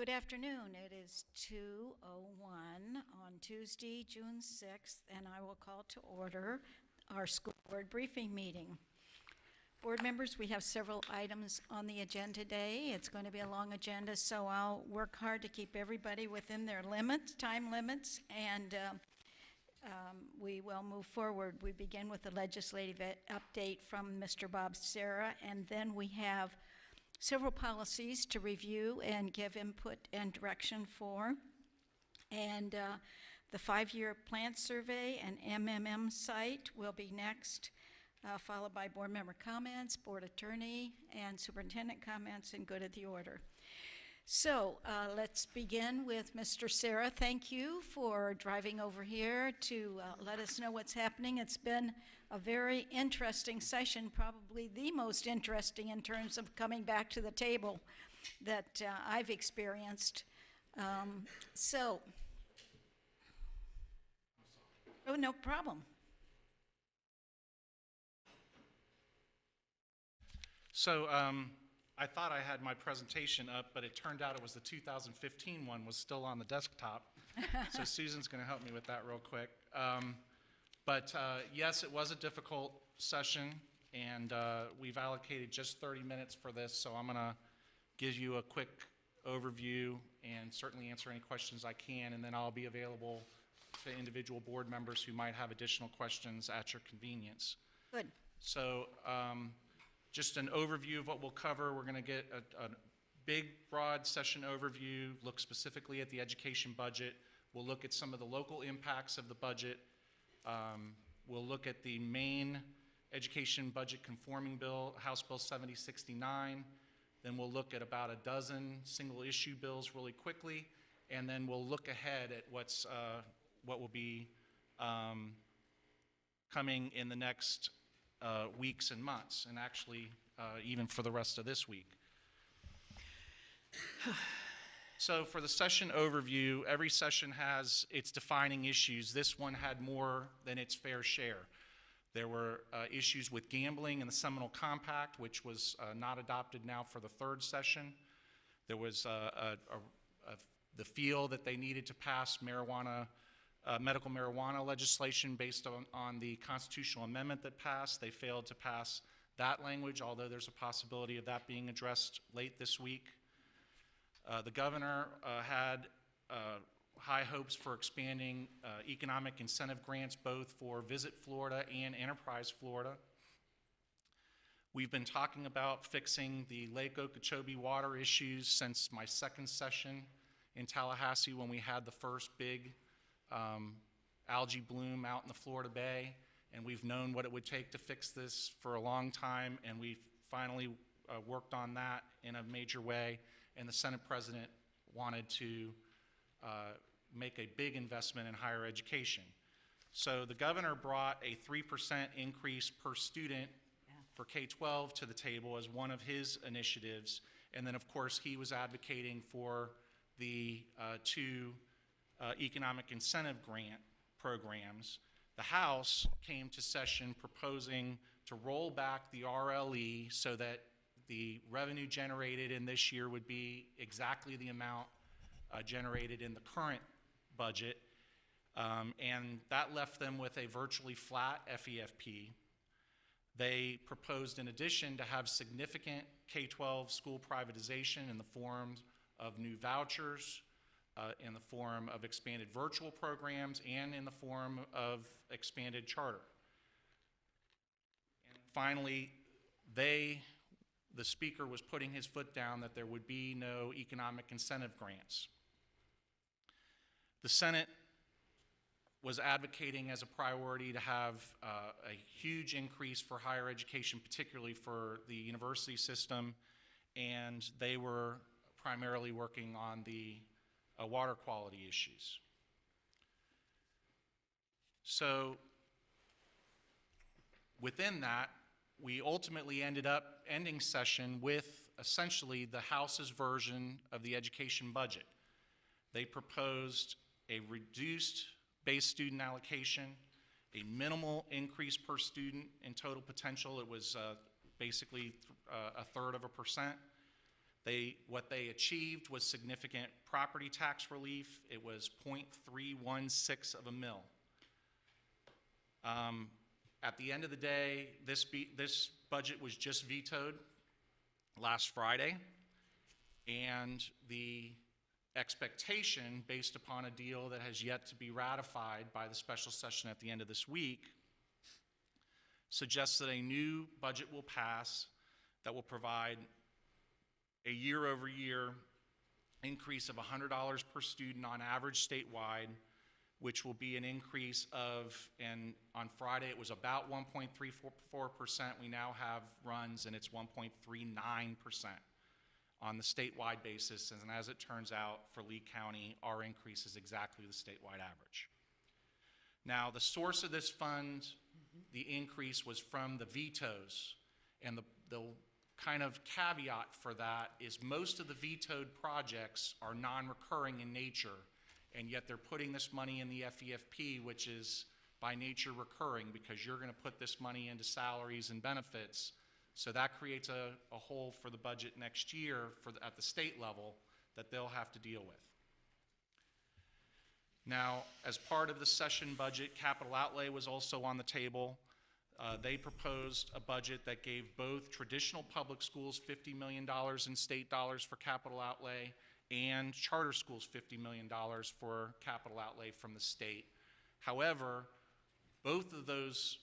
Good afternoon. It is 2:01 on Tuesday, June 6th, and I will call to order our school board briefing meeting. Board members, we have several items on the agenda today. It's going to be a long agenda, so I'll work hard to keep everybody within their limits, time limits, and we will move forward. We begin with the legislative update from Mr. Bob Serra, and then we have several policies to review and give input and direction for. And the 5-year plant survey and MMM site will be next, followed by board member comments, board attorney, and superintendent comments in good of the order. So let's begin with Mr. Serra. Thank you for driving over here to let us know what's happening. It's been a very interesting session, probably the most interesting in terms of coming back to the table that I've experienced. Oh, no problem. So I thought I had my presentation up, but it turned out it was the 2015 one was still on the desktop. So Susan's going to help me with that real quick. But yes, it was a difficult session, and we've allocated just 30 minutes for this, so I'm going to give you a quick overview and certainly answer any questions I can, and then I'll be available to individual board members who might have additional questions at your convenience. Good. So just an overview of what we'll cover. We're going to get a big, broad session overview, look specifically at the education budget. We'll look at some of the local impacts of the budget. We'll look at the main education budget conforming bill, House Bill 7069. Then we'll look at about a dozen single issue bills really quickly, and then we'll look ahead at what will be coming in the next weeks and months, and actually even for the rest of this week. So for the session overview, every session has its defining issues. This one had more than its fair share. There were issues with gambling and the Seminole Compact, which was not adopted now for the third session. There was the feel that they needed to pass medical marijuana legislation based on the constitutional amendment that passed. They failed to pass that language, although there's a possibility of that being addressed late this week. The governor had high hopes for expanding economic incentive grants both for Visit Florida and Enterprise Florida. We've been talking about fixing the Lake Okeechobee water issues since my second session in Tallahassee when we had the first big algae bloom out in the Florida Bay, and we've known what it would take to fix this for a long time, and we've finally worked on that in a major way, and the Senate President wanted to make a big investment in higher education. So the governor brought a 3% increase per student for K-12 to the table as one of his initiatives, and then of course he was advocating for the two economic incentive grant programs. The House came to session proposing to roll back the RLE so that the revenue generated in this year would be exactly the amount generated in the current budget, and that left them with a virtually flat FEFP. They proposed in addition to have significant K-12 school privatization in the form of new vouchers, in the form of expanded virtual programs, and in the form of expanded charter. And finally, the speaker was putting his foot down that there would be no economic incentive grants. The Senate was advocating as a priority to have a huge increase for higher education, particularly for the university system, and they were primarily working on the water quality issues. So within that, we ultimately ended up ending session with essentially the House's version of the education budget. They proposed a reduced base student allocation, a minimal increase per student in total potential. It was basically 1/3%. What they achieved was significant property tax relief. It was 0.316 of a mil. At the end of the day, this budget was just vetoed last Friday, and the expectation, based upon a deal that has yet to be ratified by the special session at the end of this week, suggests that a new budget will pass that will provide a year-over-year increase of $100 per student on average statewide, which will be an increase of, and on Friday it was about 1.34%. We now have runs and it's 1.39% on the statewide basis. And as it turns out, for Lee County, our increase is exactly the statewide average. Now, the source of this fund, the increase was from the vetoes, and the kind of caveat for that is most of the vetoed projects are non-recurring in nature, and yet they're putting this money in the FEFP, which is by nature recurring, because you're going to put this money into salaries and benefits. So that creates a hole for the budget next year at the state level that they'll have to deal with. Now, as part of the session budget, capital outlay was also on the table. They proposed a budget that gave both traditional public schools $50 million in state dollars for capital outlay and charter schools $50 million for capital outlay from the state. However, both of those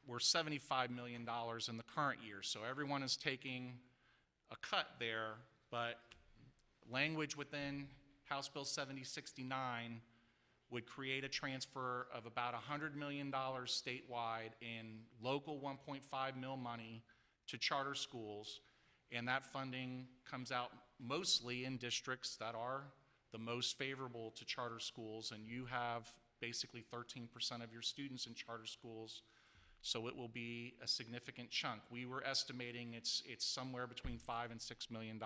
were $75 million in the current year, so everyone is taking a cut there, but language within House Bill 7069 would create a transfer of about $100 million statewide in local 1.5 mil money to charter schools, and that funding comes out mostly in districts that are the most favorable to charter schools, and you have basically 13% of your students in charter schools, so it will be a significant chunk. We were estimating it's somewhere between $5 and $6 million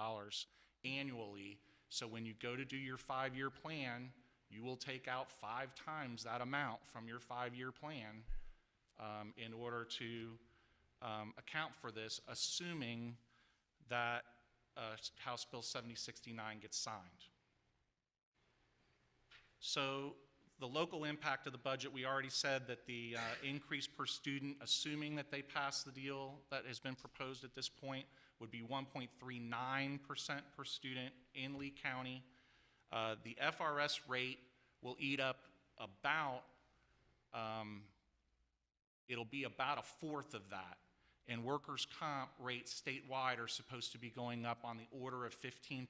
annually, so when you go to do your 5-year plan, you will take out 5 times that amount from your 5-year plan in order to account for this, assuming that House Bill 7069 gets signed. So the local impact of the budget, we already said that the increase per student, assuming that they pass the deal that has been proposed at this point, would be 1.39% per student in Lee County. The FRS rate will eat up about, it'll be about a fourth of that. And workers' comp rates statewide are supposed to be going up on the order of 15%.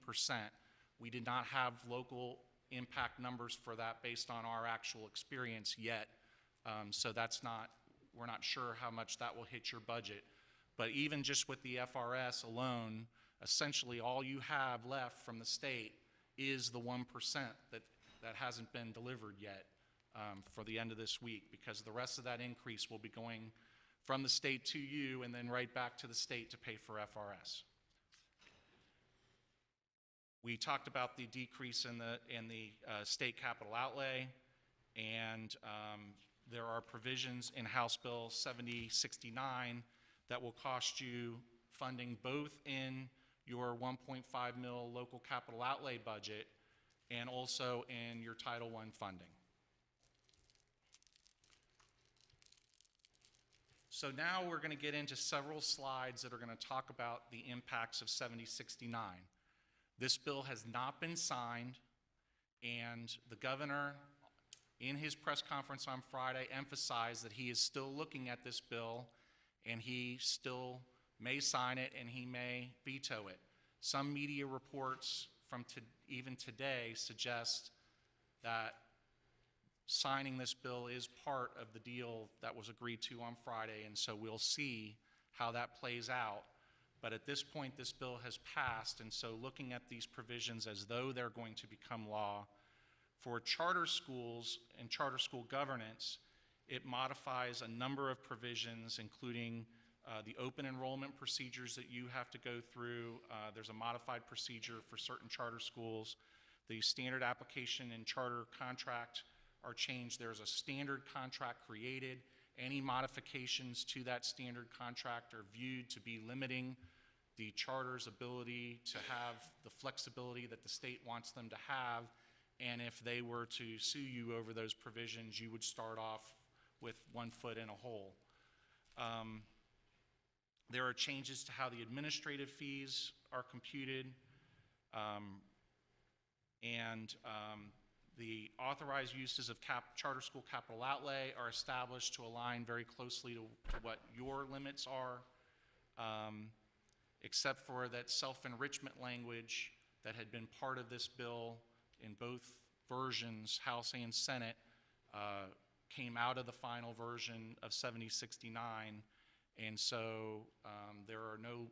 We did not have local impact numbers for that based on our actual experience yet. So we're not sure how much that will hit your budget. But even just with the FRS alone, essentially all you have left from the state is the 1% that hasn't been delivered yet for the end of this week, because the rest of that increase will be going from the state to you and then right back to the state to pay for FRS. We talked about the decrease in the state capital outlay, and there are provisions in House Bill 7069 that will cost you funding both in your 1.5 mil local capital outlay budget and also in your Title I funding. So now we're going to get into several slides that are going to talk about the impacts of 7069. This bill has not been signed, and the governor, in his press conference on Friday, emphasized that he is still looking at this bill, and he still may sign it and he may veto it. Some media reports from even today suggest that signing this bill is part of the deal that was agreed to on Friday, and so we'll see how that plays out. But at this point, this bill has passed, and so looking at these provisions as though they're going to become law, for charter schools and charter school governance, it modifies a number of provisions, including the open enrollment procedures that you have to go through. There's a modified procedure for certain charter schools. The standard application and charter contract are changed. There's a standard contract created. Any modifications to that standard contract are viewed to be limiting the charter's ability to have the flexibility that the state wants them to have, and if they were to sue you over those provisions, you would start off with 1 foot in a hole. There are changes to how the administrative fees are computed, and the authorized uses of charter school capital outlay are established to align very closely to what your limits are, except for that self-enrichment language that had been part of this bill in both versions, House and Senate, came out of the final version of 7069, and so there are no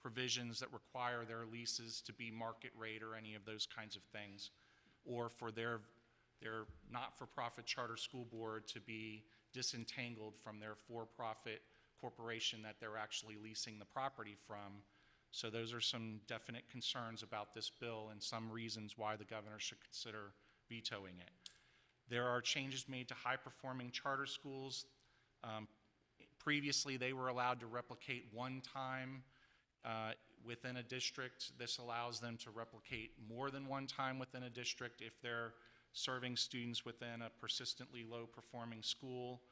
provisions that require their leases to be market rate or any of those kinds of things, or for their not-for-profit charter school board to be disentangled from their for-profit corporation that they're actually leasing the property from. So those are some definite concerns about this bill and some reasons why the governor should consider vetoing it. There are changes made to high-performing charter schools. Previously, they were allowed to replicate one time within a district. This allows them to replicate more than one time within a district if they're serving students within a persistently low-performing school.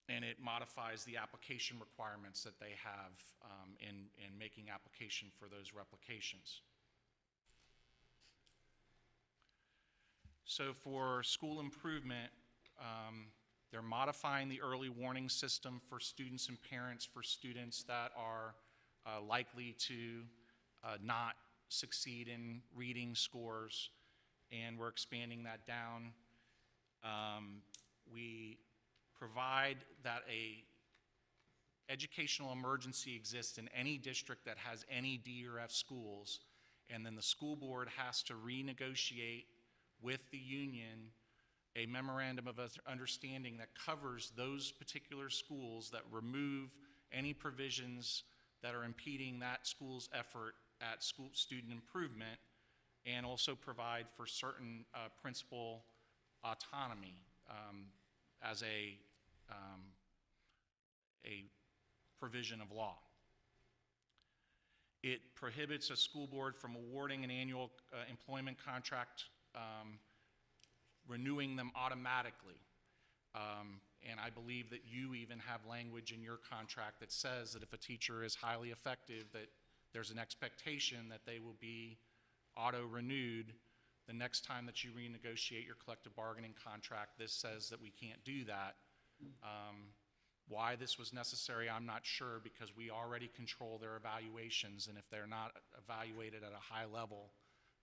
And it modifies the application requirements that they have in making application for those replications. So for school improvement, they're modifying the early warning system for students and parents for students that are likely to not succeed in reading scores, and we're expanding that down. We provide that a educational emergency exists in any district that has any D or F schools, and then the school board has to renegotiate with the union a memorandum of understanding that covers those particular schools, that remove any provisions that are impeding that school's effort at school student improvement, and also provide for certain principal autonomy as a provision of law. It prohibits a school board from awarding an annual employment contract, renewing them automatically. And I believe that you even have language in your contract that says that if a teacher is highly effective, that there's an expectation that they will be auto-renewed the next time that you renegotiate your collective bargaining contract. This says that we can't do that. Why this was necessary, I'm not sure, because we already control their evaluations, and if they're not evaluated at a high level,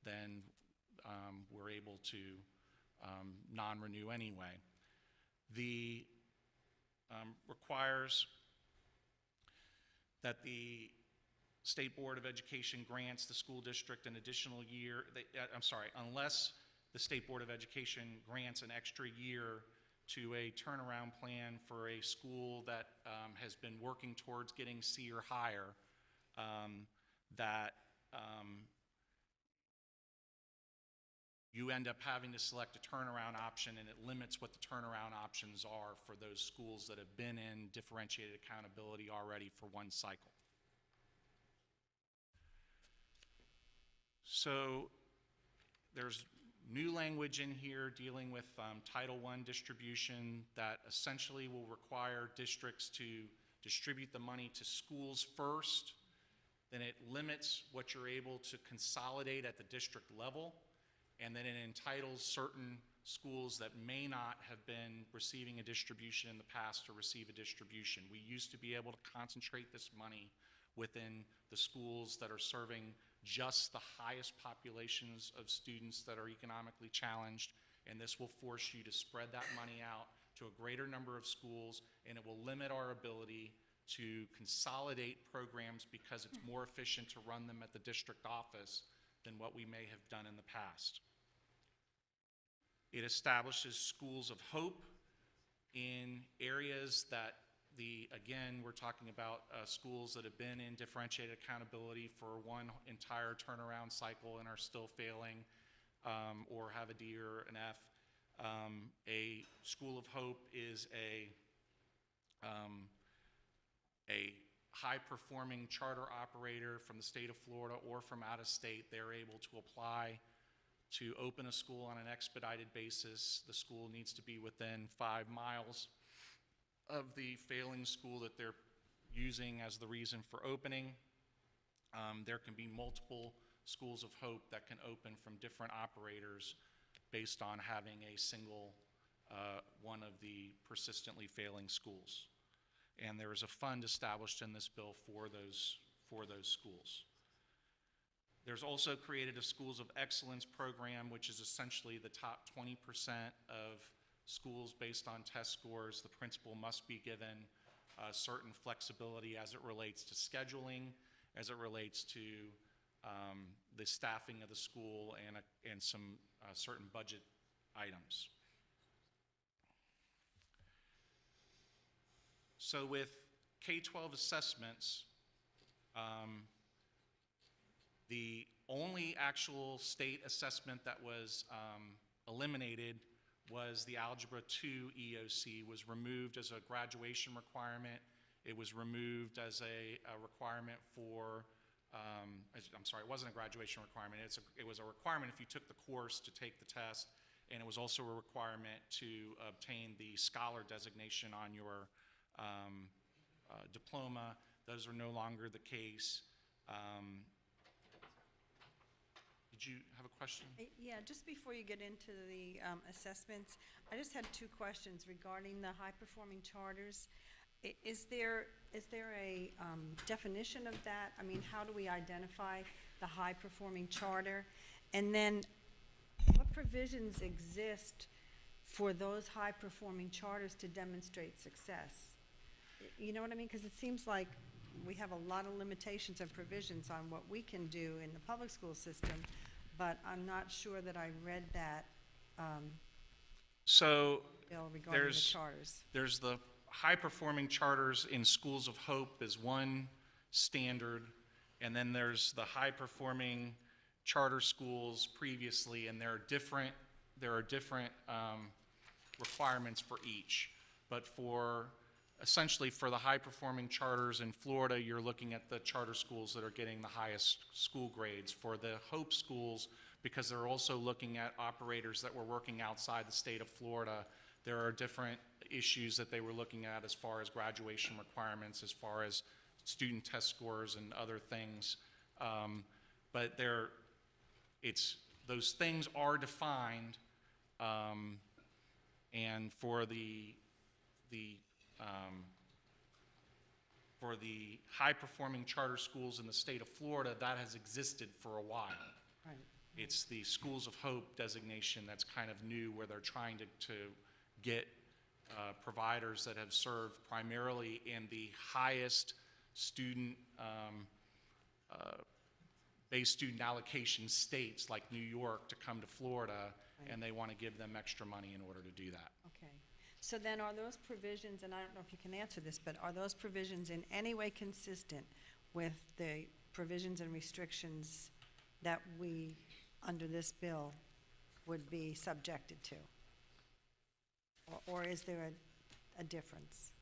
then we're able to non-renew anyway. The requires that the State Board of Education grants the school district an additional year, unless the State Board of Education grants an extra year to a turnaround plan for a school that has been working towards getting C or higher, you end up having to select a turnaround option, and it limits what the turnaround options are for those schools that have been in differentiated accountability already for one cycle. So there's new language in here dealing with Title I distribution that essentially will require districts to distribute the money to schools first. Then it limits what you're able to consolidate at the district level, and then it entitles certain schools that may not have been receiving a distribution in the past to receive a distribution. We used to be able to concentrate this money within the schools that are serving just the highest populations of students that are economically challenged, and this will force you to spread that money out to a greater number of schools, and it will limit our ability to consolidate programs because it's more efficient to run them at the district office than what we may have done in the past. It establishes schools of hope in areas that again, we're talking about schools that have been in differentiated accountability for one entire turnaround cycle and are still failing, or have a D or an F. A school of hope is high-performing charter operator from the state of Florida or from out of state, they're able to apply to open a school on an expedited basis. The school needs to be within 5 miles of the failing school that they're using as the reason for opening. There can be multiple schools of hope that can open from different operators based on having a single one of the persistently failing schools. And there is a fund established in this bill for those schools. There's also created a Schools of Excellence program, which is essentially the top 20% of schools based on test scores. The principal must be given certain flexibility as it relates to scheduling, as it relates to the staffing of the school, and some certain budget items. So with K-12 assessments, the only actual state assessment that was eliminated was the Algebra 2 EOC. Was removed as a graduation requirement. It was removed as a requirement for, I'm sorry, it wasn't a graduation requirement. It was a requirement if you took the course to take the test, and it was also a requirement to obtain the scholar designation on your diploma. Those are no longer the case. Did you have a question? Yeah, just before you get into the assessments, I just had 2 questions regarding the high-performing charters. Is there a definition of that? I mean, how do we identify the high-performing charter? And then what provisions exist for those high-performing charters to demonstrate success? You know what I mean? Because it seems like we have a lot of limitations and provisions on what we can do in the public school system, but I'm not sure that I read that So bill regarding the charters. there's the high-performing charters in Schools of Hope is one standard, and then there's the high-performing charter schools previously, and there are different requirements for each. But essentially for the high-performing charters in Florida, you're looking at the charter schools that are getting the highest school grades. For the Hope schools, because they're also looking at operators that were working outside the state of Florida, there are different issues that they were looking at as far as graduation requirements, as far as student test scores and other things. But those things are defined, and for the high-performing charter schools in the state of Florida, that has existed for a while. Right. It's the Schools of Hope designation that's kind of new, where they're trying to get providers that have served primarily in the highest student base student allocation states like New York to come to Florida, Right. and they want to give them extra money in order to do that. Okay. So then are those provisions, and I don't know if you can answer this, but are those provisions in any way consistent with the provisions and restrictions that we, under this bill, would be subjected to? Or is there a difference?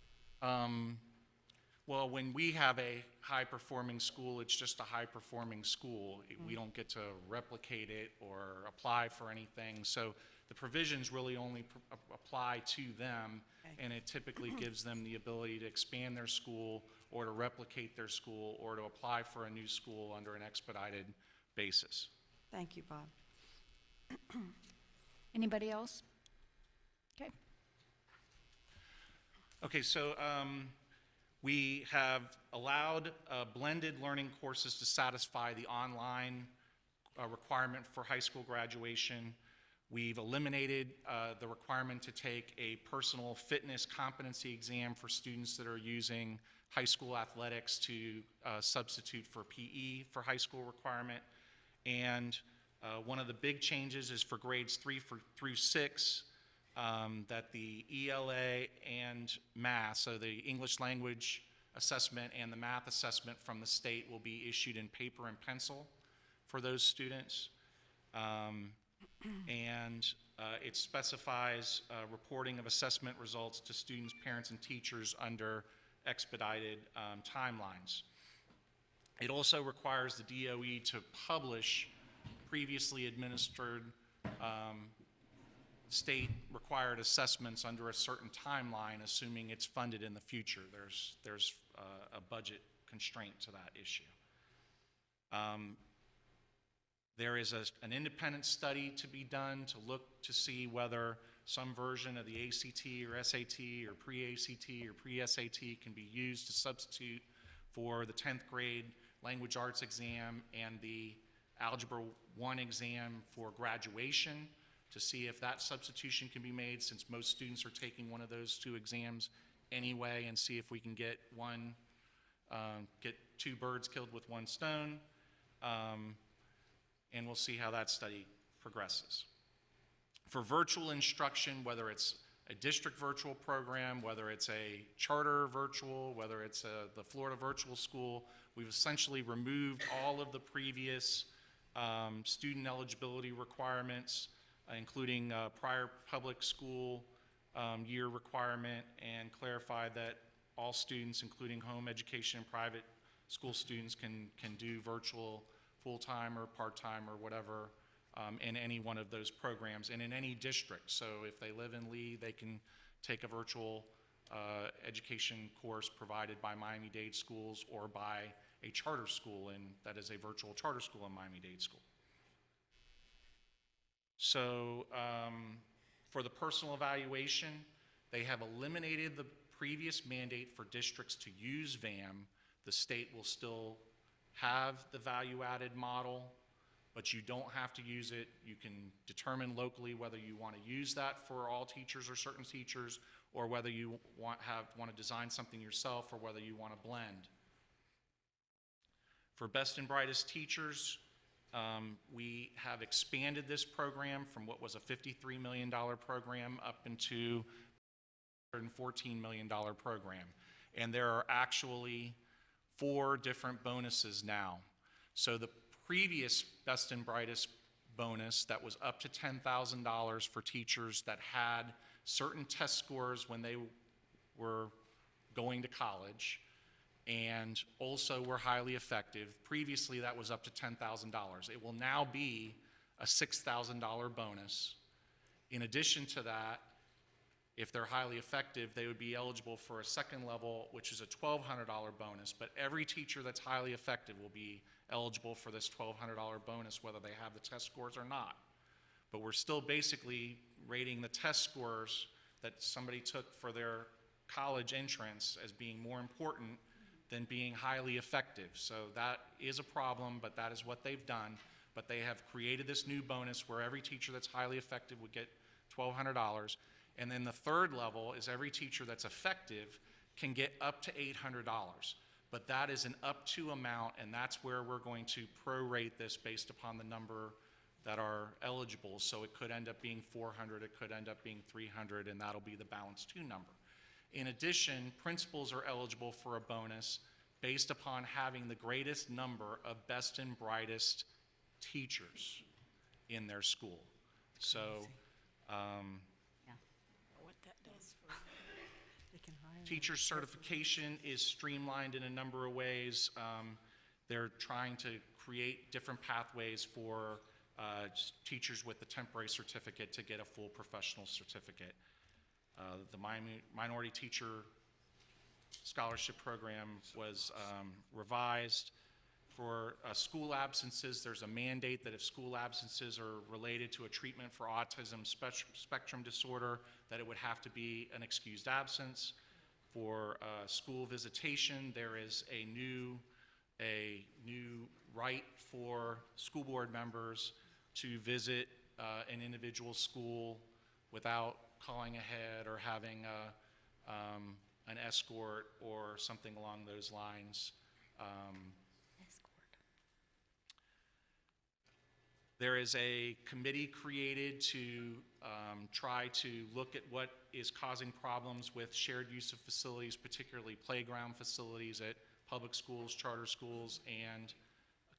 Well, when we have a high-performing school, it's just a high-performing school. We don't get to replicate it or apply for anything. So the provisions really only apply to them, Okay. and it typically gives them the ability to expand their school or to replicate their school or to apply for a new school under an expedited basis. Thank you, Bob. Anybody else? Okay. Okay, so we have allowed blended learning courses to satisfy the online requirement for high school graduation. We've eliminated the requirement to take a personal fitness competency exam for students that are using high school athletics to substitute for PE for high school requirement. And one of the big changes is for grades 3 through 6, that the ELA and math, so the English language assessment and the math assessment from the state, will be issued in paper and pencil for those students. And it specifies reporting of assessment results to students, parents, and teachers under expedited timelines. It also requires the DOE to publish previously administered state-required assessments under a certain timeline, assuming it's funded in the future. There's a budget constraint to that issue. There is an independent study to be done to look to see whether some version of the ACT or SAT or pre-ACT or pre-SAT can be used to substitute for the 10th grade language arts exam and the Algebra 1 exam for graduation, to see if that substitution can be made, since most students are taking one of those two exams anyway, and see if we can get two birds killed with one stone, and we'll see how that study progresses. For virtual instruction, whether it's a district virtual program, whether it's a charter virtual, whether it's the Florida Virtual School, we've essentially removed all of the previous student eligibility requirements, including prior public school year requirement, and clarified that all students, including home education and private school students, can do virtual full-time or part-time or whatever in any one of those programs and in any district. So if they live in Lee, they can take a virtual education course provided by Miami-Dade schools or by a charter school, and that is a virtual charter school in Miami-Dade school. So for the personal evaluation, they have eliminated the previous mandate for districts to use VAM. The state will still have the value-added model, but you don't have to use it. You can determine locally whether you want to use that for all teachers or certain teachers, or whether you want to design something yourself, or whether you want to blend. For Best and Brightest Teachers, we have expanded this program from what was a $53 million program up into a $114 million program. And there are actually 4 different bonuses now. So the previous Best and Brightest bonus that was up to $10,000 for teachers that had certain test scores when they were going to college and also were highly effective. Previously, that was up to $10,000. It will now be a $6,000 bonus. In addition to that, if they're highly effective, they would be eligible for a second level, which is a $1,200 bonus, but every teacher that's highly effective will be eligible for this $1,200 bonus, whether they have the test scores or not. But we're still basically rating the test scores that somebody took for their college entrance as being more important than being highly effective. So that is a problem, but that is what they've done. But they have created this new bonus where every teacher that's highly effective would get $1,200. And then the third level is every teacher that's effective can get up to $800. But that is an up to amount, and that's where we're going to prorate this based upon the number that are eligible. So it could end up being 400, it could end up being 300, and that'll be the balance 2 number. In addition, principals are eligible for a bonus based upon having the greatest number of best and brightest teachers in their school. So What that does for They can hire teacher certification is streamlined in a number of ways. They're trying to create different pathways for teachers with the temporary certificate to get a full professional certificate. The Minority Teacher Scholarship Program was revised. For school absences, there's a mandate that if school absences are related to a treatment for autism spectrum disorder, that it would have to be an excused absence. For school visitation, there is a new right for school board members to visit an individual school without calling ahead or having an escort or something along those lines. There is a committee created to try to look at what is causing problems with shared use of facilities, particularly playground facilities at public schools, charter schools, and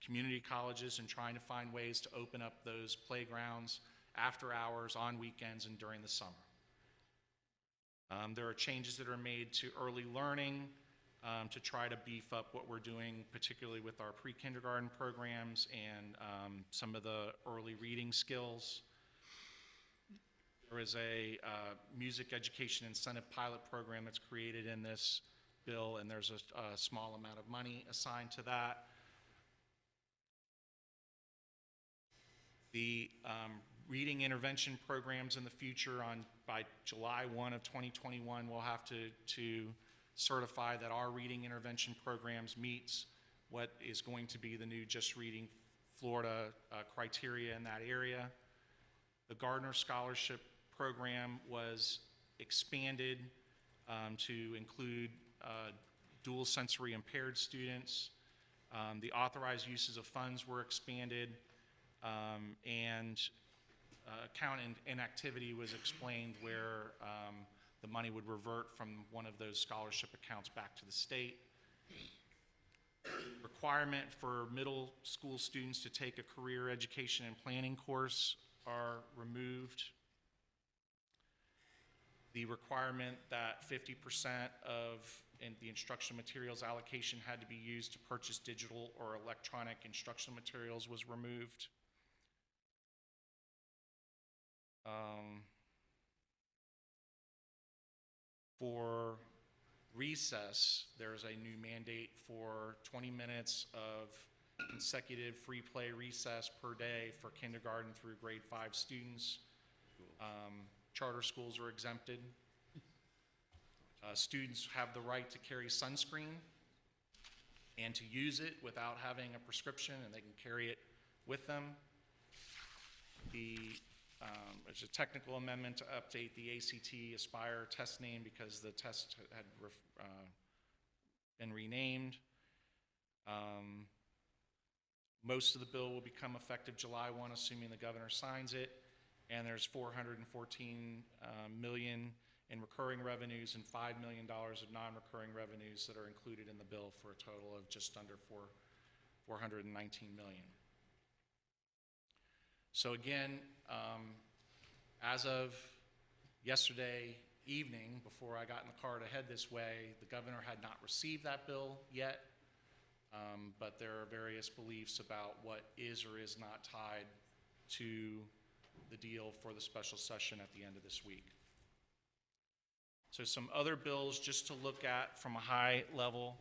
community colleges, and trying to find ways to open up those playgrounds after hours, on weekends, and during the summer. There are changes that are made to early learning. to try to beef up what we're doing, particularly with our pre-kindergarten programs and some of the early reading skills. There is a music education incentive pilot program that's created in this bill, and there's a small amount of money assigned to that. The reading intervention programs in the future, by July 1 of 2021, we'll have to certify that our reading intervention programs meets what is going to be the new Just Reading Florida criteria in that area. The Gardner Scholarship Program was expanded to include dual sensory impaired students. The authorized uses of funds were expanded, and account inactivity was explained where the money would revert from one of those scholarship accounts back to the state. Requirement for middle school students to take a career education and planning course are removed. The requirement that 50% of the instructional materials allocation had to be used to purchase digital or electronic instructional materials was removed. For recess, there's a new mandate for 20 minutes of consecutive free play recess per day for kindergarten through grade 5 students. Charter schools are exempted. Students have the right to carry sunscreen and to use it without having a prescription, and they can carry it with them. There's a technical amendment to update the ACT Aspire test name because the test had been renamed. Most of the bill will become effective July 1, assuming the governor signs it. And there's $414 million in recurring revenues and $5 million of non-recurring revenues that are included in the bill for a total of just under $419 million. So again, as of yesterday evening, before I got in the car to head this way, the governor had not received that bill yet, but there are various beliefs about what is or is not tied to the deal for the special session at the end of this week. So some other bills just to look at from a high level.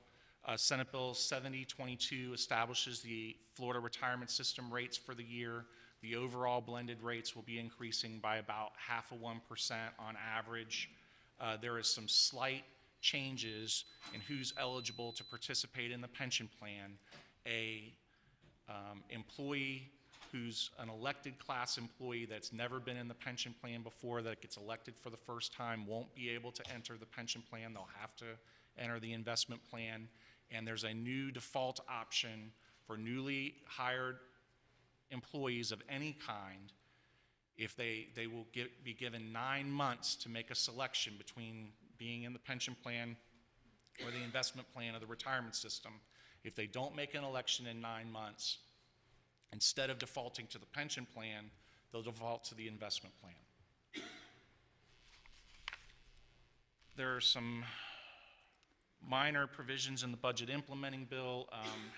Senate Bill 7022 establishes the Florida retirement system rates for the year. The overall blended rates will be increasing by about 0.5% on average. There is some slight changes in who's eligible to participate in the pension plan. A employee who's an elected class employee that's never been in the pension plan before, that gets elected for the first time, won't be able to enter the pension plan. They'll have to enter the investment plan. And there's a new default option for newly hired employees of any kind. If they will be given 9 months to make a selection between being in the pension plan or the investment plan of the retirement system. If they don't make an election in 9 months, instead of defaulting to the pension plan, they'll default to the investment plan. There are some minor provisions in the budget implementing bill.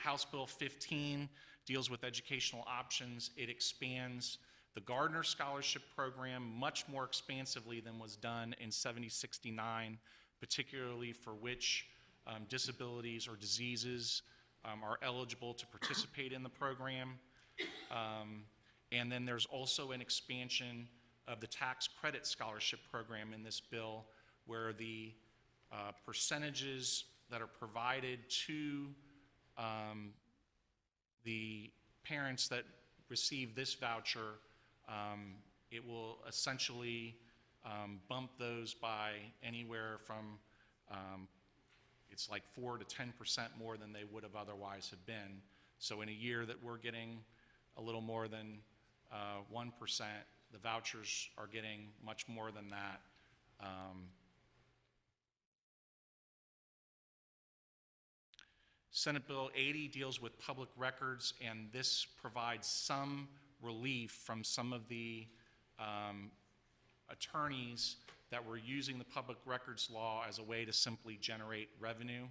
House Bill 15 deals with educational options. It expands the Gardner Scholarship Program much more expansively than was done in 7069, particularly for which disabilities or diseases are eligible to participate in the program. And then there's also an expansion of the tax credit scholarship program in this bill, where the percentages that are provided to the parents that receive this voucher, it will essentially bump those by anywhere from, it's like 4 to 10% more than they would have otherwise have been. So in a year that we're getting a little more than 1%, the vouchers are getting much more than that. Senate Bill 80 deals with public records, and this provides some relief from some of the attorneys that were using the public records law as a way to simply generate revenue.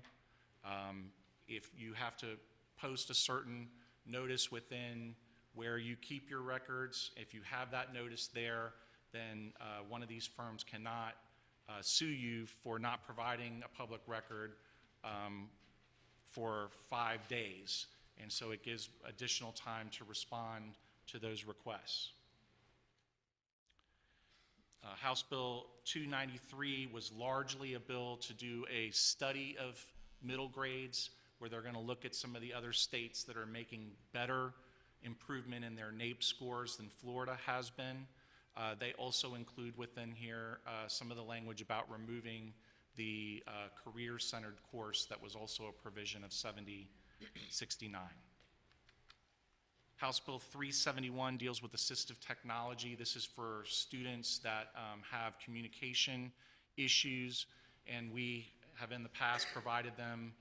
If you have to post a certain notice within where you keep your records, if you have that notice there, then one of these firms cannot sue you for not providing a public record for 5 days. And so it gives additional time to respond to those requests. House Bill 293 was largely a bill to do a study of middle grades, where they're going to look at some of the other states that are making better improvement in their NAEP scores than Florida has been. They also include within here some of the language about removing the career-centered course that was also a provision of 7069. House Bill 371 deals with assistive technology. This is for students that have communication issues, and we have in the past provided them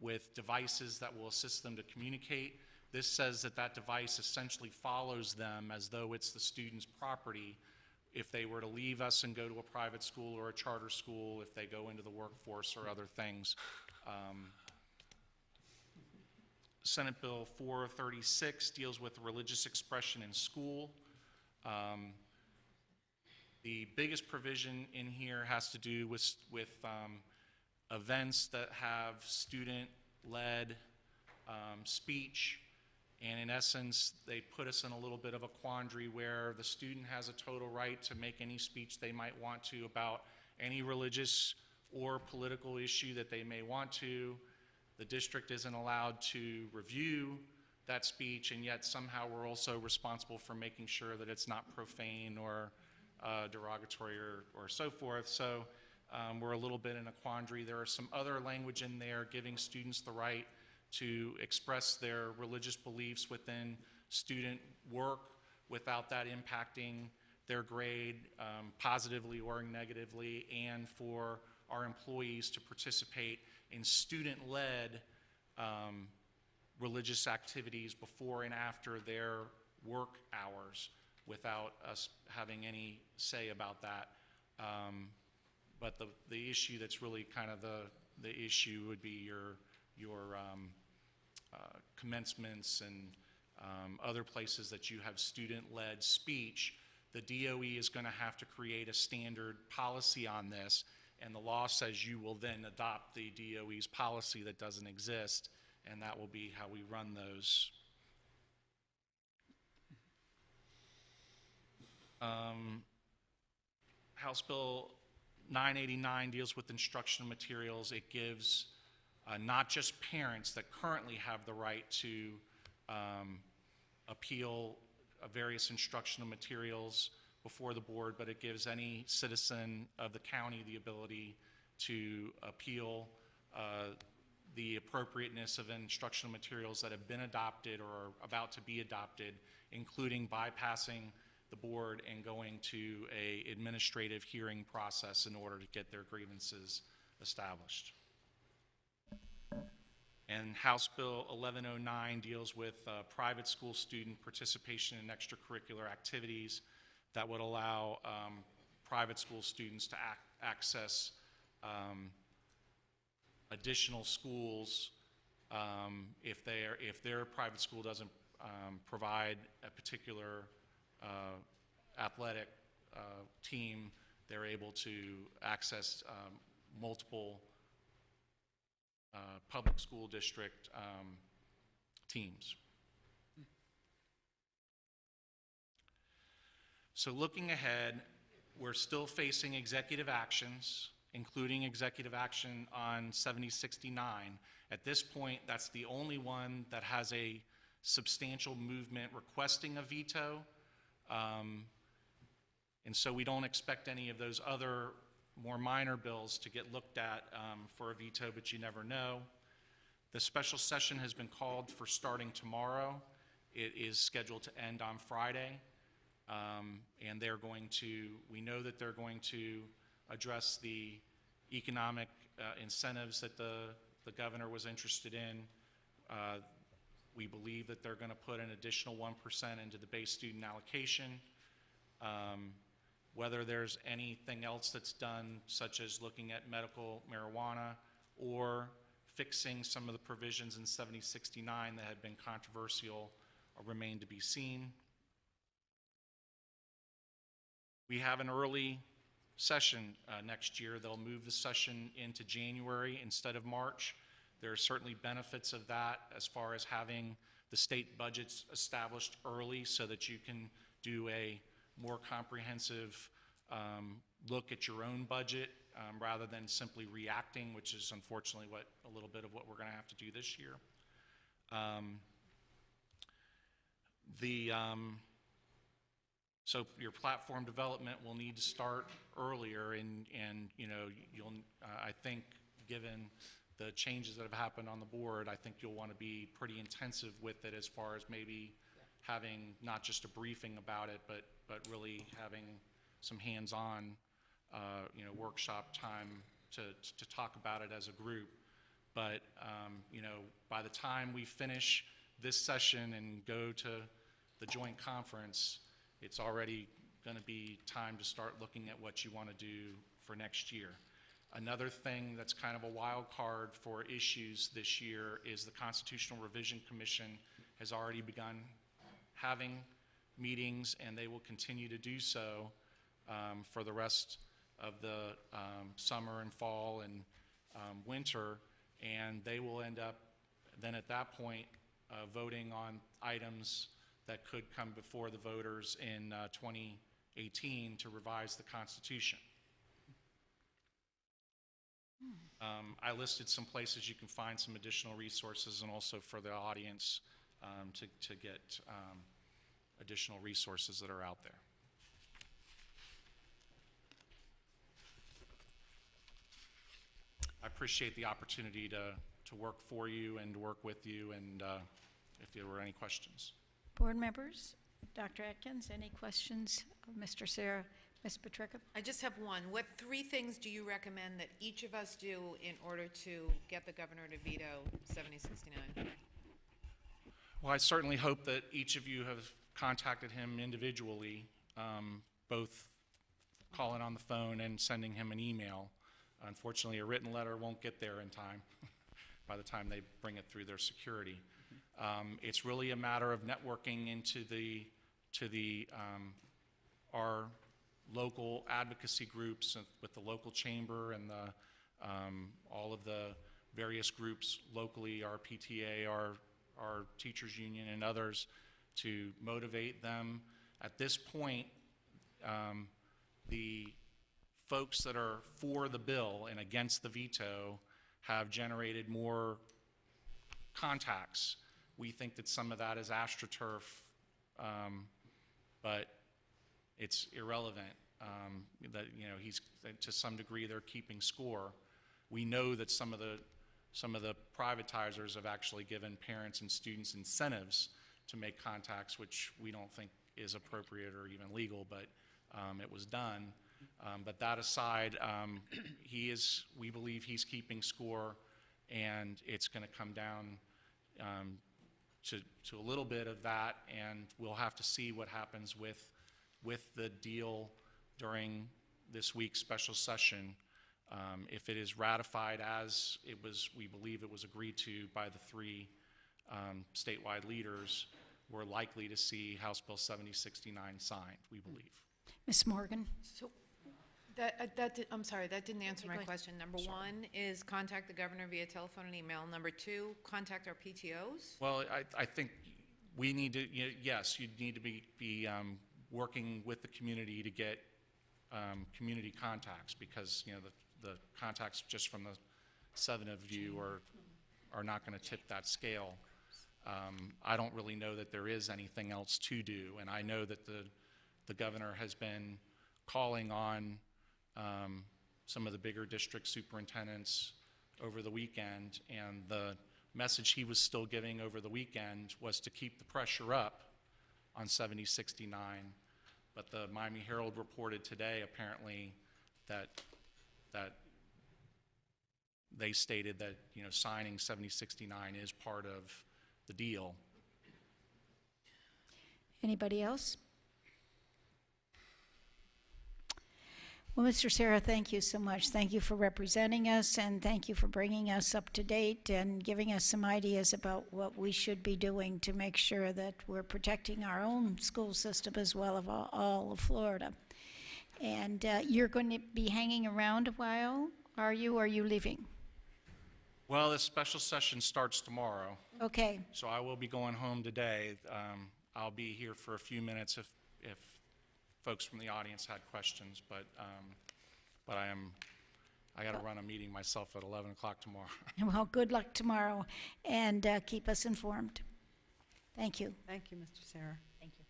with devices that will assist them to communicate. This says that that device essentially follows them as though it's the student's property if they were to leave us and go to a private school or a charter school, if they go into the workforce or other things. Senate Bill 436 deals with religious expression in school. The biggest provision in here has to do with events that have student-led speech. And in essence, they put us in a little bit of a quandary where the student has a total right to make any speech they might want to about any religious or political issue that they may want to. The district isn't allowed to review that speech, and yet somehow we're also responsible for making sure that it's not profane or derogatory or so forth. So we're a little bit in a quandary. There are some other language in there giving students the right to express their religious beliefs within student work without that impacting their grade positively or negatively, and for our employees to participate in student-led religious activities before and after their work hours without us having any say about that. But the issue that's really kind of the issue would be your commencements and other places that you have student-led speech. The DOE is going to have to create a standard policy on this, and the law says you will then adopt the DOE's policy that doesn't exist, and that will be how we run those. House Bill 989 deals with instructional materials. It gives not just parents that currently have the right to appeal various instructional materials before the board, but it gives any citizen of the county the ability to appeal the appropriateness of instructional materials that have been adopted or are about to be adopted, including bypassing the board and going to an administrative hearing process in order to get their grievances established. And House Bill 1109 deals with private school student participation in extracurricular activities that would allow private school students to access additional schools if their private school doesn't provide a particular athletic team. They're able to access multiple public school district teams. So looking ahead, we're still facing executive actions, including executive action on 7069. At this point, that's the only one that has a substantial movement requesting a veto. And so we don't expect any of those other more minor bills to get looked at for a veto, but you never know. The special session has been called for starting tomorrow. It is scheduled to end on Friday. And we know that they're going to address the economic incentives that the governor was interested in. We believe that they're going to put an additional 1% into the base student allocation. Whether there's anything else that's done, such as looking at medical marijuana or fixing some of the provisions in 7069 that had been controversial remain to be seen. We have an early session next year. They'll move the session into January instead of March. There are certainly benefits of that as far as having the state budgets established early so that you can do a more comprehensive look at your own budget rather than simply reacting, which is unfortunately a little bit of what we're going to have to do this year. So your platform development will need to start earlier, and you know, I think given the changes that have happened on the board, I think you'll want to be pretty intensive with it as far as maybe having not just a briefing about it, but really having some hands-on, you know, workshop time to talk about it as a group. But you know, by the time we finish this session and go to the joint conference, it's already going to be time to start looking at what you want to do for next year. Another thing that's kind of a wild card for issues this year is the Constitutional Revision Commission has already begun having meetings, and they will continue to do so for the rest of the summer and fall and winter, and they will end up then at that point voting on items that could come before the voters in 2018 to revise the Constitution. I listed some places you can find some additional resources, and also for the audience to get additional resources that are out there. I appreciate the opportunity to work for you and to work with you, and if there were any questions. Board members, Dr. Atkins, any questions of Mr. Sarah, Ms. Petricka? I just have one. What 3 things do you recommend that each of us do in order to get the governor to veto 7069? Well, I certainly hope that each of you have contacted him individually, both calling on the phone and sending him an email. Unfortunately, a written letter won't get there in time by the time they bring it through their security. It's really a matter of networking into our local advocacy groups with the local chamber and all of the various groups locally, our PTA, our teachers union, and others, to motivate them. At this point, the folks that are for the bill and against the veto have generated more contacts. We think that some of that is AstroTurf, but it's irrelevant. That, you know, to some degree they're keeping score. We know that some of the privatizers have actually given parents and students incentives to make contacts, which we don't think is appropriate or even legal, but it was done. But that aside, we believe he's keeping score, and it's going to come down to a little bit of that, and we'll have to see what happens with the deal during this week's special session. If it is ratified as we believe it was agreed to by the 3 statewide leaders, we're likely to see House Bill 7069 signed, we believe. Ms. Morgan? So I'm sorry, that didn't answer my question. Number 1 is contact the governor via telephone and email. Number 2, contact our PTOs. Well, I think we need to, yes, you need to be working with the community to get community contacts, because, you know, the contacts just from the 7 of you are not going to tip that scale. I don't really know that there is anything else to do, and I know that the governor has been calling on some of the bigger district superintendents over the weekend, and the message he was still giving over the weekend was to keep the pressure up on 7069. But the Miami Herald reported today, apparently, that they stated that, you know, signing 7069 is part of the deal. Anybody else? Well, Mr. Sarah, thank you so much. Thank you for representing us, and thank you for bringing us up to date and giving us some ideas about what we should be doing to make sure that we're protecting our own school system as well as all of Florida. And you're going to be hanging around a while, are you, or are you leaving? Well, this special session starts tomorrow, Okay, so I will be going home today. I'll be here for a few minutes if folks from the audience had questions, but I got to run a meeting myself at 11 o'clock tomorrow. well, good luck tomorrow, and keep us informed. Thank you. Thank you, Mr. Sarah. Thank you.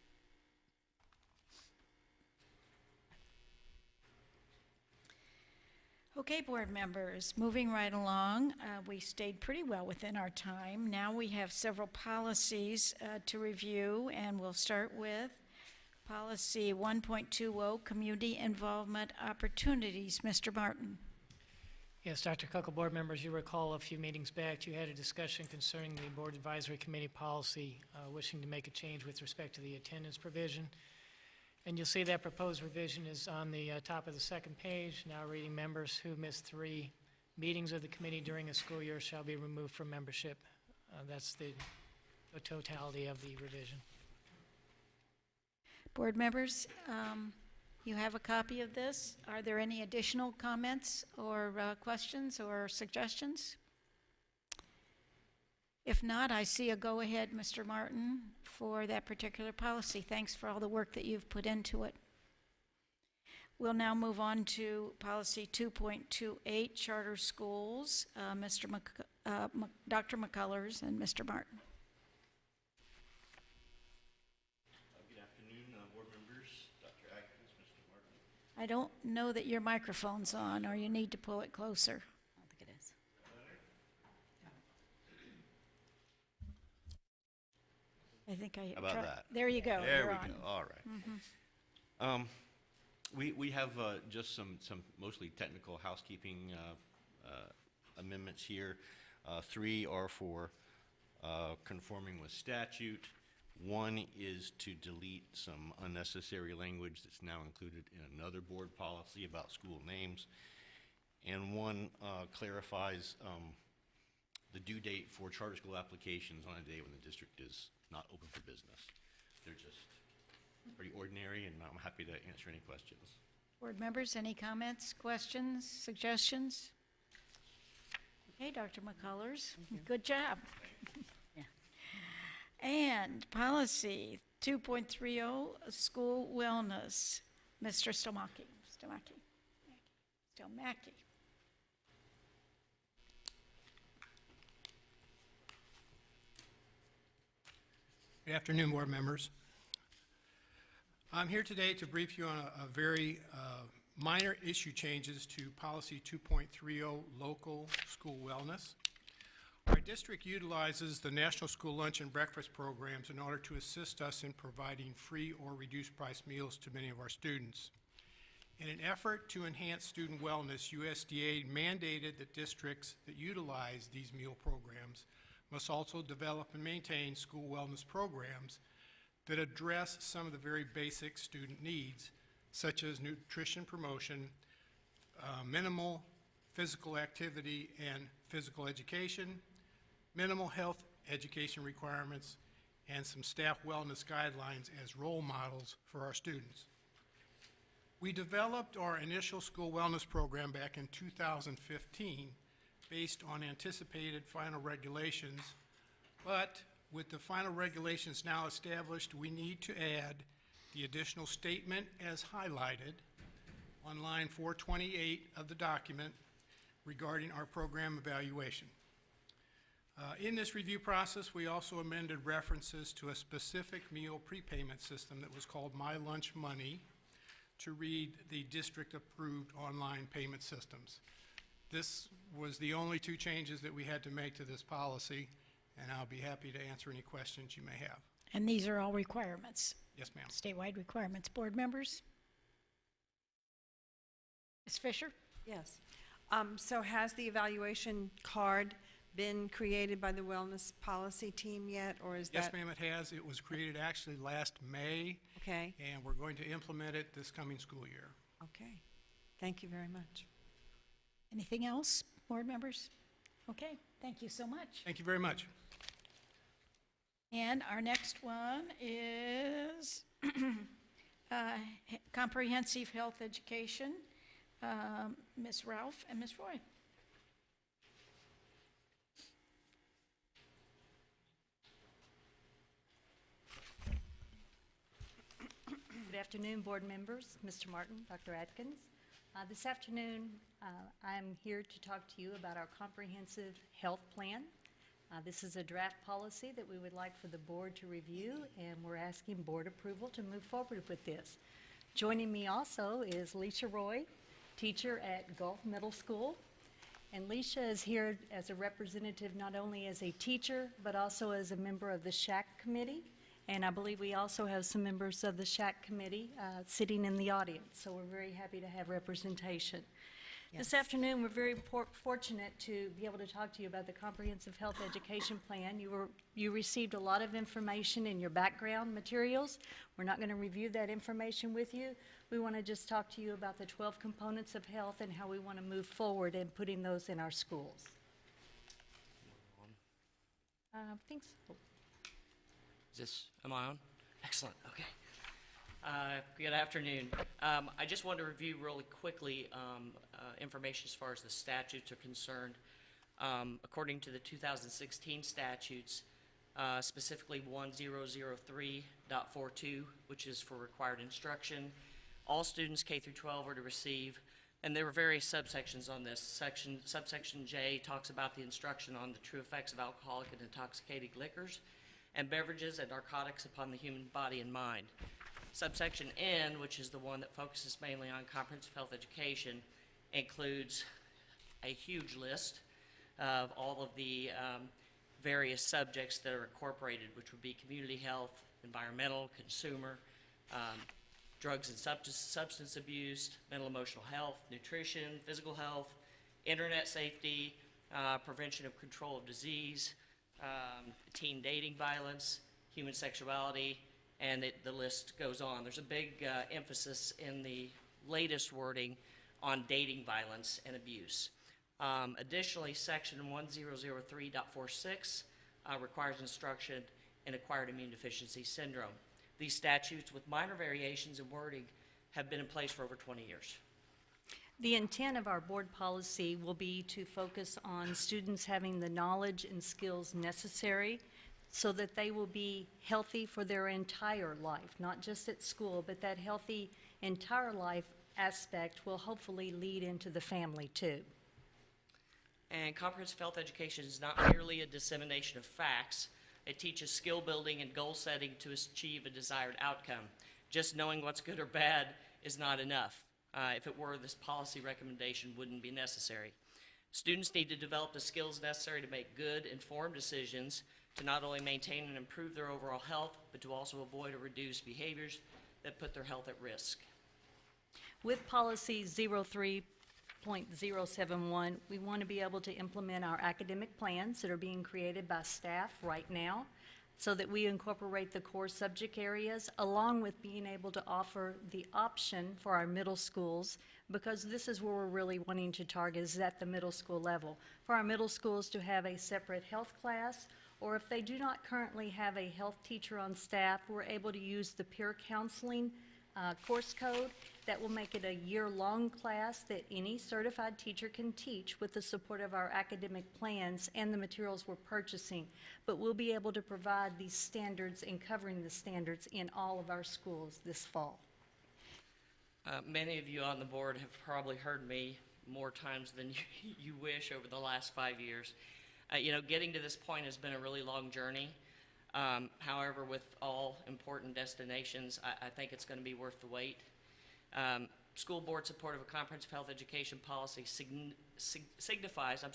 Okay, board members, moving right along, we stayed pretty well within our time. Now we have several policies to review, and we'll start with Policy 1.20, Community Involvement Opportunities. Mr. Martin. Yes, Dr. Coco, board members, you recall a few meetings back, you had a discussion concerning the Board Advisory Committee policy wishing to make a change with respect to the attendance provision. And you'll see that proposed revision is on the top of the second page. Now reading, members who miss 3 meetings of the committee during a school year shall be removed from membership. That's the totality of the revision. Board members, you have a copy of this. Are there any additional comments or questions or suggestions? If not, I see a go-ahead, Mr. Martin, for that particular policy. Thanks for all the work that you've put into it. We'll now move on to Policy 2.28, Charter Schools. Dr. McCullers and Mr. Martin. Good afternoon, board members, Dr. Atkins, Mr. Martin. I don't know that your microphone's on, or you need to pull it closer. I don't think it is. I think I... How about that? There you go. There You're we on. go, all right. We have just some mostly technical housekeeping amendments here. 3 are for conforming with statute. 1 is to delete some unnecessary language that's now included in another board policy about school names. And 1 clarifies the due date for charter school applications on a day when the district is not open for business. They're just pretty ordinary, and I'm happy to answer any questions. Board members, any comments, questions, suggestions? Okay, Dr. McCullers, good job. Yeah. And Policy 2.30, School Wellness. Mr. Stomaki. Good afternoon, board members. I'm here today to brief you on a very minor issue changes to Policy 2.30, Local School Wellness. Our district utilizes the National School Lunch and Breakfast programs in order to assist us in providing free or reduced price meals to many of our students. In an effort to enhance student wellness, USDA mandated that districts that utilize these meal programs must also develop and maintain school wellness programs that address some of the very basic student needs, such as nutrition promotion, minimal physical activity and physical education, minimal health education requirements, and some staff wellness guidelines as role models for our students. We developed our initial school wellness program back in 2015 based on anticipated final regulations, but with the final regulations now established, we need to add the additional statement as highlighted on line 428 of the document regarding our program evaluation. In this review process, we also amended references to a specific meal prepayment system that was called My Lunch Money to read the district-approved online payment systems. This was the only 2 changes that we had to make to this policy, and I'll be happy to answer any questions you may have. And these are all requirements, Yes, ma'am. statewide requirements. Board members? Ms. Fisher? Yes. So has the evaluation card been created by the wellness policy team yet, or is Yes, that? ma'am, it has. It was created actually last May, Okay, and we're going to implement it this coming school year. okay. Thank you very much. Anything else, board members? Okay, thank you so much. Thank you very much. And our next one is comprehensive health education, Ms. Ralph and Ms. Roy. Good afternoon, board members, Mr. Martin, Dr. Atkins. This afternoon, I'm here to talk to you about our comprehensive health plan. This is a draft policy that we would like for the board to review, and we're asking board approval to move forward with this. Joining me also is Leisha Roy, teacher at Gulf Middle School. And Leisha is here as a representative, not only as a teacher, but also as a member of the SHAC committee. And I believe we also have some members of the SHAC committee sitting in the audience, so we're very happy to have representation. This afternoon, we're very fortunate to be able to talk to you about the Comprehensive Health Education Plan. You received a lot of information in your background materials. We're not going to review that information with you. We want to just talk to you about the 12 components of health and how we want to move forward in putting those in our schools. I think so. Am I on? Excellent, okay. Good afternoon. I just wanted to review really quickly information as far as the statutes are concerned. According to the 2016 statutes, specifically 1003.42, which is for required instruction, all students K through 12 are to receive, and there were various subsections on this. Subsection J talks about the instruction on the true effects of alcoholic and intoxicating liquors and beverages and narcotics upon the human body and mind. Subsection N, which is the one that focuses mainly on comprehensive health education, includes a huge list of all of the various subjects that are incorporated, which would be community health, environmental, consumer, drugs and substance abuse, mental emotional health, nutrition, physical health, internet safety, prevention of control of disease, teen dating violence, human sexuality, and the list goes on. There's a big emphasis in the latest wording on dating violence and abuse. Additionally, section 1003.46 requires instruction in acquired immune deficiency syndrome. These statutes, with minor variations in wording, have been in place for over 20 years. The intent of our board policy will be to focus on students having the knowledge and skills necessary so that they will be healthy for their entire life, not just at school, but that healthy entire life aspect will hopefully lead into the family too. And comprehensive health education is not merely a dissemination of facts. It teaches skill building and goal setting to achieve a desired outcome. Just knowing what's good or bad is not enough. If it were, this policy recommendation wouldn't be necessary. Students need to develop the skills necessary to make good, informed decisions to not only maintain and improve their overall health, but to also avoid or reduce behaviors that put their health at risk. With policy 03.071, we want to be able to implement our academic plans that are being created by staff right now so that we incorporate the core subject areas along with being able to offer the option for our middle schools, because this is where we're really wanting to target, is at the middle school level. For our middle schools to have a separate health class, or if they do not currently have a health teacher on staff, we're able to use the peer counseling course code that will make it a year-long class that any certified teacher can teach with the support of our academic plans and the materials we're purchasing. But we'll be able to provide these standards and covering the standards in all of our schools this fall. Many of you on the board have probably heard me more times than you wish over the last 5 years. Getting to this point has been a really long journey. However, with all important destinations, I think it's going to be worth the wait. School board support of a comprehensive health education policy signifies a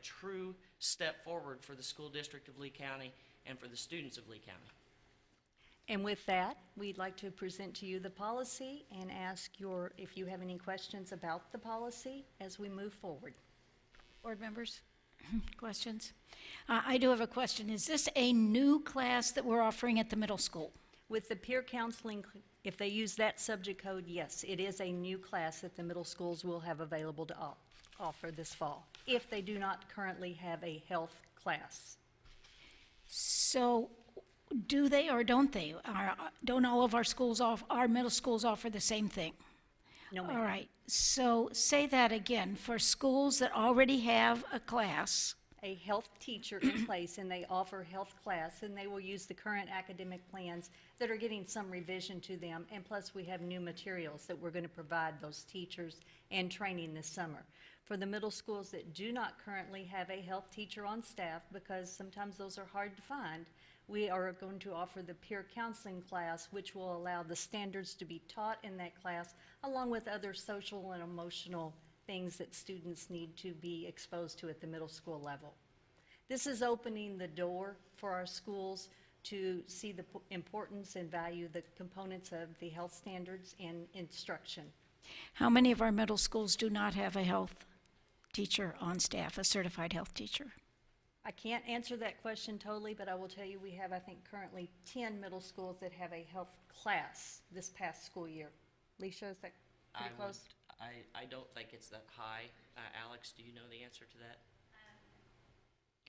true step forward for the school district of Lee County and for the students of Lee County. And with that, we'd like to present to you the policy and ask if you have any questions about the policy as we move forward. Board members, questions? I do have a question. Is this a new class that we're offering at the middle school? With the peer counseling, if they use that subject code, yes, it is a new class that the middle schools will have available to offer this fall, if they do not currently have a health class. So do they or don't they? Don't all of our schools, our middle schools offer the same thing? No, All ma'am. right, so say that again. For schools that already have a class, A health teacher in place, and they offer health class, and they will use the current academic plans that are getting some revision to them, and plus we have new materials that we're going to provide those teachers and training this summer. For the middle schools that do not currently have a health teacher on staff, because sometimes those are hard to find, we are going to offer the peer counseling class, which will allow the standards to be taught in that class, along with other social and emotional things that students need to be exposed to at the middle school level. This is opening the door for our schools to see the importance and value the components of the health standards and instruction. how many of our middle schools do not have a health teacher on staff, a certified health teacher? I can't answer that question totally, but I will tell you we have, I think, currently 10 middle schools that have a health class this past school year. Leisha, is that pretty close? I don't think it's that high. Alex, do you know the answer to that?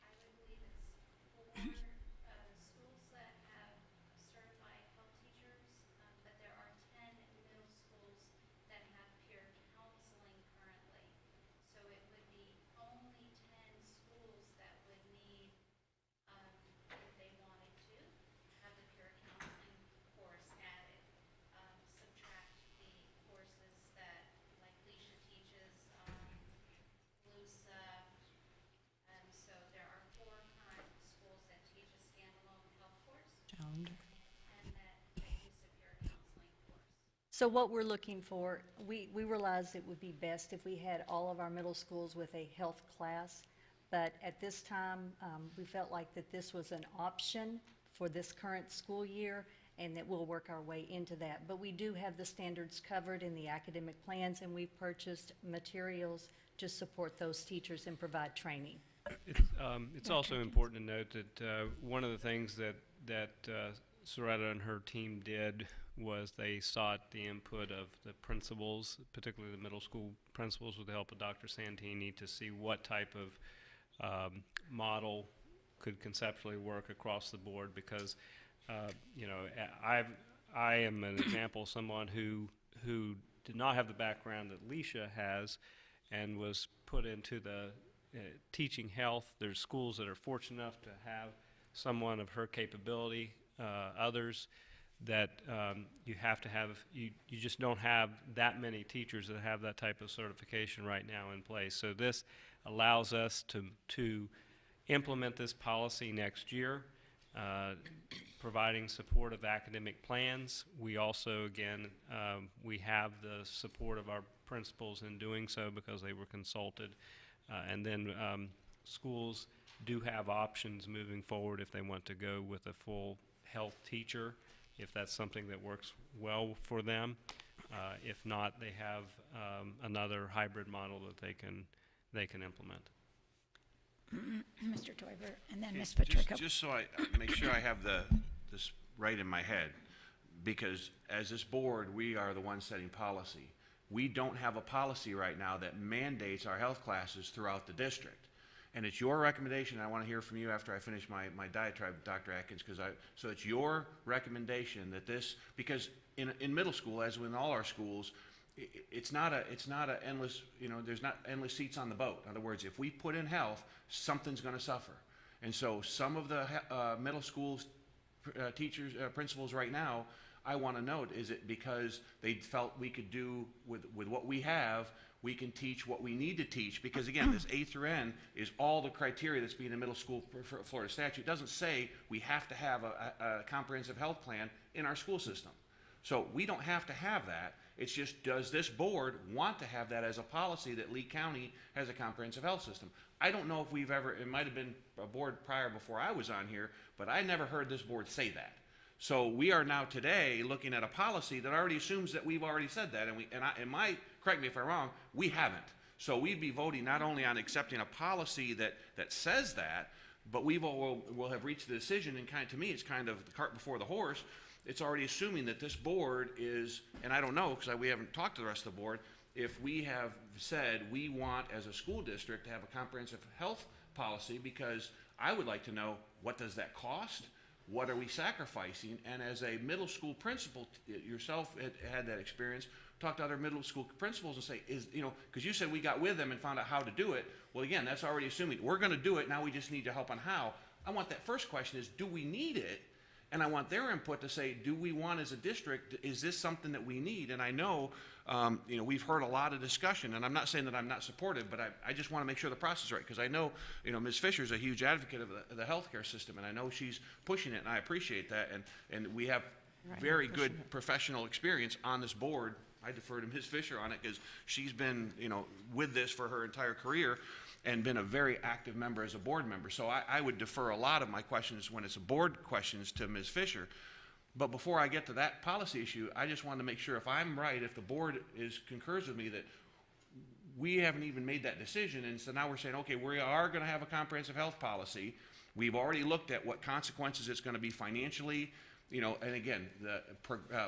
I would believe it's 4 schools that have certified health teachers, but there are 10 middle schools that have peer counseling currently. So it would be only 10 schools that would need, if they wanted to, have the peer counseling course added. Subtract the courses that, like Leisha teaches, LUSA. So there are 4 current schools that teach a standalone health course and that they use a peer counseling course. So what we're looking for, we realized it would be best if we had all of our middle schools with a health class, but at this time, we felt like that this was an option for this current school year, and that we'll work our way into that. But we do have the standards covered in the academic plans, and we've purchased materials to support those teachers and provide training. It's also important to note that one of the things that Soretta and her team did was they sought the input of the principals, particularly the middle school principals, with the help of Dr. Santini, to see what type of model could conceptually work across the board. Because I am an example of someone who did not have the background that Leisha has, and was put into the teaching health. There's schools that are fortunate enough to have someone of her capability. Others that you have to have, you just don't have that many teachers that have that type of certification right now in place. So this allows us to implement this policy next year, providing supportive academic plans. We also, again, we have the support of our principals in doing so because they were consulted. And then schools do have options moving forward if they want to go with a full health teacher, if that's something that works well for them. If not, they have another hybrid model that they can implement. Mr. Toiber, and then Ms. Just- Patrica. Just so I make sure I have this right in my head, because as this board, we are the ones setting policy. We don't have a policy right now that mandates our health classes throughout the district. And it's your recommendation, I want to hear from you after I finish my diatribe, Dr. Atkins, so it's your recommendation that this, because in middle school, as in all our schools, it's not a endless, there's not endless seats on the boat. In other words, if we put in health, something's going to suffer. And so some of the middle school teachers, principals right now, I want to note, is it because they felt we could do with what we have, we can teach what we need to teach? Because again, this A through N is all the criteria that's being in middle school Florida statute. It doesn't say we have to have a comprehensive health plan in our school system. So we don't have to have that. It's just, does this board want to have that as a policy that Lee County has a comprehensive health system? I don't know if we've ever, it might have been a board prior before I was on here, but I never heard this board say that. So we are now today looking at a policy that already assumes that we've already said that, correct me if I'm wrong, we haven't. So we'd be voting not only on accepting a policy that says that, but we'll have reached the decision, and to me, it's kind of the cart before the horse. it's already assuming that this board is, and I don't know, because we haven't talked to the rest of the board, if we have said we want, as a school district, to have a comprehensive health policy, because I would like to know, what does that cost? What are we sacrificing? And as a middle school principal, yourself had that experience, talk to other middle school principals and say, because you said we got with them and found out how to do it. Well, again, that's already assuming we're going to do it. Now we just need your help on how. I want that first question is, do we need it? And I want their input to say, do we want, as a district, is this something that we need? And I know, we've heard a lot of discussion, and I'm not saying that I'm not supportive, but I just want to make sure the process is right, because I know, Ms. Fisher's a huge advocate of the healthcare system, and I know she's pushing it, and I appreciate that, and we have very good professional experience on this board. I defer to Ms. Fisher on it, because she's been, with this for her entire career, and been a very active member as a board member. So I would defer a lot of my questions when it's a board questions to Ms. Fisher. But before I get to that policy issue, I just want to make sure if I'm right, if the board concurs with me that we haven't even made that decision, and so now we're saying, okay, we are going to have a comprehensive health policy. We've already looked at what consequences it's going to be financially, and again,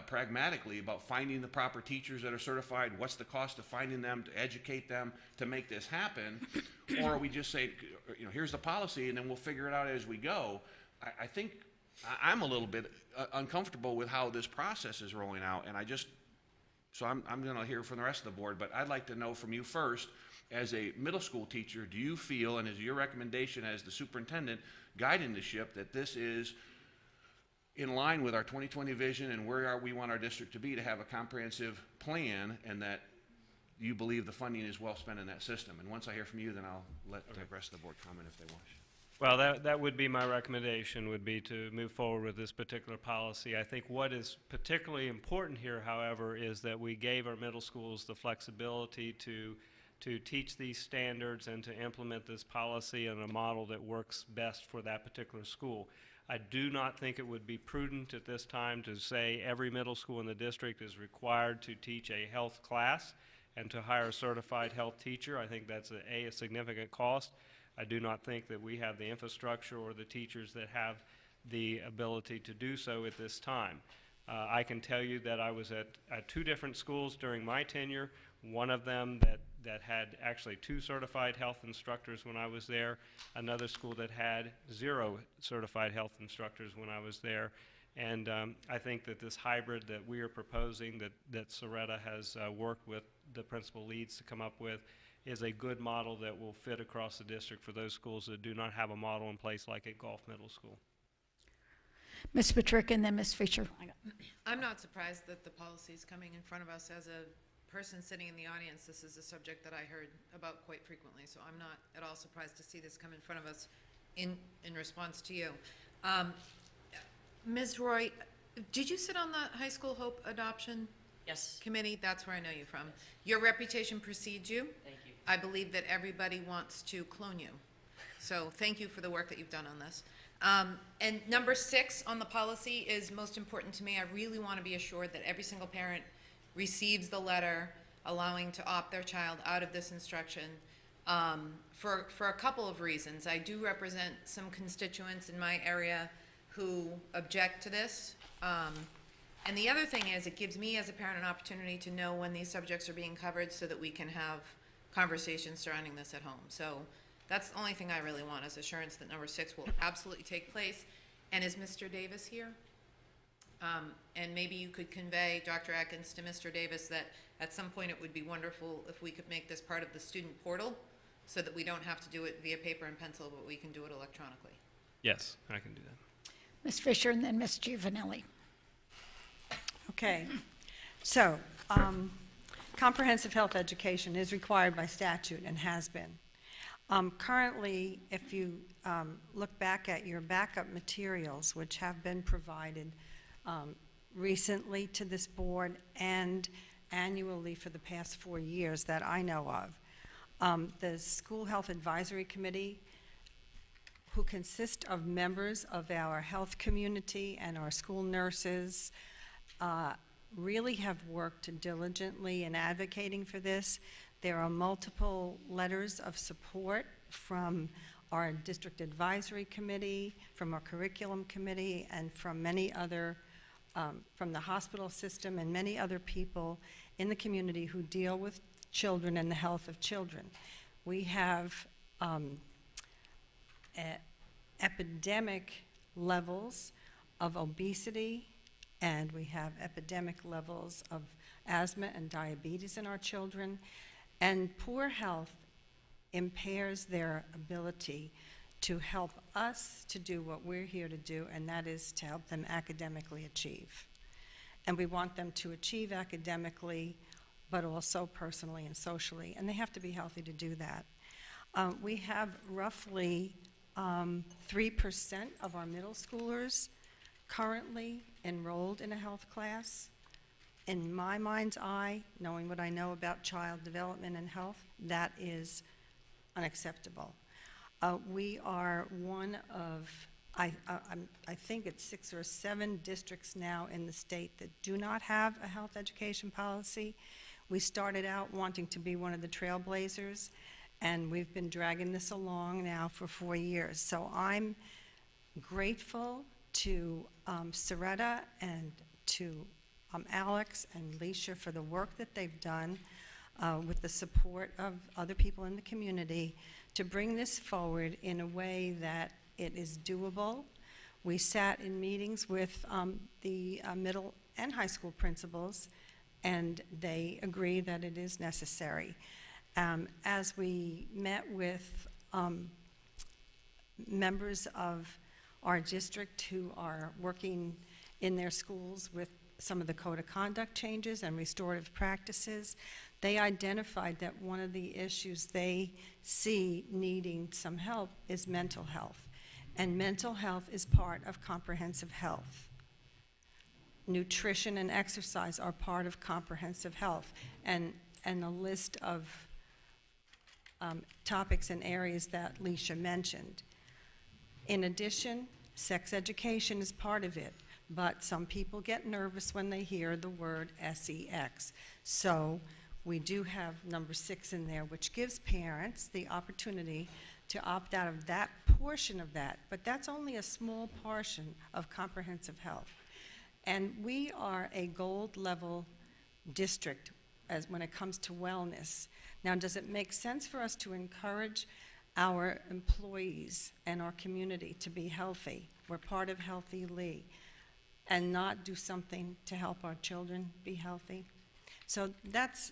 pragmatically about finding the proper teachers that are certified, what's the cost of finding them, to educate them, to make this happen, or are we just say, here's the policy, and then we'll figure it out as we go. I think I'm a little bit uncomfortable with how this process is rolling out, and so I'm going to hear from the rest of the board, but I'd like to know from you first, as a middle school teacher, do you feel, and is your recommendation as the superintendent guiding the ship, that this is in line with our 2020 vision and where we want our district to be, to have a comprehensive plan, and that you believe the funding is well spent in that system? And once I hear from you, then I'll let the rest of the board comment if they want. Well, that would be my recommendation, would be to move forward with this particular policy. I think what is particularly important here, however, is that we gave our middle schools the flexibility to teach these standards and to implement this policy in a model that works best for that particular school. I do not think it would be prudent at this time to say every middle school in the district is required to teach a health class and to hire a certified health teacher. I think that's a significant cost. I do not think that we have the infrastructure or the teachers that have the ability to do so at this time. I can tell you that I was at two different schools during my tenure, one of them that had actually 2 certified health instructors when I was there, another school that had 0 certified health instructors when I was there. And I think that this hybrid that we are proposing, that Soretta has worked with the principal leads to come up with, is a good model that will fit across the district for those schools that do not have a model in place like at Gulf Middle School. Ms. Patrick and then Ms. Fisher. I'm not surprised that the policy is coming in front of us. As a person sitting in the audience, this is a subject that I heard about quite frequently, so I'm not at all surprised to see this come in front of us in response to you. Ms. Roy, did you sit on the High School Hope Adoption Yes, Committee? That's where I know you from. Your reputation precedes you. thank you. I believe that everybody wants to clone you. So thank you for the work that you've done on this. And number 6 on the policy is most important to me. I really want to be assured that every single parent receives the letter allowing to opt their child out of this instruction for a couple of reasons. I do represent some constituents in my area who object to this. And the other thing is, it gives me as a parent an opportunity to know when these subjects are being covered so that we can have conversations surrounding this at home. So that's the only thing I really want, is assurance that number 6 will absolutely take place. And is Mr. Davis here? And maybe you could convey, Dr. Atkins, to Mr. Davis that at some point it would be wonderful if we could make this part of the student portal so that we don't have to do it via paper and pencil, but we can do it electronically. Yes, I can do that. Ms. Fisher and then Ms. Giovanelli. Okay, so comprehensive health education is required by statute and has been. Currently, if you look back at your backup materials, which have been provided recently to this board and annually for the past 4 years that I know of, the School Health Advisory Committee, who consist of members of our health community and our school nurses, really have worked diligently in advocating for this. There are multiple letters of support from our district advisory committee, from our curriculum committee, and from many other from the hospital system and many other people in the community who deal with children and the health of children. We have epidemic levels of obesity, and we have epidemic levels of asthma and diabetes in our children, and poor health impairs their ability to help us to do what we're here to do, and that is to help them academically achieve. And we want them to achieve academically, but also personally and socially, and they have to be healthy to do that. We have roughly 3% of our middle schoolers currently enrolled in a health class. In my mind's eye, knowing what I know about child development and health, that is unacceptable. We are one of, I think it's 6 or 7 districts now in the state that do not have a health education policy. We started out wanting to be one of the trailblazers, and we've been dragging this along now for 4 years. So I'm grateful to Soretta and to Alex and Leisha for the work that they've done with the support of other people in the community to bring this forward in a way that it is doable. We sat in meetings with the middle and high school principals, and they agree that it is necessary. As we met with members of our district who are working in their schools with some of the code of conduct changes and restorative practices, they identified that one of the issues they see needing some help is mental health. And mental health is part of comprehensive health. Nutrition and exercise are part of comprehensive health, and a list of topics and areas that Leisha mentioned. In addition, sex education is part of it, but some people get nervous when they hear the word SEX. So we do have number 6 in there, which gives parents the opportunity to opt out of that portion of that, but that's only a small portion of comprehensive health. And we are a gold level district when it comes to wellness. Now, does it make sense for us to encourage our employees and our community to be healthy? We're part of Healthy Lee, and not do something to help our children be healthy? So that's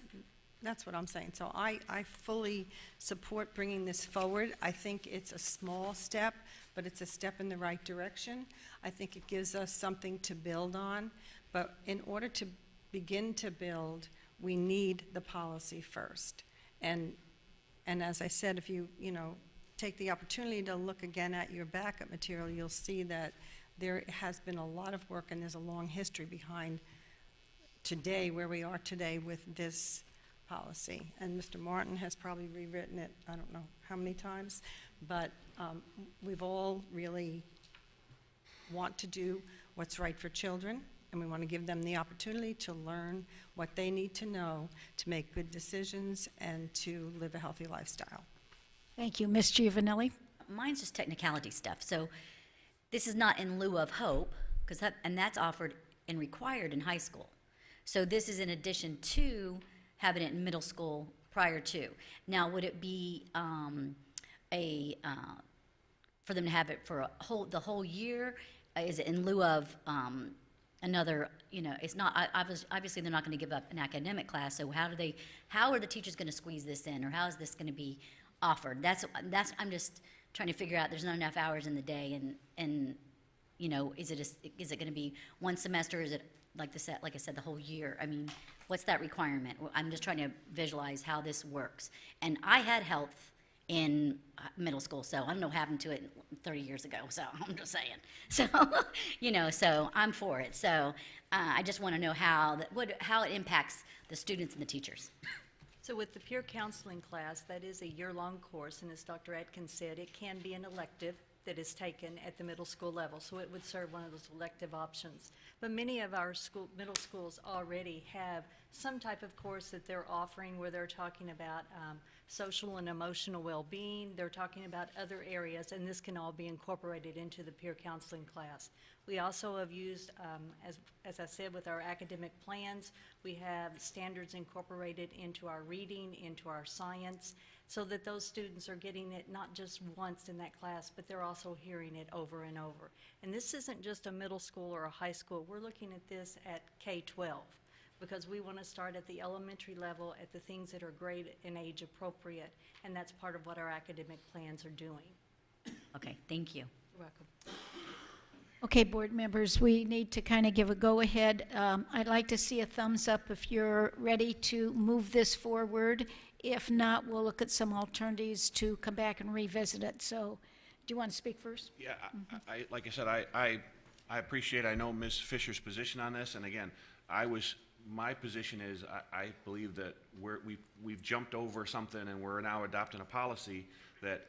what I'm saying. So I fully support bringing this forward. I think it's a small step, but it's a step in the right direction. I think it gives us something to build on, but in order to begin to build, we need the policy first. And as I said, if you take the opportunity to look again at your backup material, you'll see that there has been a lot of work and there's a long history behind today, where we are today with this policy. And Mr. Martin has probably rewritten it, I don't know how many times, but we've all really want to do what's right for children, and we want to give them the opportunity to learn what they need to know to make good decisions and to live a healthy lifestyle. Thank you. Ms. Giovanelli? Mine's just technicality stuff. So this is not in lieu of hope, and that's offered and required in high school. So this is in addition to having it in middle school prior to. Now, would it be for them to have it for the whole year? Is it in lieu of another? It's not obviously they're not going to give up an academic class. So how are the teachers going to squeeze this in, or how is this going to be offered? That's I'm just trying to figure out. There's not enough hours in the day, and is it going to be one semester? Is it like I said, the whole year? I mean, what's that requirement? I'm just trying to visualize how this works. And I had health in middle school, so I don't know what happened to it 30 years ago, so I'm just saying. So, so I'm for it. So I just want to know how it impacts the students and the teachers. So with the peer counseling class, that is a year-long course, and as Dr. Atkins said, it can be an elective that is taken at the middle school level, so it would serve one of those elective options. But many of our middle schools already have some type of course that they're offering where they're talking about social and emotional well-being, they're talking about other areas, and this can all be incorporated into the peer counseling class. We also have used, as I said, with our academic plans, we have standards incorporated into our reading, into our science, so that those students are getting it not just once in that class, but they're also hearing it over and over. And this isn't just a middle school or a high school. We're looking at this at K-12, because we want to start at the elementary level at the things that are grade and age appropriate, and that's part of what our academic plans are doing. Okay, thank you. You're welcome. Okay, board members, we need to kind of give a go-ahead. I'd like to see a thumbs up if you're ready to move this forward. If not, we'll look at some alternatives to come back and revisit it. So, do you want to speak first? Yeah, I like I said, I appreciate, I know Ms. Fisher's position on this, and again, my position is, I believe that we've jumped over something and we're now adopting a policy that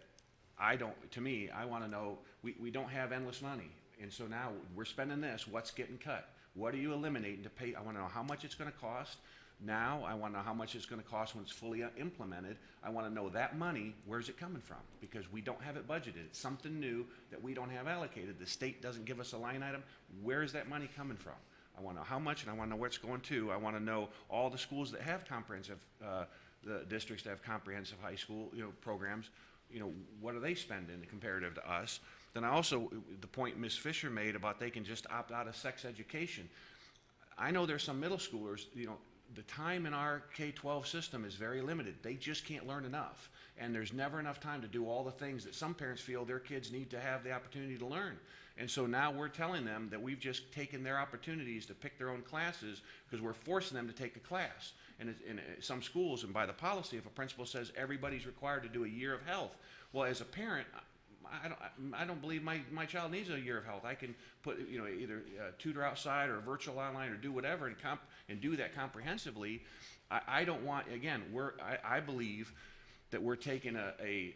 to me, I want to know, we don't have endless money. And so now we're spending this, what's getting cut? What are you eliminating to pay? I want to know how much it's going to cost now. I want to know how much it's going to cost when it's fully implemented. I want to know that money, where's it coming from? Because we don't have it budgeted. It's something new that we don't have allocated. The state doesn't give us a line item. Where is that money coming from? I want to know how much, and I want to know where it's going to. I want to know all the schools that have comprehensive, the districts that have comprehensive high school, programs, what are they spending comparative to us? Then I also, the point Ms. Fisher made about they can just opt out of sex education. I know there's some middle schoolers, the time in our K-12 system is very limited. They just can't learn enough. And there's never enough time to do all the things that some parents feel their kids need to have the opportunity to learn. And so now we're telling them that we've just taken their opportunities to pick their own classes because we're forcing them to take a class. And in some schools, and by the policy, if a principal says everybody's required to do a year of health, well, as a parent, I don't believe my child needs a year of health. I can put, either tutor outside or virtual online or do whatever and do that comprehensively. I don't want, again, I believe that we're taking a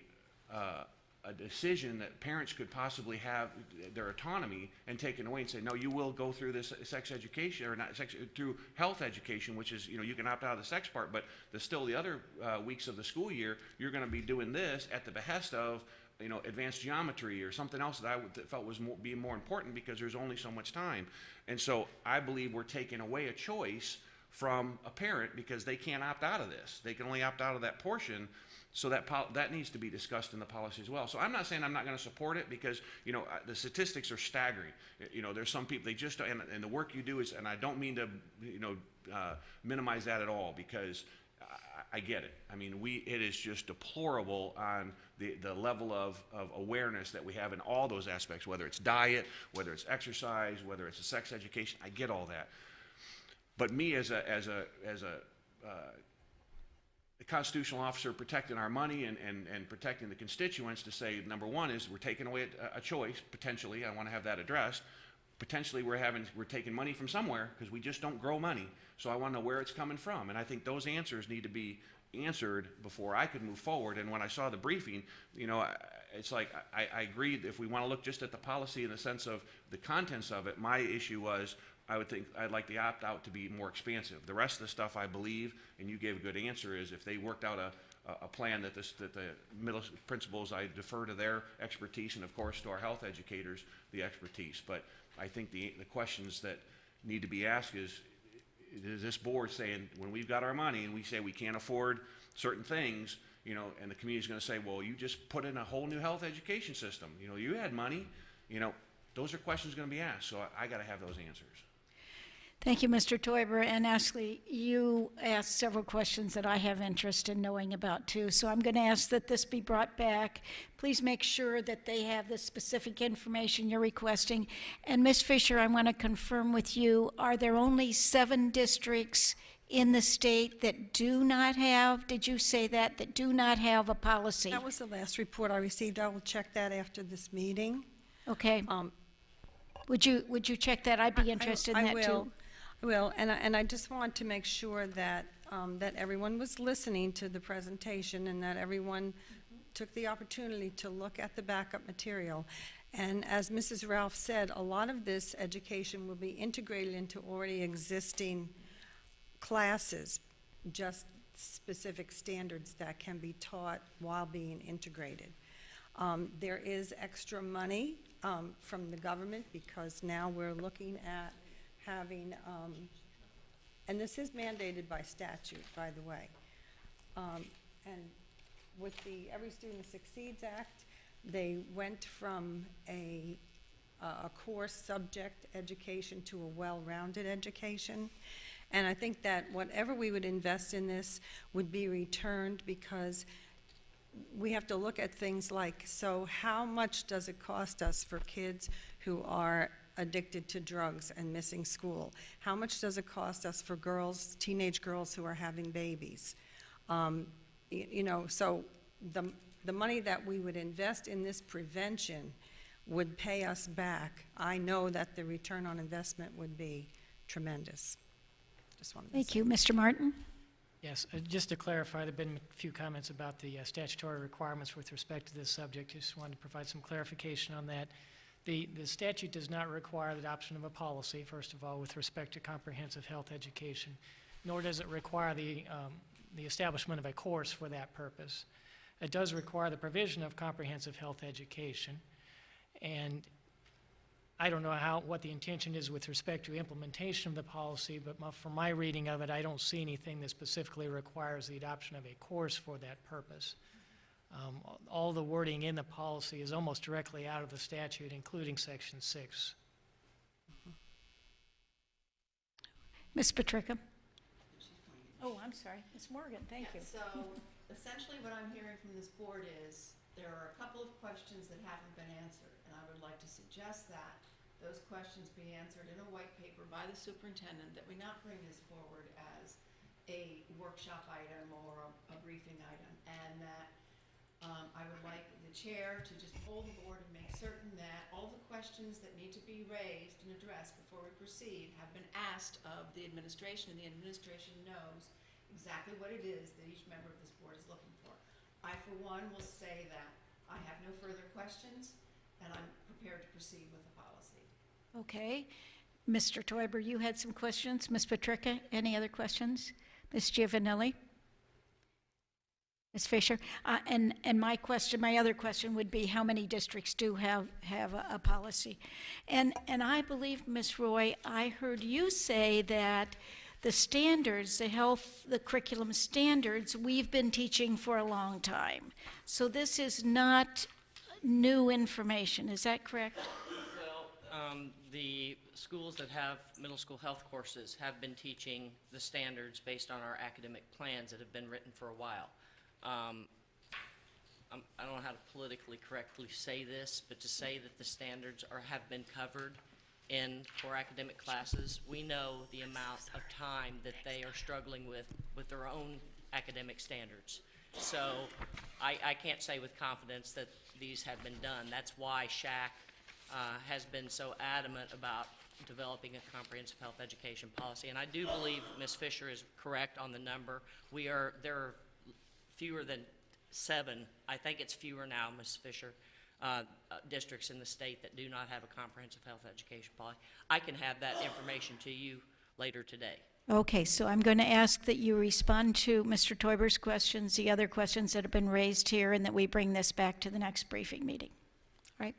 decision that parents could possibly have their autonomy and taken away and say, no, you will go through this sex education, or not sex, through health education, which is, you can opt out of the sex part, but still the other weeks of the school year, you're going to be doing this at the behest of, advanced geometry or something else that felt was being more important because there's only so much time. And so I believe we're taking away a choice from a parent because they can't opt out of this. They can only opt out of that portion. So that needs to be discussed in the policy as well. So I'm not saying I'm not going to support it because, the statistics are staggering. There's some people, they just, and the work you do is, and I don't mean to, minimize that at all because I get it. I mean, it is just deplorable on the level of awareness that we have in all those aspects, whether it's diet, whether it's exercise, whether it's a sex education. I get all that. But me as a constitutional officer protecting our money and protecting the constituents to say, number one is we're taking away a choice, potentially. I want to have that addressed. Potentially we're taking money from somewhere because we just don't grow money. So I want to know where it's coming from. And I think those answers need to be answered before I could move forward. And when I saw the briefing, it's like I agreed if we want to look just at the policy in the sense of the contents of it, my issue was I'd like the opt-out to be more expansive. The rest of the stuff I believe, and you gave a good answer, is if they worked out a plan that the middle principals, I defer to their expertise and of course to our health educators, the expertise. But I think the questions that need to be asked is this board saying when we've got our money and we say we can't afford certain things, and the community's going to say, well, you just put in a whole new health education system. You had money. Those are questions going to be asked. So I got to have those answers. Thank you, Mr. Teuber. And Ashley, you asked several questions that I have interest in knowing about too. So I'm going to ask that this be brought back. Please make sure that they have the specific information you're requesting. And Ms. Fisher, I want to confirm with you, are there only 7 districts in the state that do not have, did you say that do not have a policy? That was the last report I received. I will check that after this meeting. Okay. Would you check that? I'd be interested in that too. I will, and I just want to make sure that that everyone was listening to the presentation and that everyone took the opportunity to look at the backup material. And as Mrs. Ralph said, a lot of this education will be integrated into already existing classes, just specific standards that can be taught while being integrated. There is extra money from the government because now we're looking at having, and this is mandated by statute, by the way. And with the Every Student Succeeds Act, they went from a core subject education to a well-rounded education. And I think that whatever we would invest in this would be returned, because we have to look at things like, so how much does it cost us for kids who are addicted to drugs and missing school? How much does it cost us for girls, teenage girls who are having babies? You know, so the money that we would invest in this prevention would pay us back. I know that the return on investment would be tremendous. Just wanted to Thank say. you. Mr. Martin? Yes, just to clarify, there have been a few comments about the statutory requirements with respect to this subject. Just wanted to provide some clarification on that. The statute does not require the adoption of a policy, first of all, with respect to comprehensive health education, nor does it require the establishment of a course for that purpose. It does require the provision of comprehensive health education, and I don't know what the intention is with respect to implementation of the policy, but from my reading of it, I don't see anything that specifically requires the adoption of a course for that purpose. All the wording in the policy is almost directly out of the statute, including Section 6. Ms. Patrica? Oh, I'm sorry. Ms. Morgan, thank you. So essentially what I'm hearing from this board is there are a couple of questions that haven't been answered, and I would like to suggest that those questions be answered in a white paper by the superintendent, that we not bring this forward as a workshop item or a briefing item, and that I would like the chair to just poll the board and make certain that all the questions that need to be raised and addressed before we proceed have been asked of the administration, and the administration knows exactly what it is that each member of this board is looking for. I, for one, will say that I have no further questions, and I'm prepared to proceed with the policy. Okay. Mr. Teuber, you had some questions. Ms. Patrica, any other questions? Ms. Giovanelli? Ms. Fisher? And my other question would be, how many districts do have a policy? And I believe, Ms. Roy, I heard you say that the standards, the curriculum standards, we've been teaching for a long time. So this is not new information, is that correct? Well, the schools that have middle school health courses have been teaching the standards based on our academic plans that have been written for a while. I don't know how to politically correctly say this, but to say that the standards have been covered in core academic classes, we know the amount of time that they are struggling with their own academic standards. So I can't say with confidence that these have been done. That's why SHAC has been so adamant about developing a comprehensive health education policy. And I do believe Ms. Fisher is correct on the number. There are fewer than 7, I think it's fewer now, Ms. Fisher, districts in the state that do not have a comprehensive health education policy. I can have that information to you later today. Okay, so I'm going to ask that you respond to Mr. Teuber's questions, the other questions that have been raised here, and that we bring this back to the next briefing meeting. Right?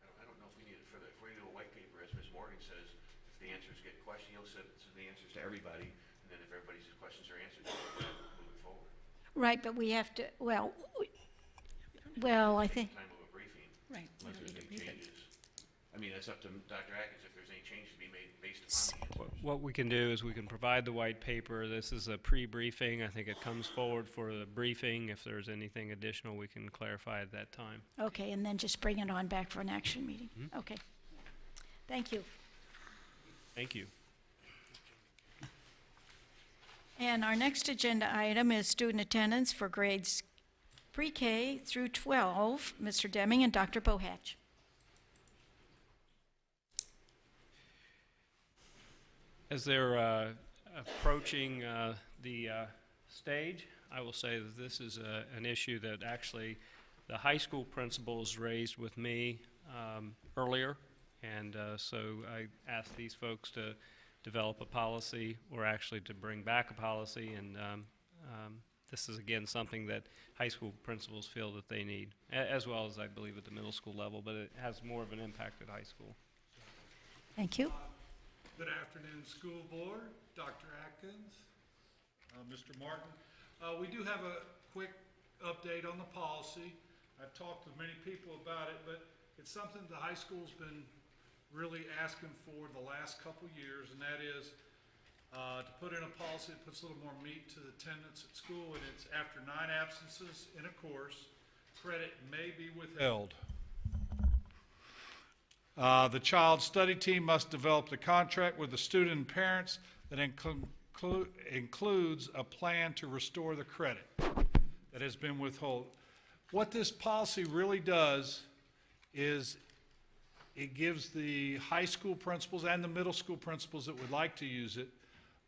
I don't know if we need it if we do a white paper, as Ms. Morgan says, if the answers get questioned, you'll send the answers to everybody, and then if everybody's questions are answered, we'll move it forward. Right, but we have to, well, I think, Time of a briefing, right. unless there's any changes. I mean, it's up to Dr. Atkins if there's any changes to be made based upon the answers. What we can do is we can provide the white paper. This is a pre-briefing. I think it comes forward for the briefing. If there's anything additional, we can clarify at that time. Okay, and then just bring it on back for an action meeting. Okay. Thank you. Thank you. And our next agenda item is student attendance for grades pre-K through 12. Mr. Deming and Dr. Bohatch. As they're approaching the stage, I will say that this is an issue that actually The high school principals raised with me earlier, and so I asked these folks to develop a policy, or actually to bring back a policy, and this is again something that high school principals feel that they need, as well as I believe at the middle school level, but it has more of an impact at high school. Thank you. Good afternoon, school board, Dr. Atkins, Mr. Martin. We do have a quick update on the policy. I've talked with many people about it, but it's something the high school's been really asking for the last couple years, and that is to put in a policy that puts a little more meat to the attendance at school, and it's after 9 absences in a course, credit may be withheld. The child's study team must develop the contract with the student and parents that includes a plan to restore the credit that has been withheld. What this policy really does is it gives the high school principals and the middle school principals that would like to use it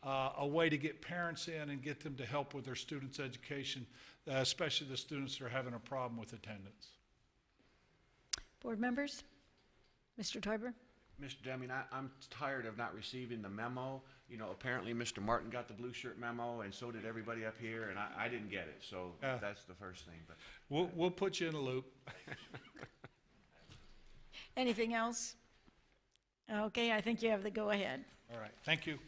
a way to get parents in and get them to help with their students' education, especially the students that are having a problem with attendance. Board members? Mr. Teuber? Mr. Deming, I'm tired of not receiving the memo. You know, apparently Mr. Martin got the blue shirt memo, and so did everybody up here, and I didn't get it, so that's the first thing. But We'll put you in a loop. Anything else? Okay, I think you have the go-ahead. All right, thank you.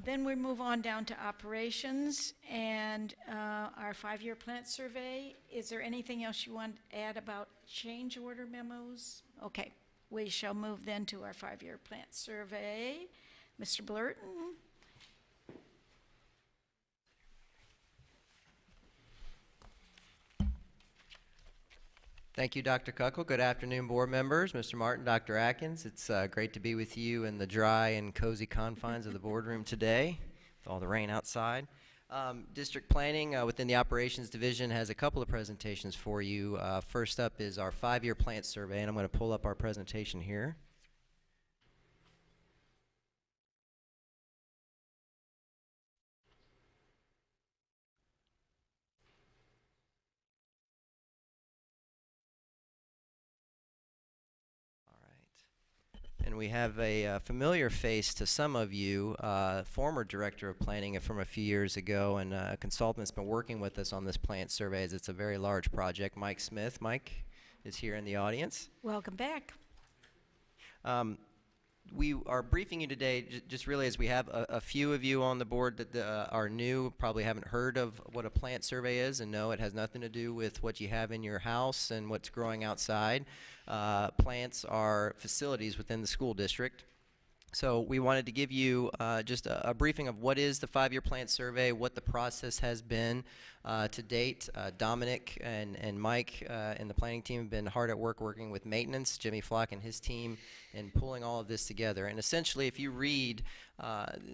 Then we move on down to operations and our 5-year plant survey. Is there anything else you want to add about change order memos? Okay, we shall move then to our 5-year plant survey. Mr. Blurton? Thank you, Dr. Kuckel. Good afternoon, board members, Mr. Martin, Dr. Atkins. It's great to be with you in the dry and cozy confines of the boardroom today with all the rain outside. District Planning within the Operations Division has a couple of presentations for you. First up is our 5-year plant survey, and I'm going to pull up our presentation here. And we have a familiar face to some of you, former Director of Planning from a few years ago, and a consultant that's been working with us on this plant survey, as it's a very large project, Mike Smith. Mike is here in the audience. Welcome back. We are briefing you today just really as we have a few of you on the board that are new, probably haven't heard of what a plant survey is, and no, it has nothing to do with what you have in your house and what's growing outside. Plants are facilities within the school district. So we wanted to give you just a briefing of what is the 5-year plant survey, what the process has been to date. Dominic and Mike and the planning team have been hard at work working with maintenance, Jimmy Flock and his team, in pulling all of this together. And essentially, if you read,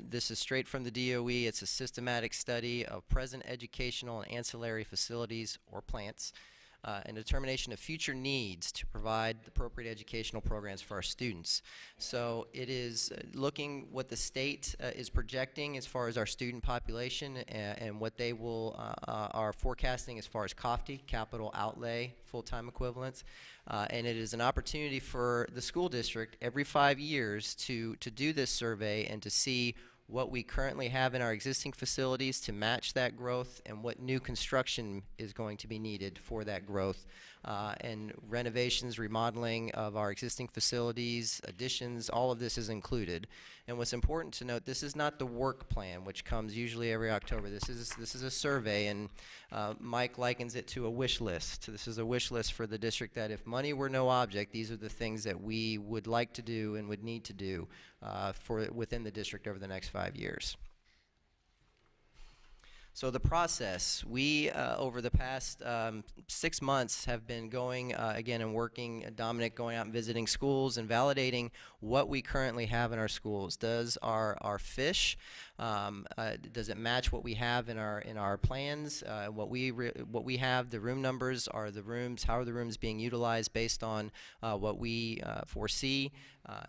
this is straight from the DOE, it's a systematic study of present educational and ancillary facilities or plants, and determination of future needs to provide appropriate educational programs for our students. So it is looking what the state is projecting as far as our student population and what they will are forecasting as far as COFTE, capital outlay, full-time equivalents. And it is an opportunity for the school district every 5 years to do this survey and to see what we currently have in our existing facilities to match that growth and what new construction is going to be needed for that growth. And renovations, remodeling of our existing facilities, additions, all of this is included. And what's important to note, this is not the work plan, which comes usually every October. This is a survey, and Mike likens it to a wish list. This is a wish list for the district that if money were no object, these are the things that we would like to do and would need to do within the district over the next 5 years. So the process, we over the past 6 months have been going again and working, Dominic going out and visiting schools and validating what we currently have in our schools. Does our fish, does it match what we have in our plans? What we have, the room numbers, are the rooms, how are the rooms being utilized based on what we foresee?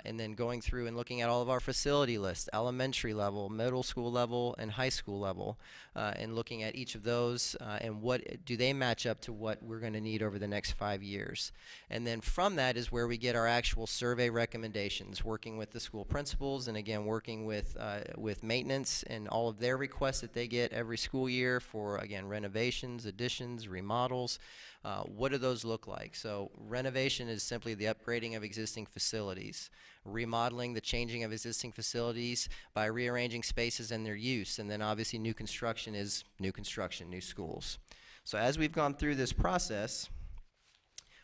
And then going through and looking at all of our facility lists, elementary level, middle school level, and high school level, and looking at each of those and what do they match up to what we're going to need over the next 5 years. And then from that is where we get our actual survey recommendations, working with the school principals and again working with maintenance and all of their requests that they get every school year for, again, renovations, additions, remodels. What do those look like? So renovation is simply the upgrading of existing facilities. Remodeling, the changing of existing facilities by rearranging spaces and their use. And then obviously new construction is new construction, new schools. So as we've gone through this process,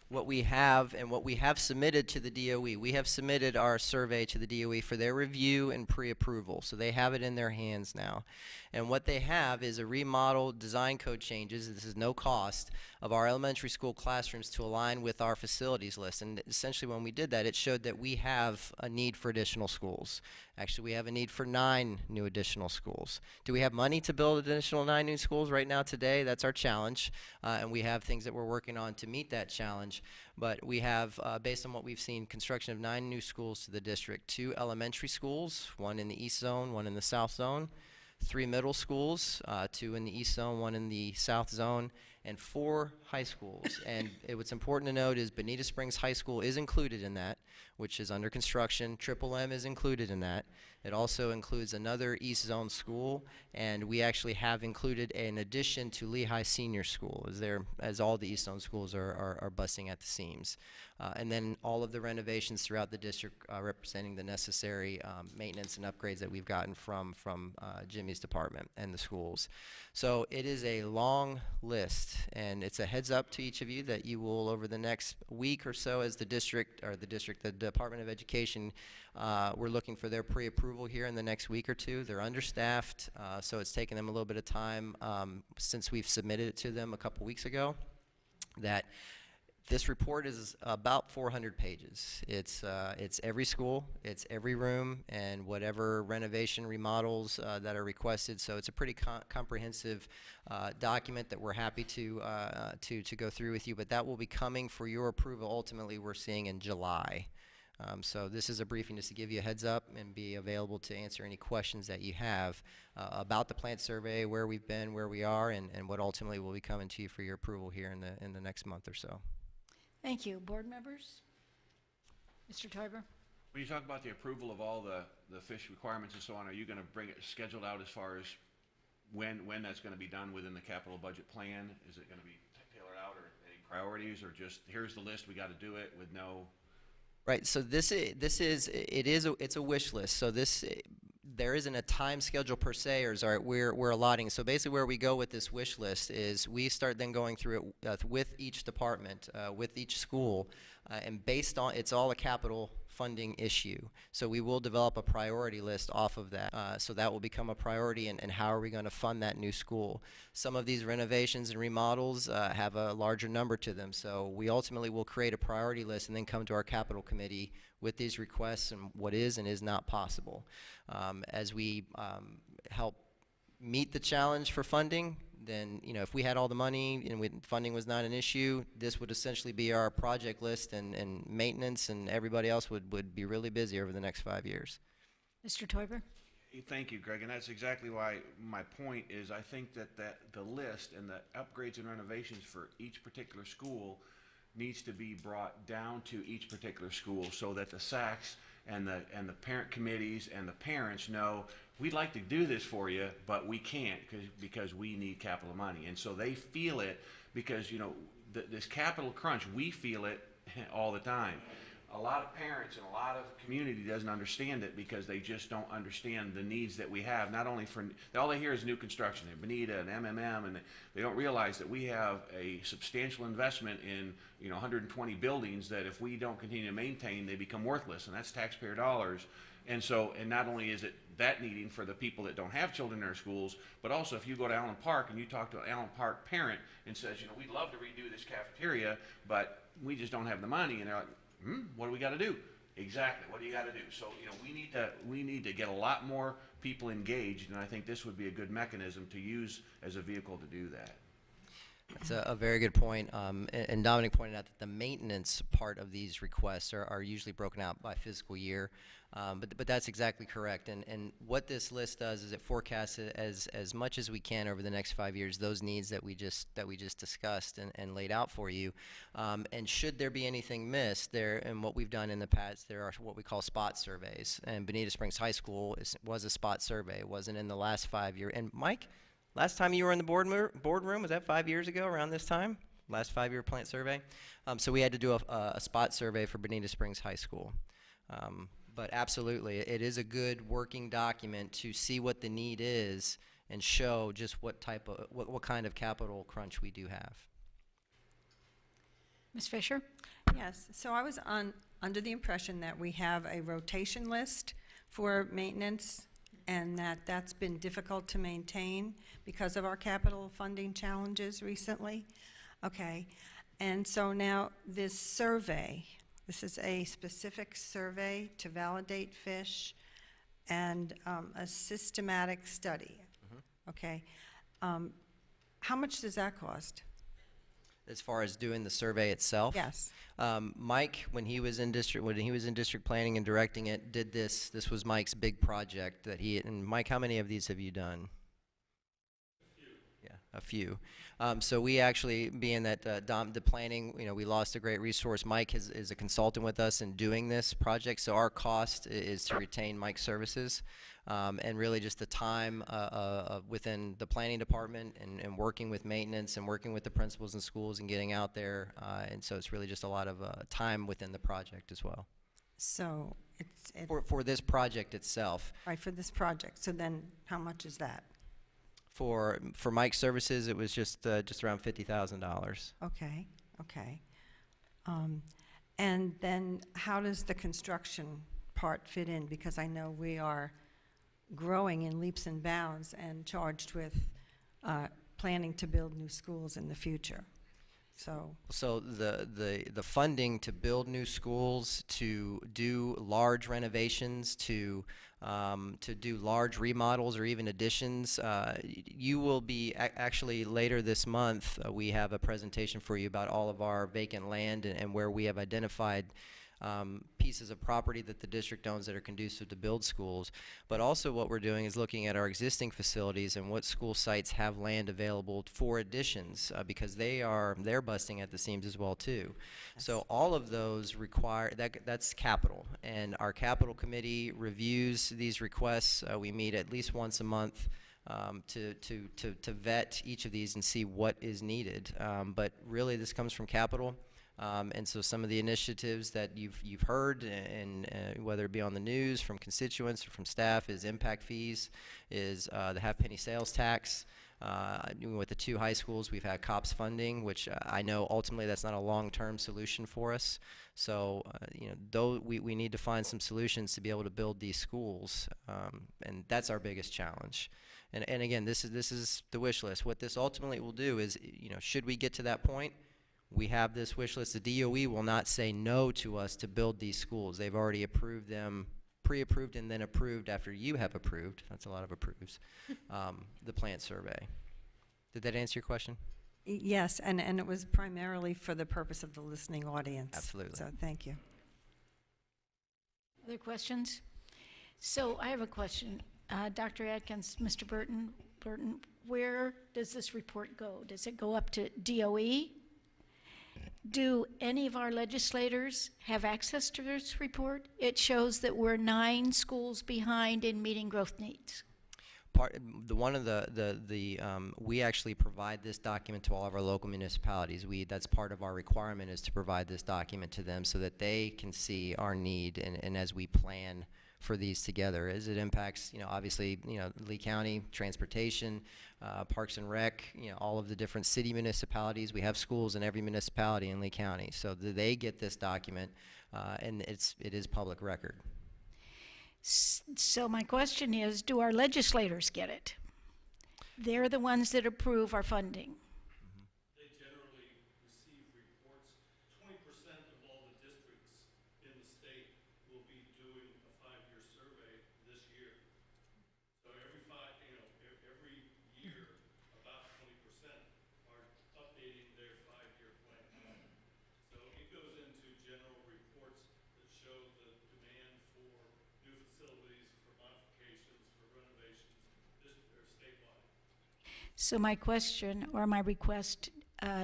what we have and what we have submitted to the DOE. We have submitted our survey to the DOE for their review and pre-approval, so they have it in their hands now. And what they have is a remodel design code changes, this is no cost, of our elementary school classrooms to align with our facilities list. And essentially when we did that, it showed that we have a need for additional schools. Actually, we have a need for 9 new additional schools. Do we have money to build additional 9 new schools right now today? That's our challenge, and we have things that we're working on to meet that challenge. But we have, based on what we've seen, construction of 9 new schools to the district, 2 elementary schools, 1 in the east zone, 1 in the south zone, 3 middle schools, 2 in the east zone, 1 in the south zone, and 4 high schools. And what's important to note is Bonita Springs High School is included in that, which is under construction. Triple M is included in that. It also includes another East Zone school, and we actually have included an addition to Lehigh Senior School, as all the East Zone schools are busting at the seams. And then all of the renovations throughout the district representing the necessary maintenance and upgrades that we've gotten from Jimmy's department and the schools. So it is a long list, and it's a heads up to each of you that you will, over the next week or so, as the Department of Education, we're looking for their pre-approval here in the next week or two. They're understaffed, so it's taken them a little bit of time since we've submitted it to them a couple weeks ago. That this report is about 400 pages. It's every school, it's every room, and whatever renovation remodels that are requested. So it's a pretty comprehensive document that we're happy to go through with you. But that will be coming for your approval. Ultimately, we're seeing in July. So this is a briefing just to give you a heads up and be available to answer any questions that you have about the plant survey, where we've been, where we are, and what ultimately will be coming to you for your approval here in the next month or so. Thank you. Board members? Mr. Teuber? When you talk about the approval of all the fish requirements and so on, are you going to bring it scheduled out as far as when that's going to be done within the capital budget plan? Is it going to be tailored out, or any priorities, or just here's the list, we got to do it with no? Right. So it's a wish list. So there isn't a time schedule per se, or we're allotting. So basically where we go with this wish list is we start then going through it with each department, with each school, and based on, it's all a capital funding issue. So we will develop a priority list off of that. So that will become a priority, and how are we going to fund that new school? Some of these renovations and remodels have a larger number to them. So we ultimately will create a priority list and then come to our capital committee with these requests and what is and is not possible. As we help meet the challenge for funding, then, if we had all the money and funding was not an issue, this would essentially be our project list, and maintenance and everybody else would be really busy over the next 5 years. Mr. Teuber? Thank you, Greg, and that's exactly why my point is I think that the list and the upgrades and renovations for each particular school needs to be brought down to each particular school so that the SACs and the parent committees and the parents know, we'd like to do this for you, but we can't because we need capital money. And so they feel it because, this capital crunch, we feel it all the time. A lot of parents and a lot of community doesn't understand it because they just don't understand the needs that we have. Not only all they hear is new construction, Bonita and MMM, and they don't realize that we have a substantial investment in 120 buildings that if we don't continue to maintain, they become worthless, and that's taxpayer dollars. And not only is it that needing for the people that don't have children in our schools, but also if you go to Allen Park and you talk to an Allen Park parent and says, we'd love to redo this cafeteria, but we just don't have the money, and they're like, what do we got to do? Exactly. What do you got to do? So, we need to get a lot more people engaged, and I think this would be a good mechanism to use as a vehicle to do that. That's a very good point. And Dominic pointed out that the maintenance part of these requests are usually broken out by fiscal year. But that's exactly correct. And what this list does is it forecasts it as much as we can over the next 5 years, those needs that we just discussed and laid out for you. And should there be anything missed there, and what we've done in the past, there are what we call spot surveys. And Bonita Springs High School was a spot survey. It wasn't in the last 5 years. And Mike, last time you were in the boardroom, was that 5 years ago around this time? Last 5-year plant survey? So we had to do a spot survey for Bonita Springs High School. But absolutely, it is a good working document to see what the need is and show just what kind of capital crunch we do have. Ms. Fisher? Yes, so I was under the impression that we have a rotation list for maintenance and that's been difficult to maintain because of our capital funding challenges recently. Okay, and so now this survey, this is a specific survey to validate fish and a systematic study. Okay, how much does that cost? As far as doing the survey itself? Yes. Mike, when he was in district planning and directing it, did this. This was Mike's big project that and Mike, how many of these have you done? A few. So we actually, being that the planning, we lost a great resource. Mike is a consultant with us in doing this project, so our cost is to retain Mike's services, and really just the time within the planning department and working with maintenance and working with the principals in schools and getting out there, and so it's really just a lot of time within the project as well. So it's For this project itself. right, for this project. So then how much is that? For Mike's services, it was just around $50,000. Okay, okay. And then how does the construction part fit in? Because I know we are growing in leaps and bounds and charged with planning to build new schools in the future. So the funding to build new schools, to do large renovations, to do large remodels or even additions, you will be actually later this month. We have a presentation for you about all of our vacant land and where we have identified pieces of property that the district owns that are conducive to build schools. But also what we're doing is looking at our existing facilities and what school sites have land available for additions, because they're busting at the seams as well too. Yes. So all of those require, that's capital, and our capital committee reviews these requests. We meet at least once a month to vet each of these and see what is needed. But really this comes from capital. And so some of the initiatives that you've heard, and whether it be on the news from constituents or from staff, is impact fees, is the half-penny sales tax. With the 2 high schools, we've had COPS funding, which I know ultimately that's not a long-term solution for us. So though we need to find some solutions to be able to build these schools, and that's our biggest challenge. And again, this is the wish list. What this ultimately will do is, should we get to that point, we have this wish list. The DOE will not say no to us to build these schools. They've already approved them, pre-approved and then approved after you have approved. That's a lot of approves. The plant survey. Did that answer your question? Yes, and it was primarily for the purpose of the listening audience. Absolutely. So thank you. Other questions? So I have a question. Dr. Atkins, Mr. Burton, where does this report go? Does it go up to DOE? Do any of our legislators have access to this report? It shows that we're 9 schools behind in meeting growth needs. We actually provide this document to all of our local municipalities. That's part of our requirement, is to provide this document to them so that they can see our need, and as we plan for these together, as it impacts, obviously, Lee County, transportation, Parks and Rec, all of the different city municipalities. We have schools in every municipality in Lee County, so they get this document, and it is public record. So my question is, do our legislators get it? They're the ones that approve our funding. They generally receive reports. 20% of all the districts in the state will be doing a 5-year survey this year. So every year, about 20% are updating So my question, or my request,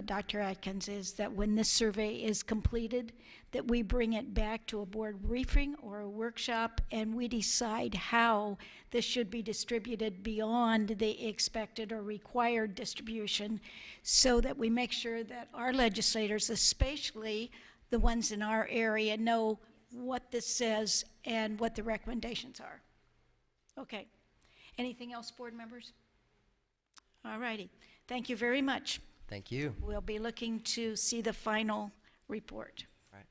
Dr. Atkins, is that when this survey is completed, that we bring it back to a board briefing or a workshop, and we decide how this should be distributed beyond the expected or required distribution, so that we make sure that our legislators, especially the ones in our area, know what this says and what the recommendations are. Okay. Anything else, board members? All righty. Thank you very much. Thank you. We'll be looking to see the final report. Right.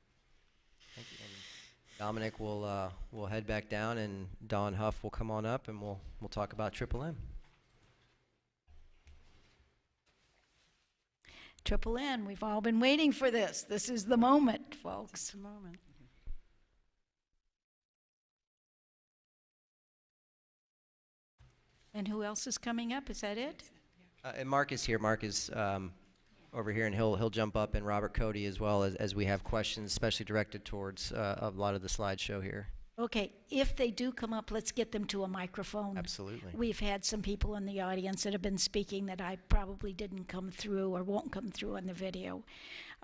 Thank you. And Dominic will head back down, and Dawn Huff will come on up, and we'll talk about Triple M. Triple N, we've all been waiting for this. This is the moment, folks. Just a moment. And who else is coming up? Is that it? And Mark is here. Mark is over here, and he'll jump up, and Robert Cody as well, as we have questions, especially directed towards a lot of the slideshow here. Okay, if they do come up, let's get them to a microphone. Absolutely. We've had some people in the audience that have been speaking that I probably didn't come through or won't come through on the video.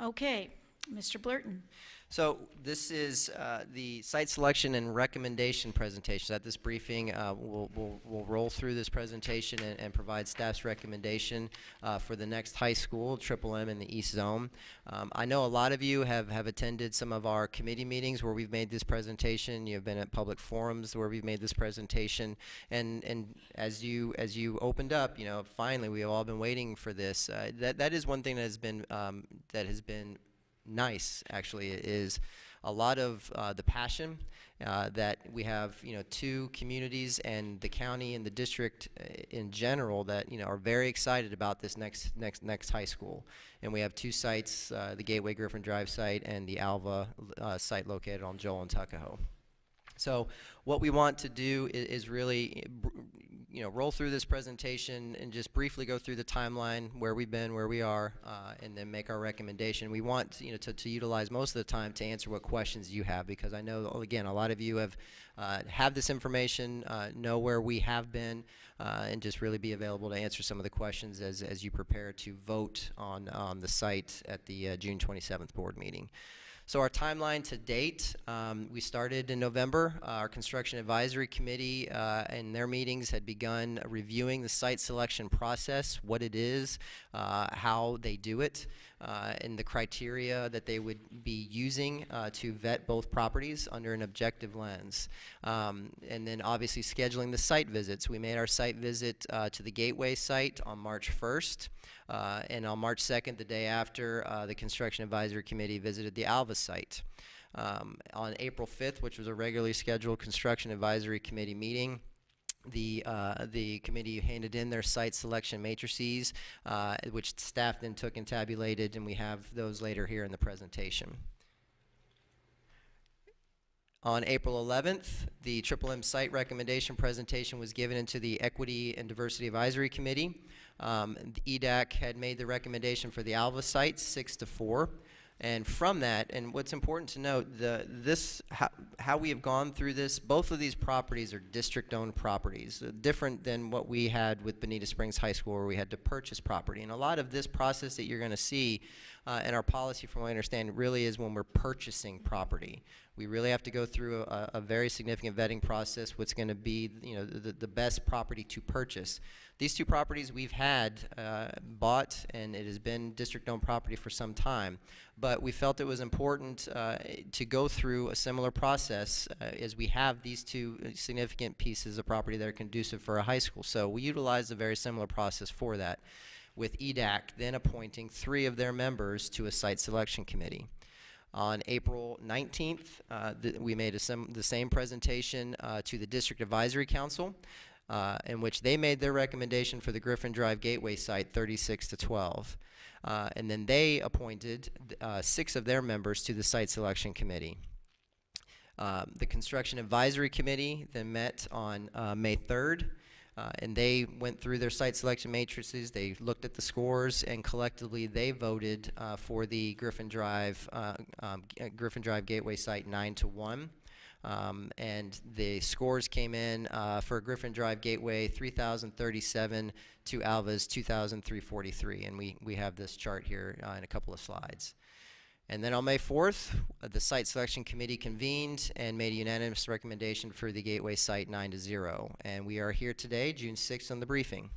Okay, Mr. Blurton. So this is the site selection and recommendation presentation. At this briefing, we'll roll through this presentation and provide staff's recommendation for the next high school, Triple M in the East Zone. I know a lot of you have attended some of our committee meetings where we've made this presentation. You've been at public forums where we've made this presentation. And as you opened up, finally we have all been waiting for this. That is one thing that has been nice, actually, is a lot of the passion that we have, two communities and the county and the district in general that are very excited about this next high school. And we have two sites, the Gateway Griffin Drive site and the Alva site located on Joel and Tuckahoe. So what we want to do is really roll through this presentation and just briefly go through the timeline, where we've been, where we are, and then make our recommendation. We want to utilize most of the time to answer what questions you have, because I know, again, a lot of you have this information, know where we have been, and just really be available to answer some of the questions as you prepare to vote on the site at the June 27th board meeting. So our timeline to date, we started in November. Our Construction Advisory Committee in their meetings had begun reviewing the site selection process, what it is, how they do it, and the criteria that they would be using to vet both properties under an objective lens. And then obviously scheduling the site visits. We made our site visit to the Gateway site on March 1st. And on March 2nd, the day after, the Construction Advisory Committee visited the Alva site. On April 5th, which was a regularly scheduled Construction Advisory Committee meeting, the committee handed in their site selection matrices, which staff then took and tabulated, and we have those later here in the presentation. On April 11th, the Triple M site recommendation presentation was given into the Equity and Diversity Advisory Committee. The EDAC had made the recommendation for the Alva site 6-4. And from that, and what's important to note, how we have gone through this, both of these properties are district-owned properties, different than what we had with Bonita Springs High School, where we had to purchase property. And a lot of this process that you're going to see in our policy, from what I understand, really is when we're purchasing property. We really have to go through a very significant vetting process, what's going to be the best property to purchase. These two properties we've had bought, and it has been district-owned property for some time. But we felt it was important to go through a similar process as we have these two significant pieces of property that are conducive for a high school. So we utilized a very similar process for that, with EDAC then appointing 3 of their members to a site selection committee. On April 19th, we made the same presentation to the District Advisory Council, in which they made their recommendation for the Griffin Drive Gateway site 36-12. And then they appointed 6 of their members to the site selection committee. The Construction Advisory Committee then met on May 3rd, and they went through their site selection matrices. They looked at the scores, and collectively they voted for the Griffin Drive Gateway site 9-1. And the scores came in for Griffin Drive Gateway 3,037 to Alva's 2,343. And we have this chart here in a couple of slides. And then on May 4th, the site selection committee convened and made a unanimous recommendation for the Gateway site 9-0. And we are here today, June 6th, on the briefing,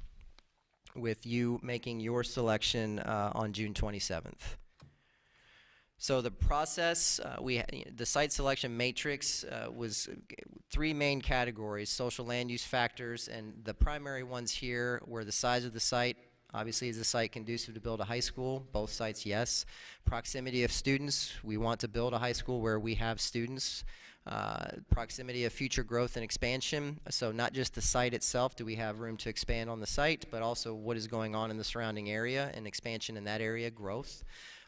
with you making your selection on June 27th. So the process, the site selection matrix was three main categories: social land use factors, and the primary ones here were the size of the site. Obviously, is the site conducive to build a high school? Both sites, yes. Proximity of students. We want to build a high school where we have students. Proximity of future growth and expansion. So not just the site itself, do we have room to expand on the site, but also what is going on in the surrounding area and expansion in that area, growth,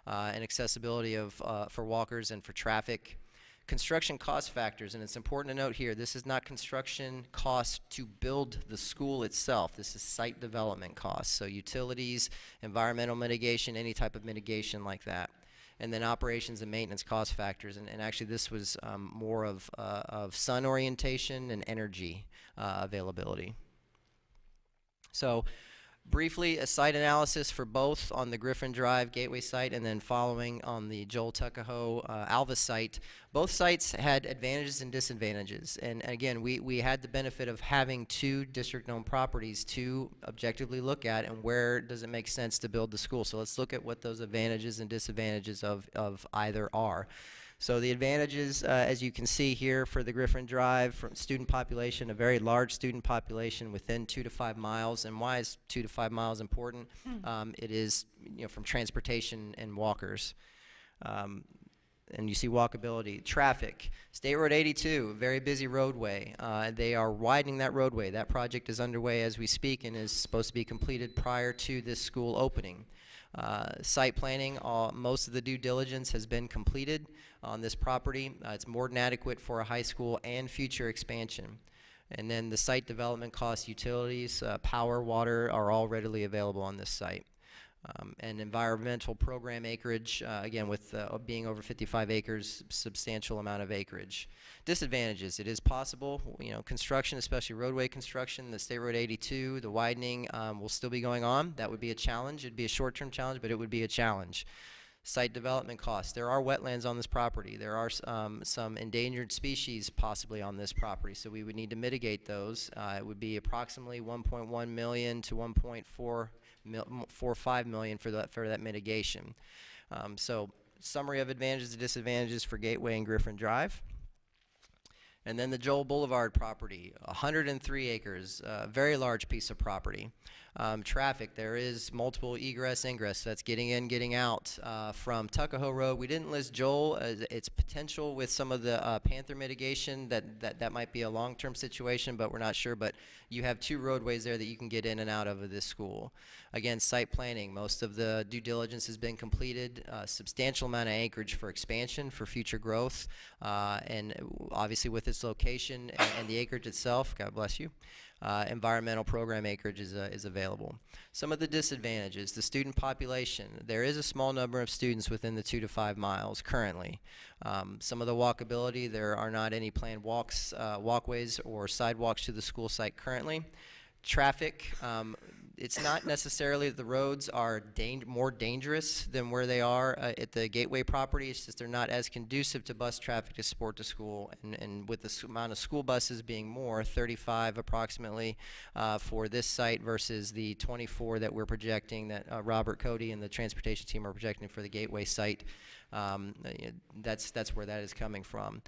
and accessibility of for walkers and for traffic. Construction cost factors, and it's important to note here, this is not construction cost to build the school itself. This is site development costs, so utilities, environmental mitigation, any type of mitigation like that. And then operations and maintenance cost factors, and actually this was more of sun orientation and energy availability. So briefly, a site analysis for both on the Griffin Drive Gateway site and then following on the Joel Tuckahoe Alva site. Both sites had advantages and disadvantages. And again, we had the benefit of having two district-owned properties to objectively look at and where does it make sense to build the school. So let's look at what those advantages and disadvantages of either are. So the advantages, as you can see here for the Griffin Drive, from student population, a very large student population within 2 to 5 miles. And why is 2 to 5 miles important? It is, from transportation and walkers. And you see walkability. Traffic. State Road 82, a very busy roadway. They are widening that roadway. That project is underway as we speak and is supposed to be completed prior to this school opening. Site planning, most of the due diligence has been completed on this property. It's more than adequate for a high school and future expansion. And then the site development costs, utilities, power, water are all readily available on this site. And environmental program acreage, again, with being over 55 acres, substantial amount of acreage. Disadvantages, it is possible, construction, especially roadway construction, the State Road 82, the widening will still be going on. That would be a challenge. It'd be a short-term challenge, but it would be a challenge. Site development costs. There are wetlands on this property. There are some endangered species possibly on this property, so we would need to mitigate those. It would be approximately $1.1 million to $1.45 million for that mitigation. So summary of advantages and disadvantages for Gateway and Griffin Drive. And then the Joel Boulevard property, 103 acres, very large piece of property. Traffic, there is multiple egress, ingress. That's getting in, getting out from Tuckahoe Road. We didn't list Joel as its potential with some of the Panther mitigation. That might be a long-term situation, but we're not sure. But you have two roadways there that you can get in and out of this school. Again, site planning. Most of the due diligence has been completed. Substantial amount of acreage for expansion, for future growth, and obviously with its location and the acreage itself, God bless you, environmental program acreage is available. Some of the disadvantages, the student population. There is a small number of students within the 2 to 5 miles currently. Some of the walkability, there are not any planned walkways or sidewalks to the school site currently. Traffic, it's not necessarily that the roads are more dangerous than where they are at the Gateway property. It's just they're not as conducive to bus traffic to support the school. And with the amount of school buses being more, 35 approximately for this site versus the 24 that we're projecting, that Robert Cody and the transportation team are projecting for the Gateway site, that's where that is coming from.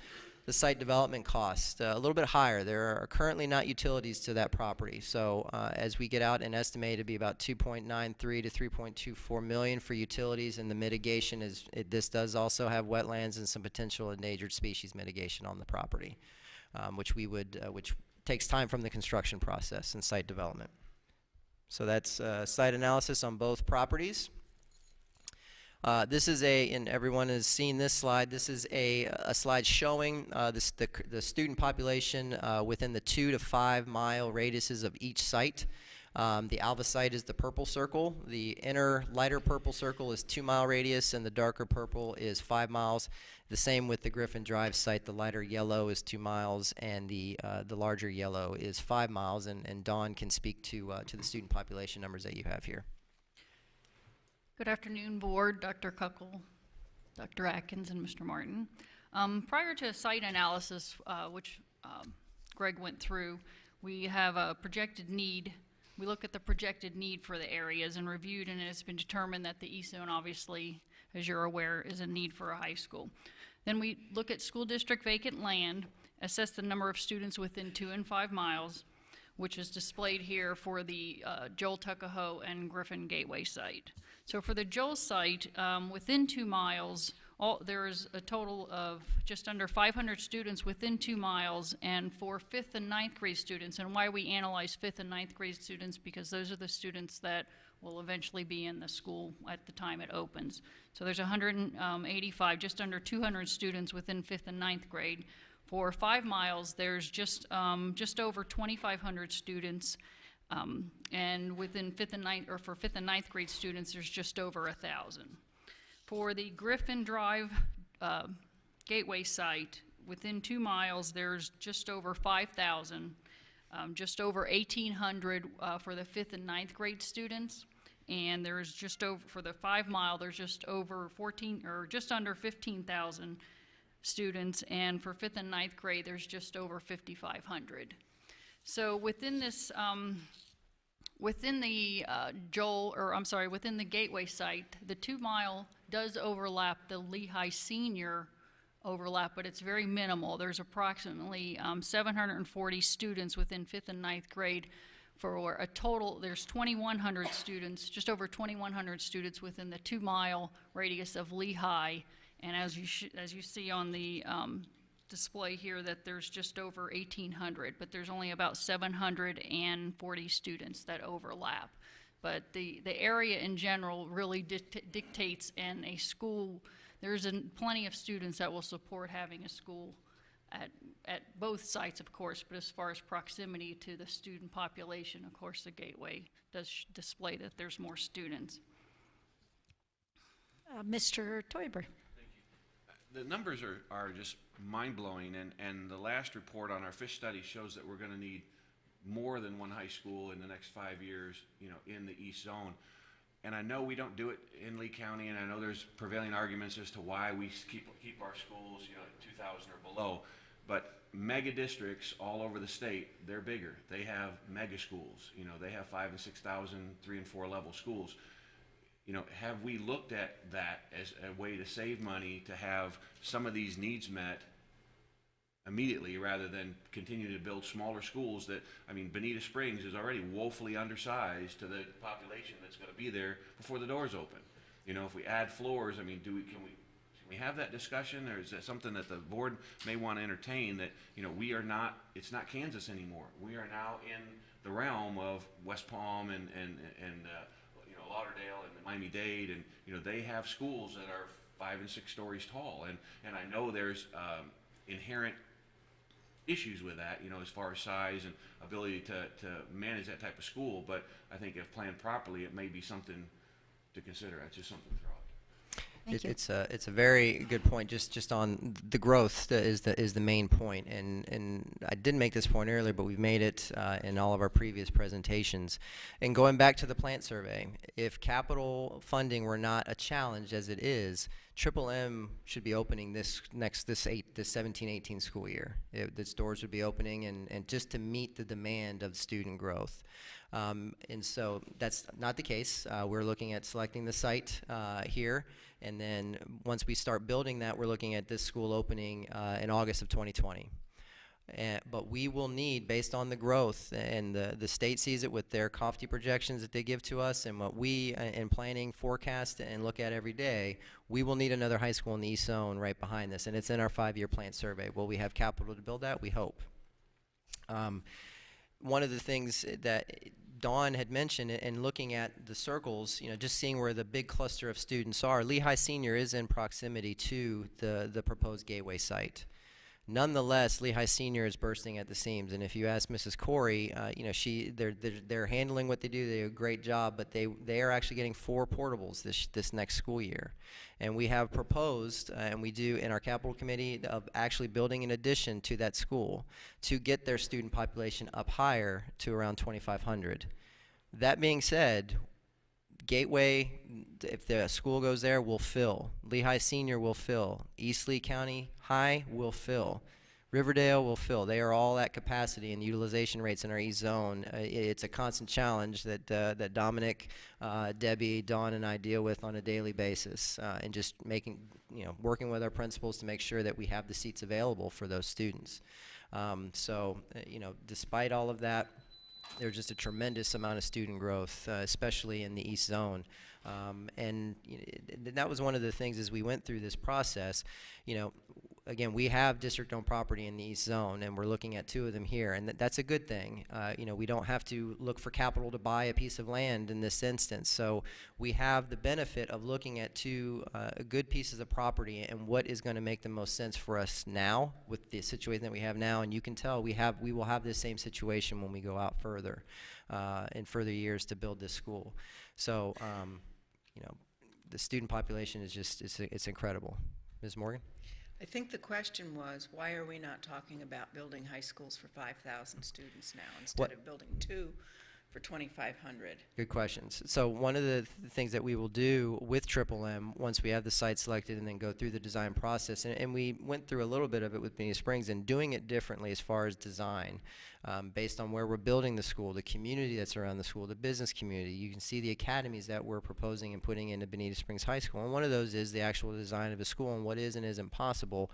The site development cost, a little bit higher. There are currently not utilities to that property. So as we get out and estimate it to be about $2.93 to $3.24 million for utilities, and the mitigation this does also have wetlands and some potential endangered species mitigation on the property, which takes time from the construction process and site development. So that's site analysis on both properties. This is and everyone has seen this slide, this is a slide showing the student population within the 2 to 5 mile radiuses of each site. The Alva site is the purple circle. The inner lighter purple circle is 2-mile radius, and the darker purple is 5 miles. The same with the Griffin Drive site. The lighter yellow is 2 miles, and the larger yellow is 5 miles. And Dawn can speak to the student population numbers that you have here. Good afternoon, Board, Dr. Kuckel, Dr. Atkins, and Mr. Martin. Prior to site analysis, which Greg went through, we have a projected need. We look at the projected need for the areas and reviewed, and it's been determined that the East Zone, obviously, as you're aware, is a need for a high school. Then we look at school district vacant land, assess the number of students within 2 and 5 miles, which is displayed here for the Joel Tuckahoe and Griffin Gateway site. So for the Joel site, within 2 miles, there is a total of just under 500 students within 2 miles, and for 5th and 9th grade students, and why we analyze 5th and 9th grade students, because those are the students that will eventually be in the school at the time it opens. So there's 185, just under 200 students within 5th and 9th grade. For 5 miles, there's just over 2,500 students, and within 5th and 9th, or for 5th and 9th grade students, there's just over 1,000. For the Griffin Drive Gateway site, within 2 miles, there's just over 5,000, just over 1,800 for the 5th and 9th grade students, and there's just over, for the 5 mile, there's just over 14, or just under 15,000 students, and for 5th and 9th grade, there's just over 5,500. So within this, within the within the Gateway site, the 2 mile does overlap the Lehigh Senior overlap, but it's very minimal. There's approximately 740 students within 5th and 9th grade for a total, there's 2,100 students, just over 2,100 students within the 2 mile radius of Lehigh. And as you see on the display here, that there's just over 1,800, but there's only about 740 students that overlap. But the area in general really dictates, and a school, there's plenty of students that will support having a school at both sites, of course, but as far as proximity to the student population, of course, the Gateway does display that there's more students. Mr. Toiber. The numbers are just mind-blowing, and the last report on our fish study shows that we're going to need more than one high school in the next 5 years, in the East Zone. And I know we don't do it in Lee County, and I know there's prevailing arguments as to why we keep our schools, at 2,000 or below. But mega districts all over the state, they're bigger. They have mega schools. They have 5,000 and 6,000, 3 and 4 level schools. Have we looked at that as a way to save money to have some of these needs met immediately rather than continue to build smaller schools that, Bonita Springs is already woefully undersized to the population that's going to be there before the doors open. If we add floors, can we have that discussion, or is that something that the board may want to entertain, that, it's not Kansas anymore. We are now in the realm of West Palm and Lauderdale and Miami-Dade, and they have schools that are 5 and 6 stories tall, and I know there's inherent issues with that, as far as size and ability to manage that type of school. But I think if planned properly, it may be something to consider. That's just something to throw out. It's a very good point. Just on the growth is the main point, and I didn't make this point earlier, but we've made it in all of our previous presentations. And going back to the plant survey, if capital funding were not a challenge as it is, Triple M should be opening this 17-18 school year. Its doors would be opening, and just to meet the demand of student growth. And so that's not the case. We're looking at selecting the site here, and then once we start building that, we're looking at this school opening in August of 2020. But we will need, based on the growth, and the state sees it with their COFTI projections that they give to us, and what we in planning forecast and look at every day, we will need another high school in the East Zone right behind this, and it's in our 5-year plant survey. Will we have capital to build that? We hope. One of the things that Dawn had mentioned in looking at the circles, just seeing where the big cluster of students are, Lehigh Senior is in proximity to the proposed Gateway site. Nonetheless, Lehigh Senior is bursting at the seams, and if you ask Mrs. Corey, they're handling what they do. They do a great job, but they are actually getting 4 portables this next school year, and we have proposed, and we do in our capital committee, of actually building an addition to that school to get their student population up higher to around 2,500. That being said, Gateway, if the school goes there, will fill. Lehigh Senior will fill. East Lee County High will fill. Riverdale will fill. They are all at capacity, and utilization rates in our East Zone. It's a constant challenge that Dominic, Debbie, Dawn, and I deal with on a daily basis, and just working with our principals to make sure that we have the seats available for those students. Despite all of that, there's just a tremendous amount of student growth, especially in the East Zone. And that was one of the things as we went through this process. Again, we have district-owned property in the East Zone, and we're looking at 2 of them here, and that's a good thing. We don't have to look for capital to buy a piece of land in this instance. So we have the benefit of looking at 2 good pieces of property and what is going to make the most sense for us now with the situation that we have now. And you can tell we will have this same situation when we go out further in further years to build this school. So, the student population is just, it's incredible. Ms. Morgan? I think the question was, why are we not talking about building high schools for 5,000 students now instead of building 2 for 2,500? Good questions. So one of the things that we will do with Triple M, once we have the site selected and then go through the design process, and we went through a little bit of it with Bonita Springs, and doing it differently as far as design, based on where we're building the school, the community that's around the school, the business community. You can see the academies that we're proposing and putting into Bonita Springs High School, and one of those is the actual design of a school and what is and isn't possible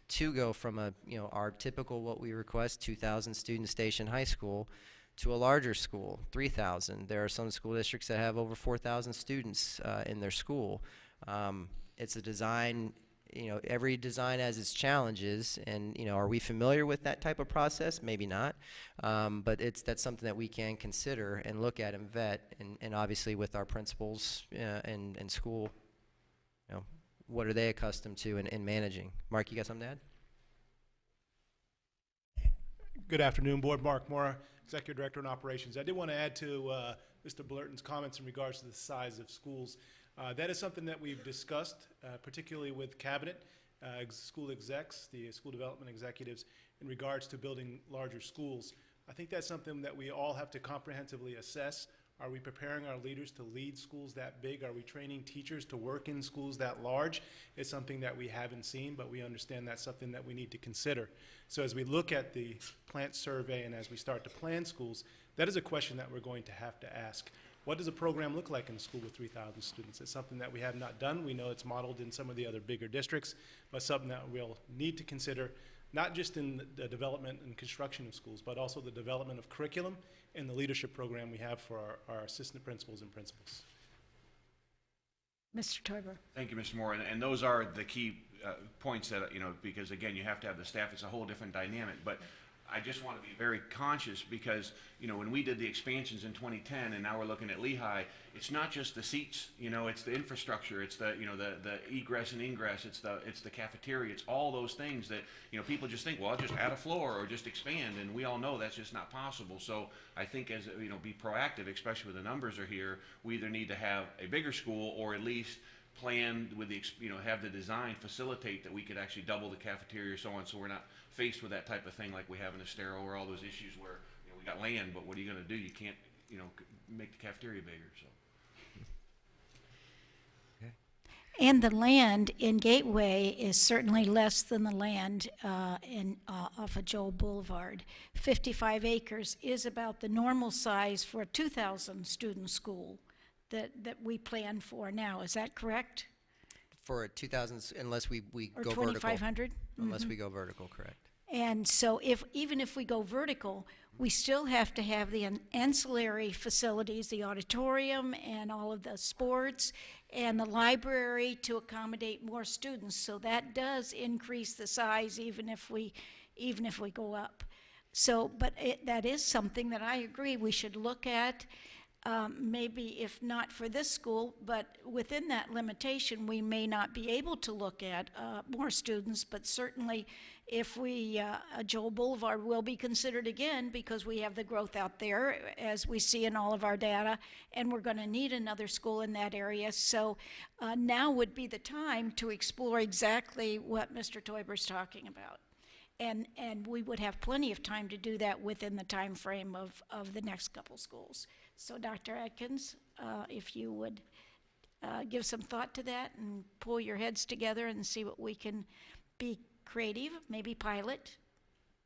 to go from our typical, what we request, 2,000 student station high school, to a larger school, 3,000. There are some school districts that have over 4,000 students in their school. It's a design, every design has its challenges, and are we familiar with that type of process? Maybe not, but that's something that we can consider and look at and vet, and obviously with our principals and school, what are they accustomed to in managing? Mark, you got something to add? Good afternoon, Board. Mark Mora, Executive Director in Operations. I did want to add to Mr. Blurton's comments in regards to the size of schools. That is something that we've discussed, particularly with Cabinet, school execs, the school development executives, in regards to building larger schools. I think that's something that we all have to comprehensively assess. Are we preparing our leaders to lead schools that big? Are we training teachers to work in schools that large? It's something that we haven't seen, but we understand that's something that we need to consider. So as we look at the plant survey and as we start to plan schools, that is a question that we're going to have to ask. What does a program look like in a school with 3,000 students? It's something that we have not done. We know it's modeled in some of the other bigger districts, but something that we'll need to consider, not just in the development and construction of schools, but also the development of curriculum and the leadership program we have for our assistant principals and principals. Mr. Toiber. Thank you, Mr. Moore. And those are the key points that, because again, you have to have the staff. It's a whole different dynamic. But I just want to be very conscious because, when we did the expansions in 2010 and now we're looking at Lehigh, it's not just the seats, it's the infrastructure, it's the, the egress and ingress, it's the cafeteria, it's all those things that, people just think, well, I'll just add a floor or just expand, and we all know that's just not possible. So I think as, be proactive, especially when the numbers are here, we either need to have a bigger school or at least plan with the, have the design facilitate that we could actually double the cafeteria or so on, so we're not faced with that type of thing like we have in Estero or all those issues where we got land, but what are you going to do? You can't, make the cafeteria bigger. So. And the land in Gateway is certainly less than the land off of Joel Boulevard. 55 acres is about the normal size for a 2,000 student school that we plan for now. Is that correct? For 2,000, unless we Or go vertical. 2,500? Unless we go vertical, correct. And so even if we go vertical, we still have to have the ancillary facilities, the auditorium and all of the sports and the library to accommodate more students. So that does increase the size even if we go up. So, but that is something that I agree we should look at. maybe if not for this school, but within that limitation, we may not be able to look at more students, but certainly if we, Joel Boulevard will be considered again because we have the growth out there, as we see in all of our data, and we're going to need another school in that area. So now would be the time to explore exactly what Mr. Teuber's talking about. And we would have plenty of time to do that within the time frame of the next couple schools. So Dr. Atkins, if you would give some thought to that and pull your heads together and see what we can be creative, maybe pilot.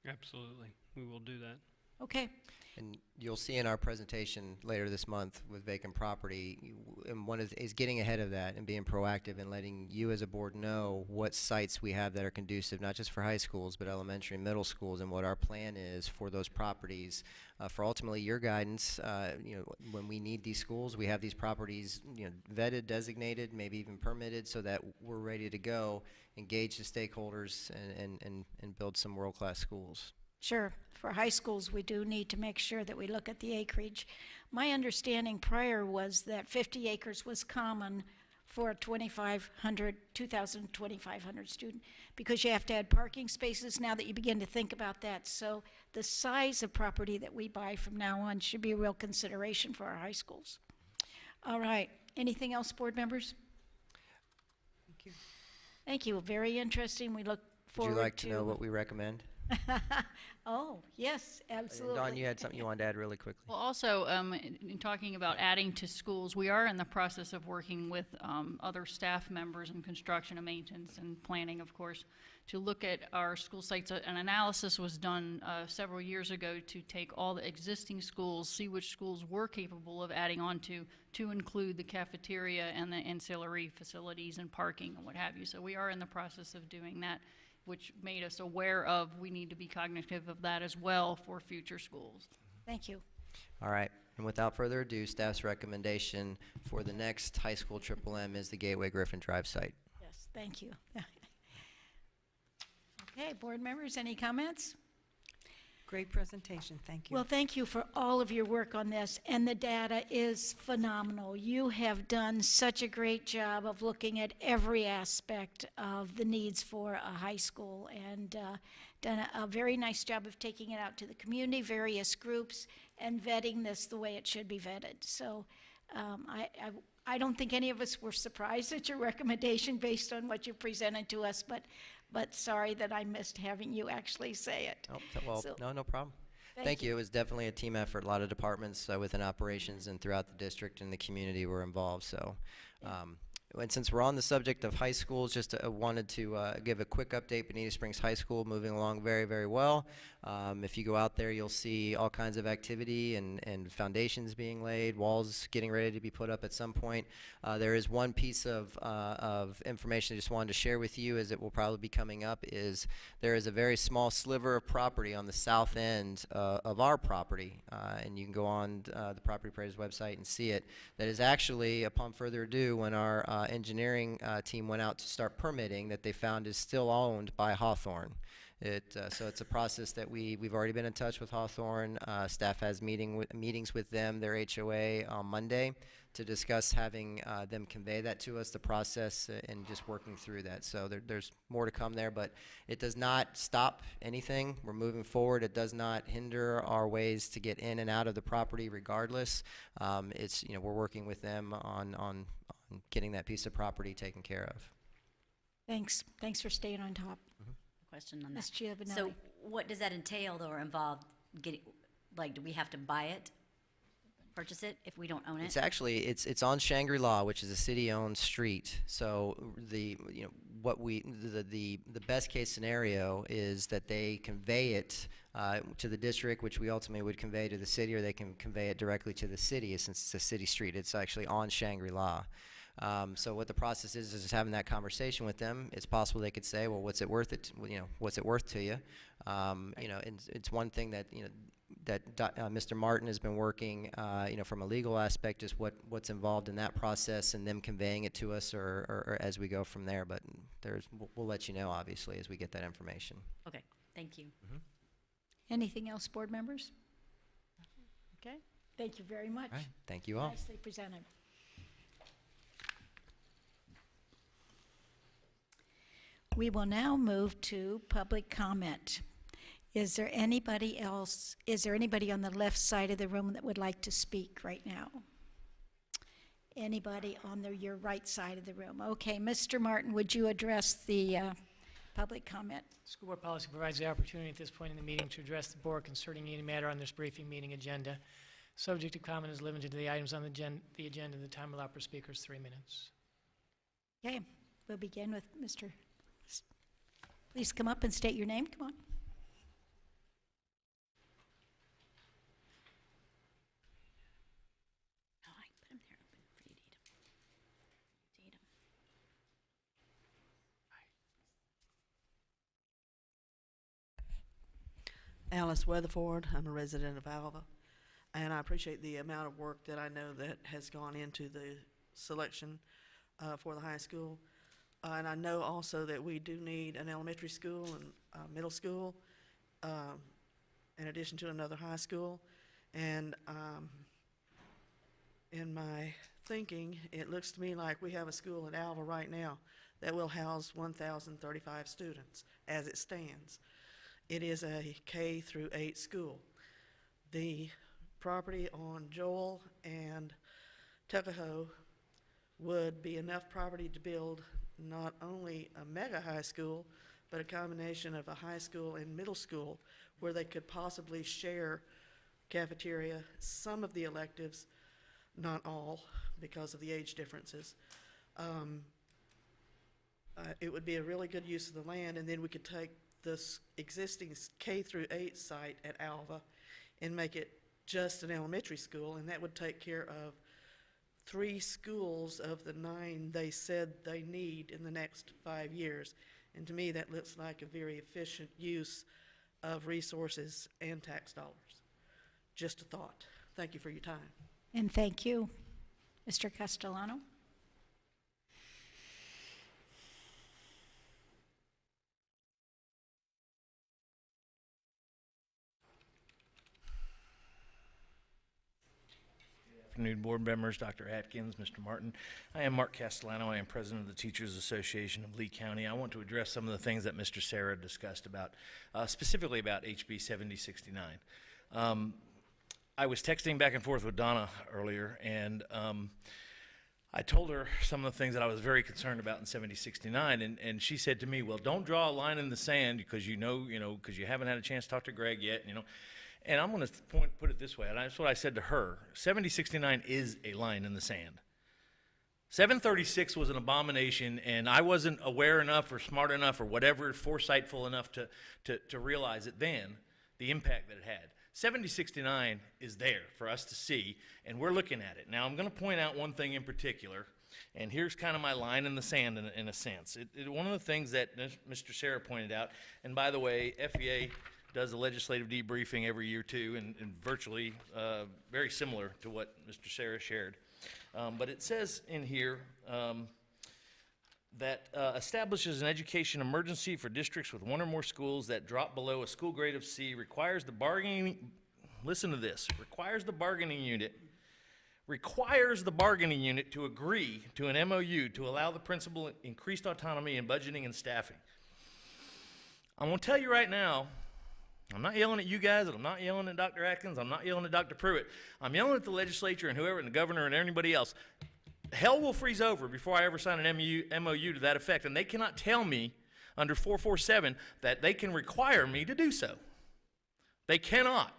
Absolutely. We will do that. Okay. And you'll see in our presentation later this month with vacant property, and one is getting ahead of that and being proactive and letting you as a board know what sites we have that are conducive, not just for high schools, but elementary and middle schools, and what our plan is for those properties. For ultimately your guidance, when we need these schools, we have these properties, vetted, designated, maybe even permitted, so that we're ready to go, engage the stakeholders, and build some world-class schools. Sure. For high schools, we do need to make sure that we look at the acreage. My understanding prior was that 50 acres was common for a 2,500 student, because you have to add parking spaces now that you begin to think about that. So the size of property that we buy from now on should be a real consideration for our high schools. All right. Anything else, board members? Thank you. Thank you. Very interesting. We look forward to... Would you like to know what we recommend? Oh, yes, absolutely. Dawn, you had something you wanted to add really quickly. Well, also, in talking about adding to schools, we are in the process of working with other staff members in construction and maintenance and planning, of course, to look at our school sites. An analysis was done several years ago to take all the existing schools, see which schools were capable of adding on to include the cafeteria and the ancillary facilities and parking and what have you. So we are in the process of doing that, which made us aware of we need to be cognitive of that as well for future schools. Thank you. All right, and without further ado, staff's recommendation for the next high school triple M is the Gateway Griffin Drive site. Yes, thank you. Okay, board members, any comments? Great presentation, thank you. Well, thank you for all of your work on this, and the data is phenomenal. You have done such a great job of looking at every aspect of the needs for a high school, and done a very nice job of taking it out to the community, various groups, and vetting this the way it should be vetted. So I don't think any of us were surprised at your recommendation based on what you presented to us, but sorry that I missed having you actually say it. Oh, well, So- no problem. Thank you. It was definitely a team effort. A lot of departments within operations and throughout the district and the community were involved. So, and since we're on the subject of high schools, just wanted to give a quick update. Bonita Springs High School moving along very, very well. If you go out there, you'll see all kinds of activity and foundations being laid, walls getting ready to be put up at some point. There is one piece of information I just wanted to share with you, as it will probably be coming up, is there is a very small sliver of property on the south end of our property, and you can go on the Property Appraiser's website and see it, that is actually, upon further ado, when our engineering team went out to start permitting, that they found is still owned by Hawthorne. So it's a process that we've already been in touch with Hawthorne. Staff has meetings with them, their HOA, on Monday to discuss having them convey that to us, the process, and just working through that. So there's more to come there, but it does not stop anything. We're moving forward. It does not hinder our ways to get in and out of the property regardless. It's, we're working with them on getting that piece of property taken care of. Thanks. Thanks for staying on top. Question on Ms. that. Giovanelli. So what does that entail, though, or involve getting, do we have to buy it, purchase it, if we don't own it? It's actually, it's on Shangri-La, which is a city-owned street. So the best case scenario is that they convey it to the district, which we ultimately would convey to the city, or they can convey it directly to the city, since it's a city street. It's actually on Shangri-La. So what the process is just having that conversation with them. It's possible they could say, well, what's it worth what's it worth to you? And it's one thing that, Mr. Martin has been working, from a legal aspect, just what's involved in that process, and them conveying it to us, or as we go from there. But we'll let you know, obviously, as we get that information. Okay, thank you. Anything else, board members? Okay. Thank you very much. All right, thank you all. Nicely presented. We will now move to public comment. Is there anybody else, is there anybody on the left side of the room that would like to speak right now? Anybody on your right side of the room? Okay, Mr. Martin, would you address the public comment? School board policy provides the opportunity at this point in the meeting to address the board concerning any matter on this briefing meeting agenda. Subject to comment is limited to the items on the agenda. The time allowed per speaker is 3 minutes. Okay, we'll begin with Mr. Please come up and state your name. Come on. Alice Weatherford. I'm a resident of Alva, and I appreciate the amount of work that I know that has gone into the selection for the high school. And I know also that we do need an elementary school and middle school in addition to another high school. And in my thinking, it looks to me like we have a school at Alva right now that will house 1,035 students as it stands. It is a K through 8 school. The property on Joel and Tuckahoe would be enough property to build not only a mega high school, but a combination of a high school and middle school where they could possibly share cafeteria, some of the electives, not all, because of the age differences. It would be a really good use of the land, and then we could take this existing K through 8 site at Alva and make it just an elementary school, and that would take care of 3 schools of the 9 they said they need in the next 5 years. And to me, that looks like a very efficient use of resources and tax dollars. Just a thought. Thank you for your time. And thank you. Mr. Castellano? Good afternoon, board members, Dr. Atkins, Mr. Martin. I am Mark Castellano. I am president of the Teachers Association of Lee County. I want to address some of the things that Mr. Sarah discussed about, specifically about HB 7069. I was texting back and forth with Donna earlier, and I told her some of the things that I was very concerned about in 7069, and she said to me, well, don't draw a line in the sand because because you haven't had a chance to talk to Greg yet, And I'm going to put it this way, and that's what I said to her. 7069 is a line in the sand. 736 was an abomination, and I wasn't aware enough or smart enough or whatever, foresightful enough to realize it then, the impact that it had. 7069 is there for us to see, and we're looking at it. Now, I'm going to point out one thing in particular, and here's kind of my line in the sand in a sense. One of the things that Mr. Sarah pointed out, and by the way, FEA does a legislative debriefing every year too, and virtually very similar to what Mr. Sarah shared. But it says in here that establishes an education emergency for districts with 1 or more schools that drop below a school grade of C, requires the bargaining, listen to this, requires the bargaining unit to agree to an MOU to allow the principal increased autonomy in budgeting and staffing. I'm going to tell you right now, I'm not yelling at you guys, and I'm not yelling at Dr. Atkins, I'm not yelling at Dr. Pruitt. I'm yelling at the legislature and whoever, and the governor and anybody else. Hell will freeze over before I ever sign an MOU to that effect, and they cannot tell me under 447 that they can require me to do so. They cannot.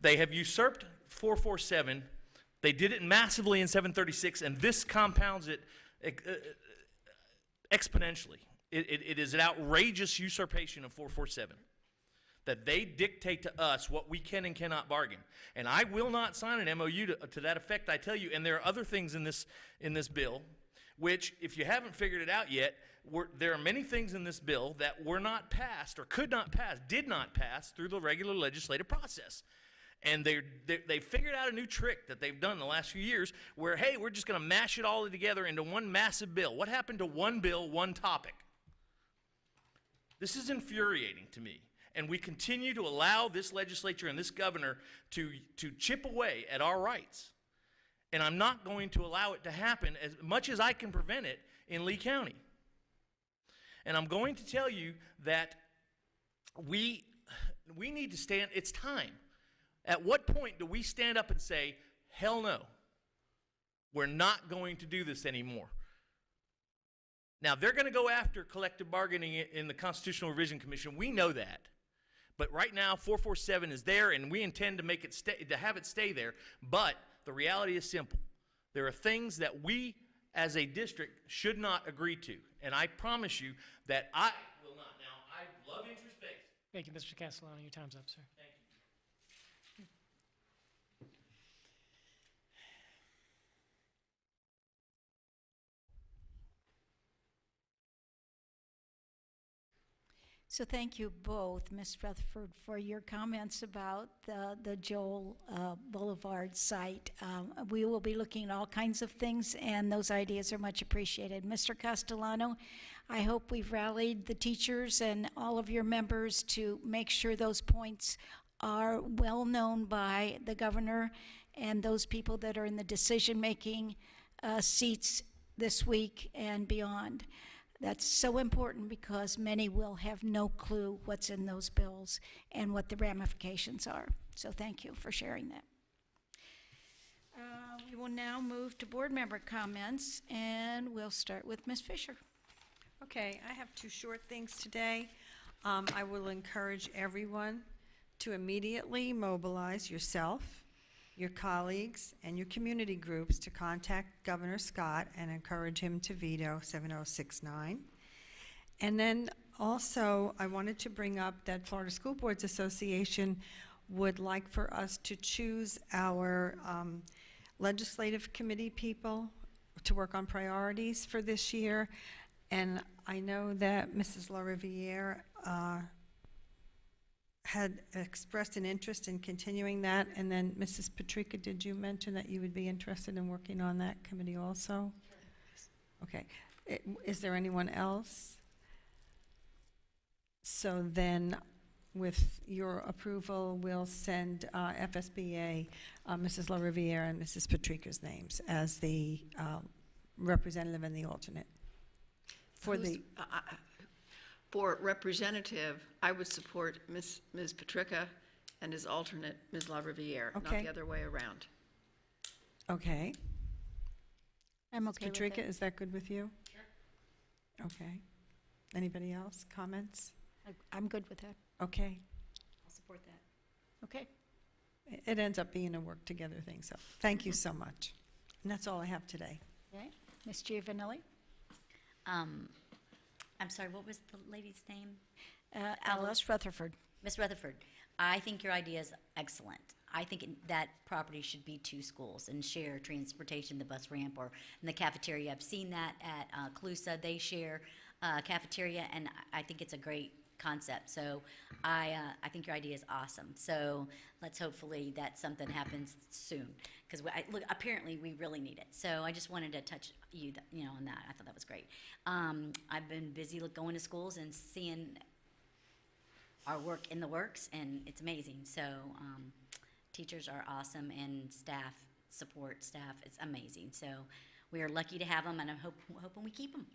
They have usurped 447. They did it massively in 736, and this compounds it exponentially. It is an outrageous usurpation of 447. That they dictate to us what we can and cannot bargain. And I will not sign an MOU to that effect, I tell you. And there are other things in this bill, which, if you haven't figured it out yet, there are many things in this bill that were not passed or could not pass, did not pass through the regular legislative process. And they figured out a new trick that they've done in the last few years where, hey, we're just going to mash it all together into one massive bill. What happened to one bill, one topic? This is infuriating to me. and we continue to allow this legislature and this governor to chip away at our rights. And I'm not going to allow it to happen as much as I can prevent it in Lee County. And I'm going to tell you that we need to stand, it's time. At what point do we stand up and say, hell no, we're not going to do this anymore? Now, they're going to go after collective bargaining in the Constitutional Revision Commission. We know that. But right now, 447 is there, and we intend to make it have it stay there. But the reality is simple. There are things that we, as a district, should not agree to. And I promise you that I will not. Now, I love interest-based. Thank you, Mr. Castellano. Your time's up, sir. Thank you. So thank you both, Ms. Rutherford, for your comments about the Joel Boulevard site. We will be looking at all kinds of things, and those ideas are much appreciated. Mr. Castellano, I hope we've rallied the teachers and all of your members to make sure those points are well known by the governor and those people that are in the decision-making seats this week and beyond. That's so important because many will have no clue what's in those bills and what the ramifications are. So thank you for sharing that. We will now move to board member comments, and we'll start with Ms. Fisher. Okay, I have two short things today. I will encourage everyone to immediately mobilize yourself, your colleagues, and your community groups to contact Governor Scott and encourage him to veto 7069. And then also, I wanted to bring up that Florida School Boards Association would like for us to choose our legislative committee people to work on priorities for this year. And I know that Mrs. LaRiviere had expressed an interest in continuing that, and then Mrs. Patrica, did you mention that you would be interested in working on that committee also? Okay. Is there anyone else? So then, with your approval, we'll send FSBA, Mrs. LaRiviere and Mrs. Patrica's names as the representative and the alternate. For representative, I would support Ms. Patrica and as alternate, Ms. LaRiviere, not Okay. the other way around. Okay. I'm Ms. okay with Patrica, it. is that good with you? Sure. Okay. Anybody else? Comments? I'm good with that. Okay. I'll support that. Okay. It ends up being a work together thing, so thank you so much. And that's all I have today. Okay. Ms. Giovanelli? I'm sorry, what was the lady's name? Alice Rutherford. Miss Rutherford, I think your idea is excellent. I think that property should be 2 schools and share transportation, the bus ramp, or in the cafeteria. I've seen that at Calusa. They share cafeteria, and I think it's a great concept. So I think your idea is awesome. So let's hopefully that something happens soon, because look, apparently we really need it. So I just wanted to touch you on that. I thought that was great. I've been busy going to schools and seeing our work in the works, and it's amazing. So teachers are awesome, and staff, support staff, it's amazing. So we are lucky to have them, and I'm hoping we keep them.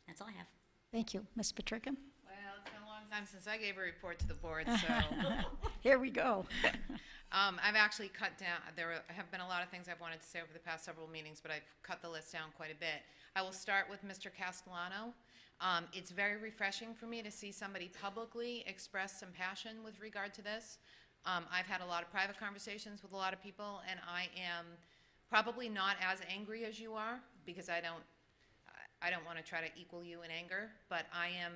That's all I have. Thank you. Ms. Patrica? Well, it's been a long time since I gave a report to the board, so. Here we go. I've actually cut down, have been a lot of things I've wanted to say over the past several meetings, but I've cut the list down quite a bit. I will start with Mr. Castellano. It's very refreshing for me to see somebody publicly express some passion with regard to this. I've had a lot of private conversations with a lot of people, and I am probably not as angry as you are, because I don't want to try to equal you in anger, but I am,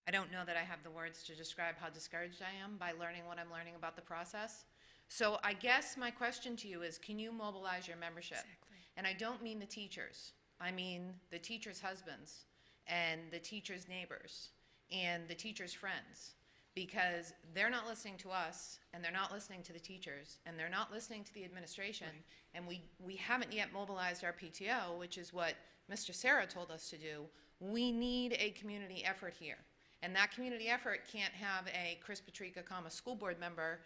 I don't know that I have the words to describe how discouraged I am by learning what I'm learning about the process. So I guess my question to you is, can you mobilize your membership? Exactly. And I don't mean the teachers. I mean the teachers' husbands and the teachers' neighbors and the teachers' friends, because they're not listening to us, and they're not listening to the teachers, and they're not listening to the administration, and we haven't yet mobilized our PTO, which is what Mr. Sarah told us to do. We need a community effort here. And that community effort can't have a Chris Patrica, school board member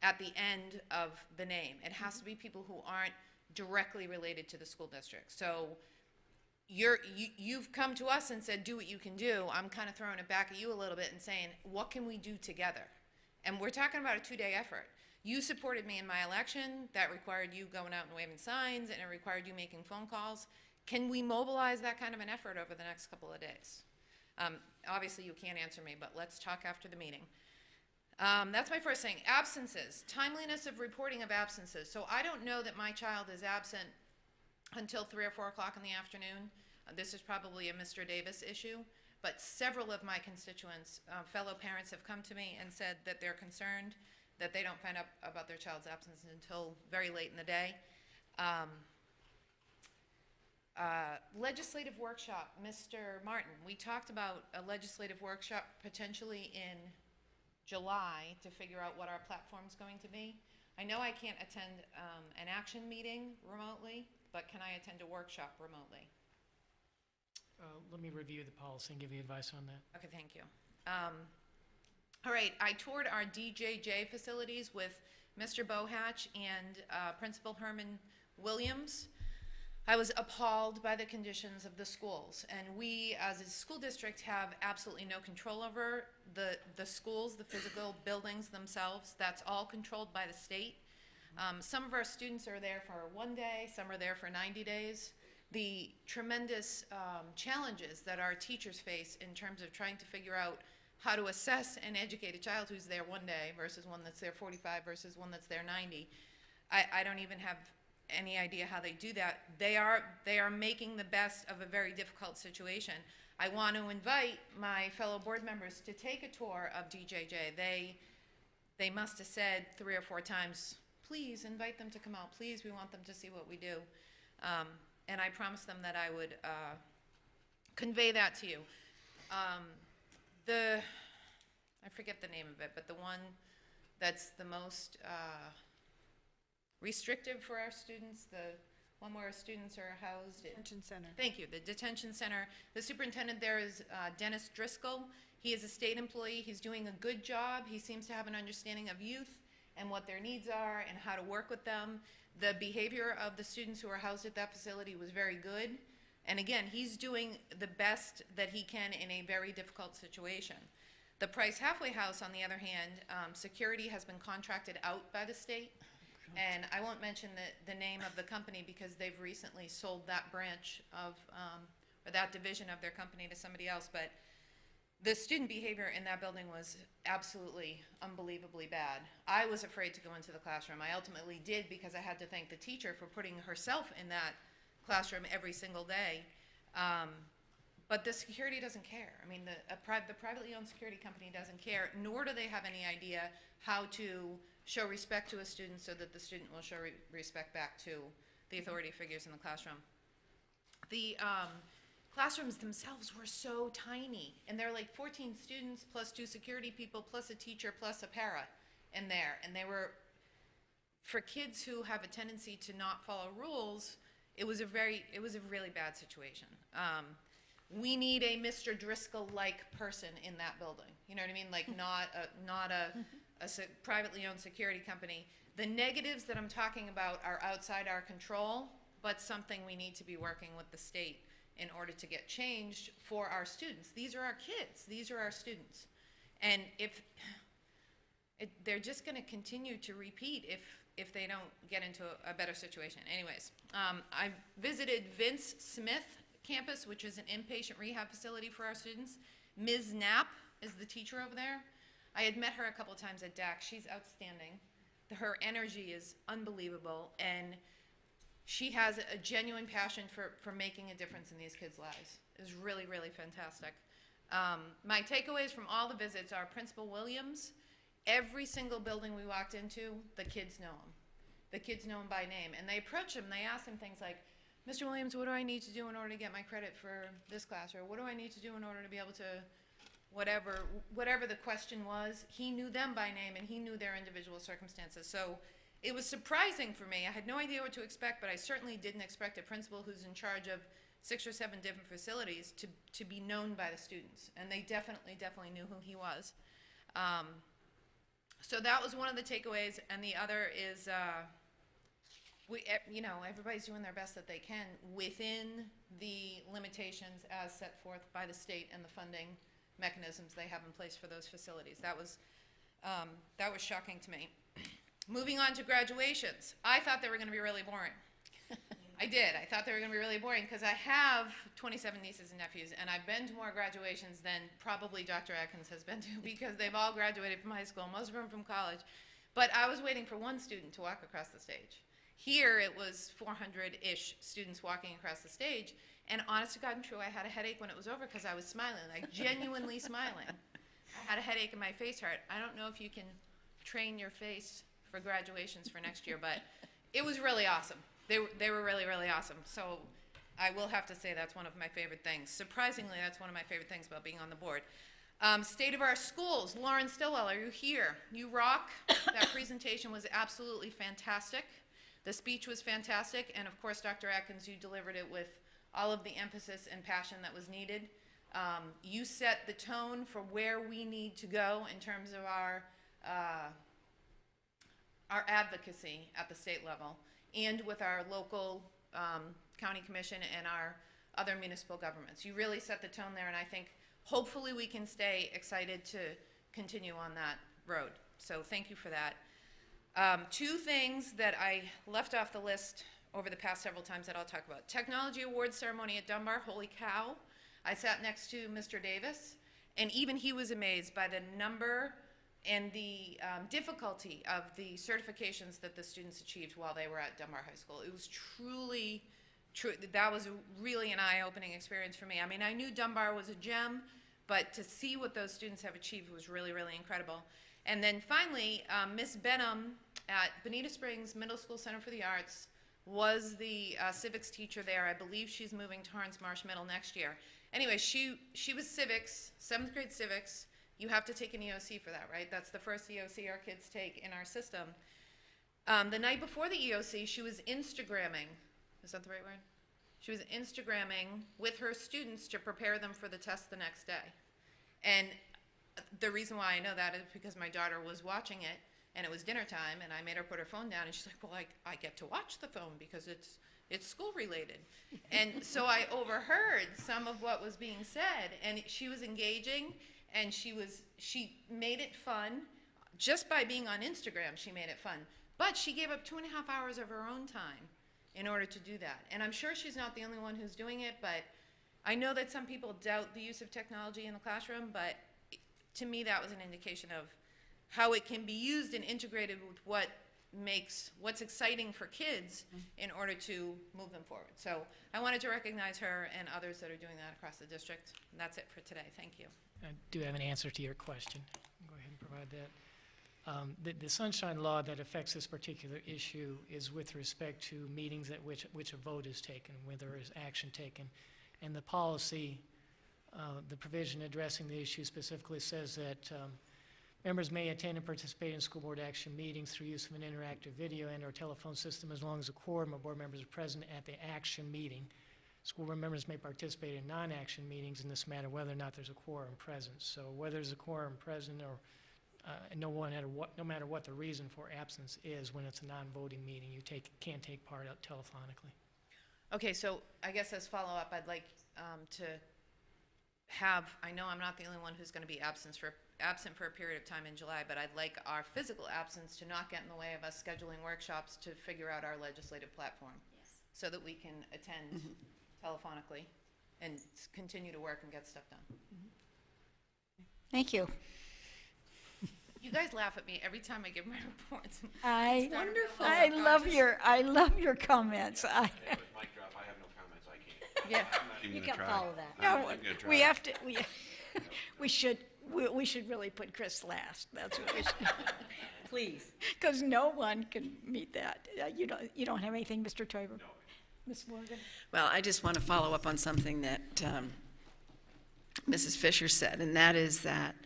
at the end of the name. It has to be people who aren't directly related to the school district. So you've come to us and said, do what you can do. I'm kind of throwing it back at you a little bit and saying, what can we do together? And we're talking about a 2-day effort. You supported me in my election. That required you going out and waving signs, and it required you making phone calls. Can we mobilize that kind of an effort over the next couple of days? Obviously, you can't answer me, but let's talk after the meeting. That's my first thing. Absences, timeliness of reporting of absences. So I don't know that my child is absent until 3 or 4 o'clock in the afternoon. This is probably a Mr. Davis issue, but several of my constituents, fellow parents, have come to me and said that they're concerned that they don't find out about their child's absence until very late in the day. Legislative workshop, Mr. Martin, we talked about a legislative workshop potentially in July to figure out what our platform's going to be. I know I can't attend an action meeting remotely, but can I attend a workshop remotely? Let me review the policy and give you advice on that. Okay, thank you. All right, I toured our DJJ facilities with Mr. Bohatch and Principal Herman Williams. I was appalled by the conditions of the schools, and we, as a school district, have absolutely no control over the schools, the physical buildings themselves. That's all controlled by the state. Some of our students are there for 1 day, some are there for 90 days. The tremendous challenges that our teachers face in terms of trying to figure out how to assess and educate a child who's there 1 day versus one that's there 45 versus one that's there 90. I don't even have any idea how they do that. They are making the best of a very difficult situation. I want to invite my fellow board members to take a tour of DJJ. They must have said 3 or 4 times, please invite them to come out. Please, we want them to see what we do. And I promised them that I would convey that to you. I forget the name of it, but the one that's the most restrictive for our students, the one where our students are housed. Detention center. Thank you, the detention center. The superintendent there is Dennis Driscoll. He is a state employee. He's doing a good job. He seems to have an understanding of youth and what their needs are and how to work with them. The behavior of the students who are housed at that facility was very good. And again, he's doing the best that he can in a very difficult situation. The Price Halfway House, on the other hand, security has been contracted out by the state. And I won't mention the name of the company because they've recently sold that branch of, or that division of their company to somebody else. But the student behavior in that building was absolutely unbelievably bad. I was afraid to go into the classroom. I ultimately did because I had to thank the teacher for putting herself in that classroom every single day. But the security doesn't care. I mean, the privately owned security company doesn't care, nor do they have any idea how to show respect to a student so that the student will show respect back to the authority figures in the classroom. The classrooms themselves were so tiny, and there were like 14 students plus 2 security people plus a teacher plus a para in there. And they were, for kids who have a tendency to not follow rules, it was a really bad situation. We need a Mr. Driscoll-like person in that building. You know what I mean? Like not a privately owned security company. The negatives that I'm talking about are outside our control, but something we need to be working with the state in order to get changed for our students. These are our kids. These are our students. And they're just going to continue to repeat if they don't get into a better situation. Anyways, I visited Vince Smith campus, which is an inpatient rehab facility for our students. Ms. Knapp is the teacher over there. I had met her a couple of times at DAC. She's outstanding. Her energy is unbelievable, and she has a genuine passion for making a difference in these kids' lives. It's really, really fantastic. My takeaways from all the visits are Principal Williams. Every single building we walked into, the kids know him. The kids know him by name, and they approach him. They ask him things like, Mr. Williams, what do I need to do in order to get my credit for this class? Or what do I need to do in order to be able to, whatever the question was, he knew them by name and he knew their individual circumstances. So it was surprising for me. I had no idea what to expect, but I certainly didn't expect a principal who's in charge of 6 or 7 different facilities to be known by the students. And they definitely knew who he was. So that was one of the takeaways. And the other is, everybody's doing their best that they can within the limitations as set forth by the state and the funding mechanisms they have in place for those facilities. That was shocking to me. Moving on to graduations. I thought they were going to be really boring. I did. I thought they were going to be really boring because I have 27 nieces and nephews, and I've been to more graduations than probably Dr. Atkins has been to because they've all graduated from high school, most of them from college. But I was waiting for one student to walk across the stage. Here it was 400-ish students walking across the stage, and honest to God and true, I had a headache when it was over because I was smiling, like genuinely smiling. I had a headache and my face hurt. I don't know if you can train your face for graduations for next year, but it was really awesome. They were really, really awesome. So I will have to say that's one of my favorite things. Surprisingly, that's one of my favorite things about being on the board. State of our schools. Lauren Stillwell, are you here? You rock. That presentation was absolutely fantastic. The speech was fantastic. And of course, Dr. Atkins, you delivered it with all of the emphasis and passion that was needed. You set the tone for where we need to go in terms of our advocacy at the state level and with our local county commission and our other municipal governments. You really set the tone there, and I think hopefully we can stay excited to continue on that road. So thank you for that. 2 things that I left off the list over the past several times that I'll talk about. Technology Awards ceremony at Dunbar, holy cow. I sat next to Mr. Davis, and even he was amazed by the number and the difficulty of the certifications that the students achieved while they were at Dunbar High School. It was truly, that was really an eye-opening experience for me. I mean, I knew Dunbar was a gem, but to see what those students have achieved was really, really incredible. And then finally, Miss Benham at Bonita Springs Middle School Center for the Arts was the civics teacher there. I believe she's moving to Torrance Marsh Middle next year. Anyway, she was civics, 7th grade civics. You have to take an EOC for that, right? That's the first EOC our kids take in our system. The night before the EOC, she was Instagramming. Is that the right word? She was Instagramming with her students to prepare them for the test the next day. And the reason why I know that is because my daughter was watching it, and it was dinner time, and I made her put her phone down, and she's like, well, I get to watch the phone because it's school related. And so I overheard some of what was being said, and she was engaging, and she made it fun. Just by being on Instagram, she made it fun. But she gave up 2.5 hours of her own time in order to do that. And I'm sure she's not the only one who's doing it, but I know that some people doubt the use of technology in the classroom, but to me that was an indication of how it can be used and integrated with what's exciting for kids in order to move them forward. So I wanted to recognize her and others that are doing that across the district. And that's it for today. Thank you. I do have an answer to your question. I'll go ahead and provide that. The Sunshine Law that affects this particular issue is with respect to meetings at which a vote is taken, where there is action taken. And the policy, the provision addressing the issue specifically says that members may attend and participate in school board action meetings through use of an interactive video and/or telephone system as long as a quorum of board members are present at the action meeting. School board members may participate in non-action meetings in this matter whether or not there's a quorum present. So whether there's a quorum present or no matter what the reason for absence is, when it's a non-voting meeting, you can't take part out telephonically. Okay, so I guess as follow-up, I'd like to have, I know I'm not the only one who's going to be absent for a period of time in July, but I'd like our physical absence to not get in the way of us scheduling workshops to figure out our legislative platform. Yes. So that we can attend telephonically and continue to work and get stuff done. Thank you. You guys laugh at me every time I give my reports. I Wonderful. love your comments. With mic drop, I have no comments, I can't. Yeah. I'm not even You gonna can try. follow that. I'm No, not even gonna try. we have to, we should really put Chris last. That's what we should. Please. Because no one can meet that. You don't have anything, Mr. Tabor? No. Ms. Morgan? Well, I just want to follow up on something that Mrs. Fisher said, and that is that,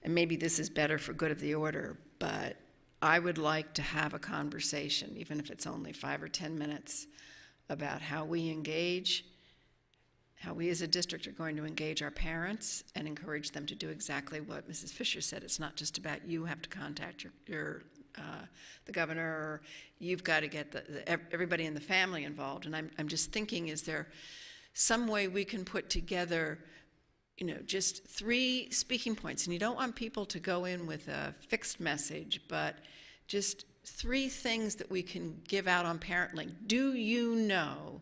and maybe this is better for good of the order, but I would like to have a conversation, even if it's only 5 or 10 minutes, about how we engage how we as a district are going to engage our parents and encourage them to do exactly what Mrs. Fisher said. It's not just about you have to contact the governor, or you've got to get everybody in the family involved. And I'm just thinking, is there some way we can put together, just 3 speaking points? And you don't want people to go in with a fixed message, but just 3 things that we can give out on Parent Link. Do you know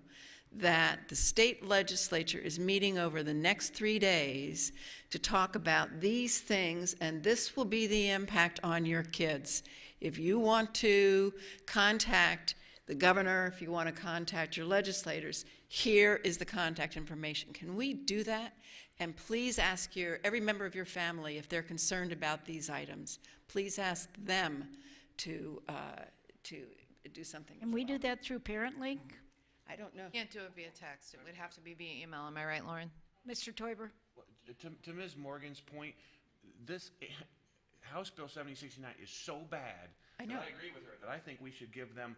that the state legislature is meeting over the next 3 days to talk about these things, and this will be the impact on your kids? If you want to contact the governor, if you want to contact your legislators, here is the contact information. Can we do that? And please ask every member of your family, if they're concerned about these items, please ask them to do something. Can we do that through Parent Link? I don't know. Can't do it via text. It would have to be via email. Am I right, Lauren? Mr. Teuber? To Ms. Morgan's point, this House Bill 7069 is so bad. I know. That I agree with her, that I think we should give them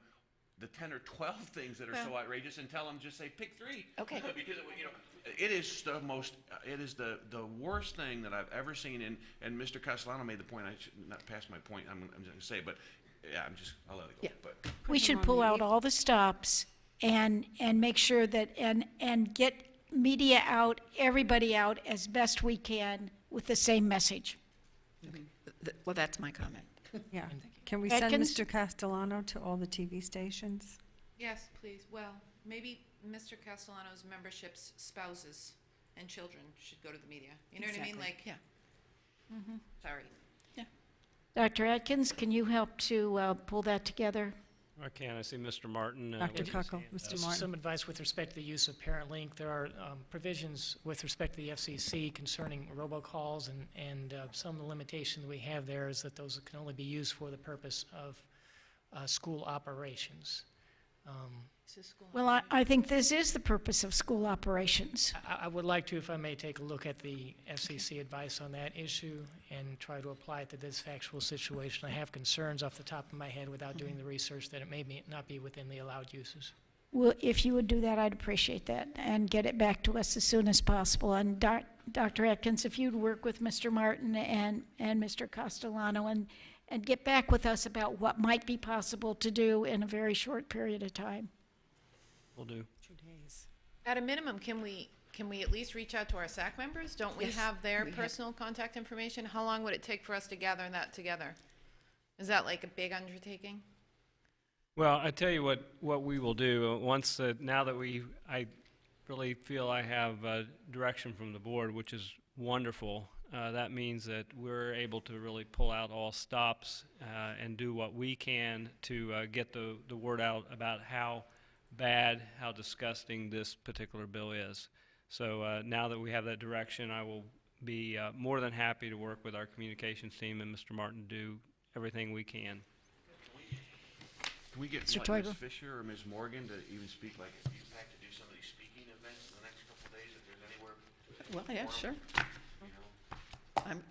the 10 or 12 things that are so outrageous and tell them, just say, pick 3. Okay. Because, it is the most, it is the worst thing that I've ever seen. And Mr. Castellano made the point, I should not pass my point, I'm going to say, but yeah, I'll let it go. Yeah. But We should pull out all the stops and make sure that, and get media out, everybody out as best we can with the same message. Well, that's my comment. Yeah. Can we send Atkins? Mr. Castellano to all the TV stations? Yes, please. Well, maybe Mr. Castellano's membership's spouses and children should go to the media. You know what I mean? Exactly. Like, Yeah. sorry. Dr. Atkins, can you help to pull that together? I can. I see Mr. Martin. Dr. with his Kuckel, hand Mr. up. Just Martin. some advice with respect to the use of Parent Link. There are provisions with respect to the FCC concerning robocalls, and some of the limitation that we have there is that those can only be used for the purpose of school operations. Well, I think this is the purpose of school operations. I would like to, if I may, take a look at the FCC advice on that issue and try to apply it to this factual situation. I have concerns off the top of my head without doing the research that it may not be within the allowed uses. Well, if you would do that, I'd appreciate that, and get it back to us as soon as possible. And Dr. Atkins, if you'd work with Mr. Martin and Mr. Castellano and get back with us about what might be possible to do in a very short period of time. Will do. 2 days. At a minimum, can we at least reach out to our SAC members? Don't we Yes, have their we have- personal contact information? How long would it take for us to gather that together? Is that like a big undertaking? Well, I tell you what we will do, once, now that I really feel I have direction from the board, which is wonderful, that means that we're able to really pull out all stops and do what we can to get the word out about how bad, how disgusting this particular bill is. So now that we have that direction, I will be more than happy to work with our communications team and Mr. Martin to do everything we can. can we get Mr. Ms. Teuber? Fisher or Ms. Morgan to even speak, like, if you have to do some of these speaking events in the next couple of days, if there's anywhere? Well, yeah, sure.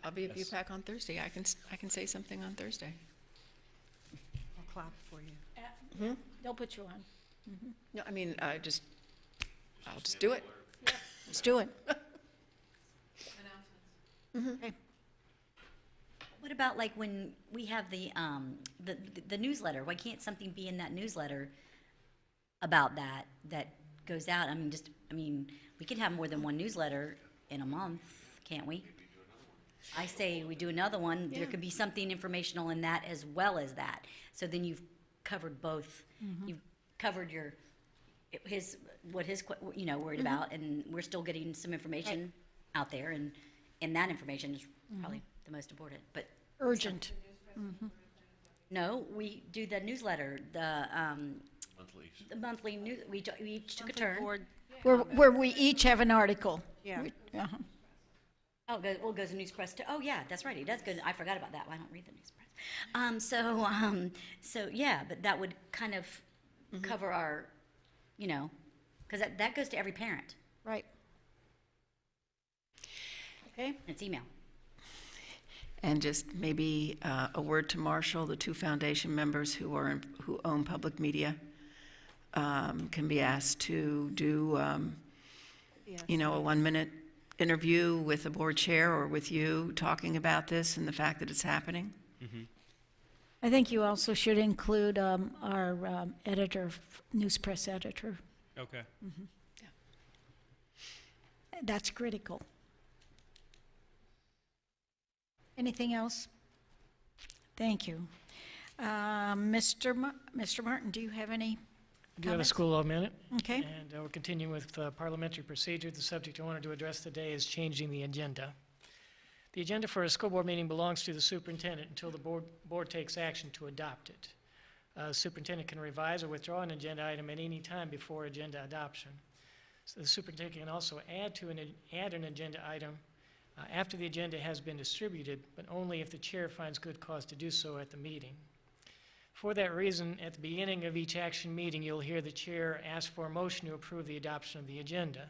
I'll be at BPAC on Thursday. I can say something on Thursday. I'll clap for you. They'll put you on. No, I mean, I'll just do it. Let's do it. Announcements. What about like when we have the newsletter? Why can't something be in that newsletter about that goes out? I mean, we can have more than one newsletter in a month, can't we? I say we do another one. There could be something informational in that as well as that. So then you've covered both. You've covered what his worried about, and we're still getting some information out there, and that information is probably the most important. But Urgent. no, we do the newsletter, the Monthlies. monthly news. We each took a turn. Where we each have an article. Yeah. Uh-huh. Oh, it goes to Newspress too. Oh, yeah, that's right. It does go. I forgot about that. Well, I don't read the Newspress. So yeah, but that would kind of cover our, because that goes to every parent. Right. Okay. It's email. And just maybe a word to Marshall, the 2 foundation members who own public media can be asked to do you know, a 1-minute interview with the board chair or with you talking about this and the fact that it's happening? I think you also should include our editor, news press editor. Okay. That's critical. Anything else? Thank you. Mr. Martin, do you have any I do have a comments? school law minute. Okay. And we're continuing with parliamentary procedure. The subject I wanted to address today is changing the agenda. The agenda for a school board meeting belongs to the superintendent until the board takes action to adopt it. Superintendent can revise or withdraw an agenda item at any time before agenda adoption. So the superintendent can also add an agenda item after the agenda has been distributed, but only if the chair finds good cause to do so at the meeting. For that reason, at the beginning of each action meeting, you'll hear the chair ask for a motion to approve the adoption of the agenda.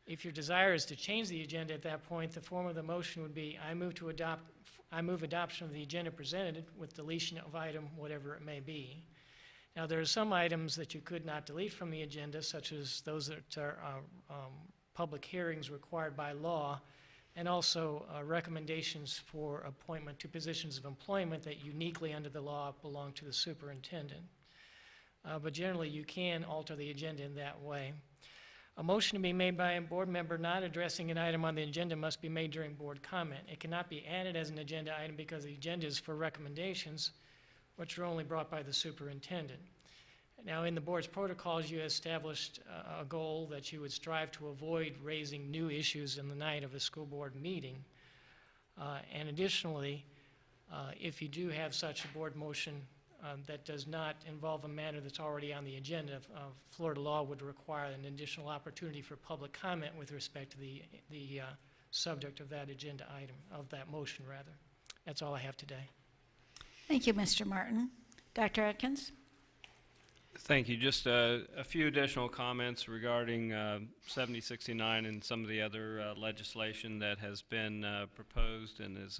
If your desire is to change the agenda at that point, the form of the motion would be, I move adoption of the agenda presented with deletion of item, whatever it may be. Now, there are some items that you could not delete from the agenda, such as those that are public hearings required by law, and also recommendations for appointment to positions of employment that uniquely under the law belong to the superintendent. But generally, you can alter the agenda in that way. A motion to be made by a board member not addressing an item on the agenda must be made during board comment. It cannot be added as an agenda item because the agenda is for recommendations, which are only brought by the superintendent. Now, in the board's protocols, you established a goal that you would strive to avoid raising new issues in the night of a school board meeting. And additionally, if you do have such a board motion that does not involve a matter that's already on the agenda, Florida law would require an additional opportunity for public comment with respect to the subject of that agenda item, of that motion, rather. That's all I have today. Thank you, Mr. Martin. Dr. Atkins? Thank you. Just a few additional comments regarding 7069 and some of the other legislation that has been proposed and is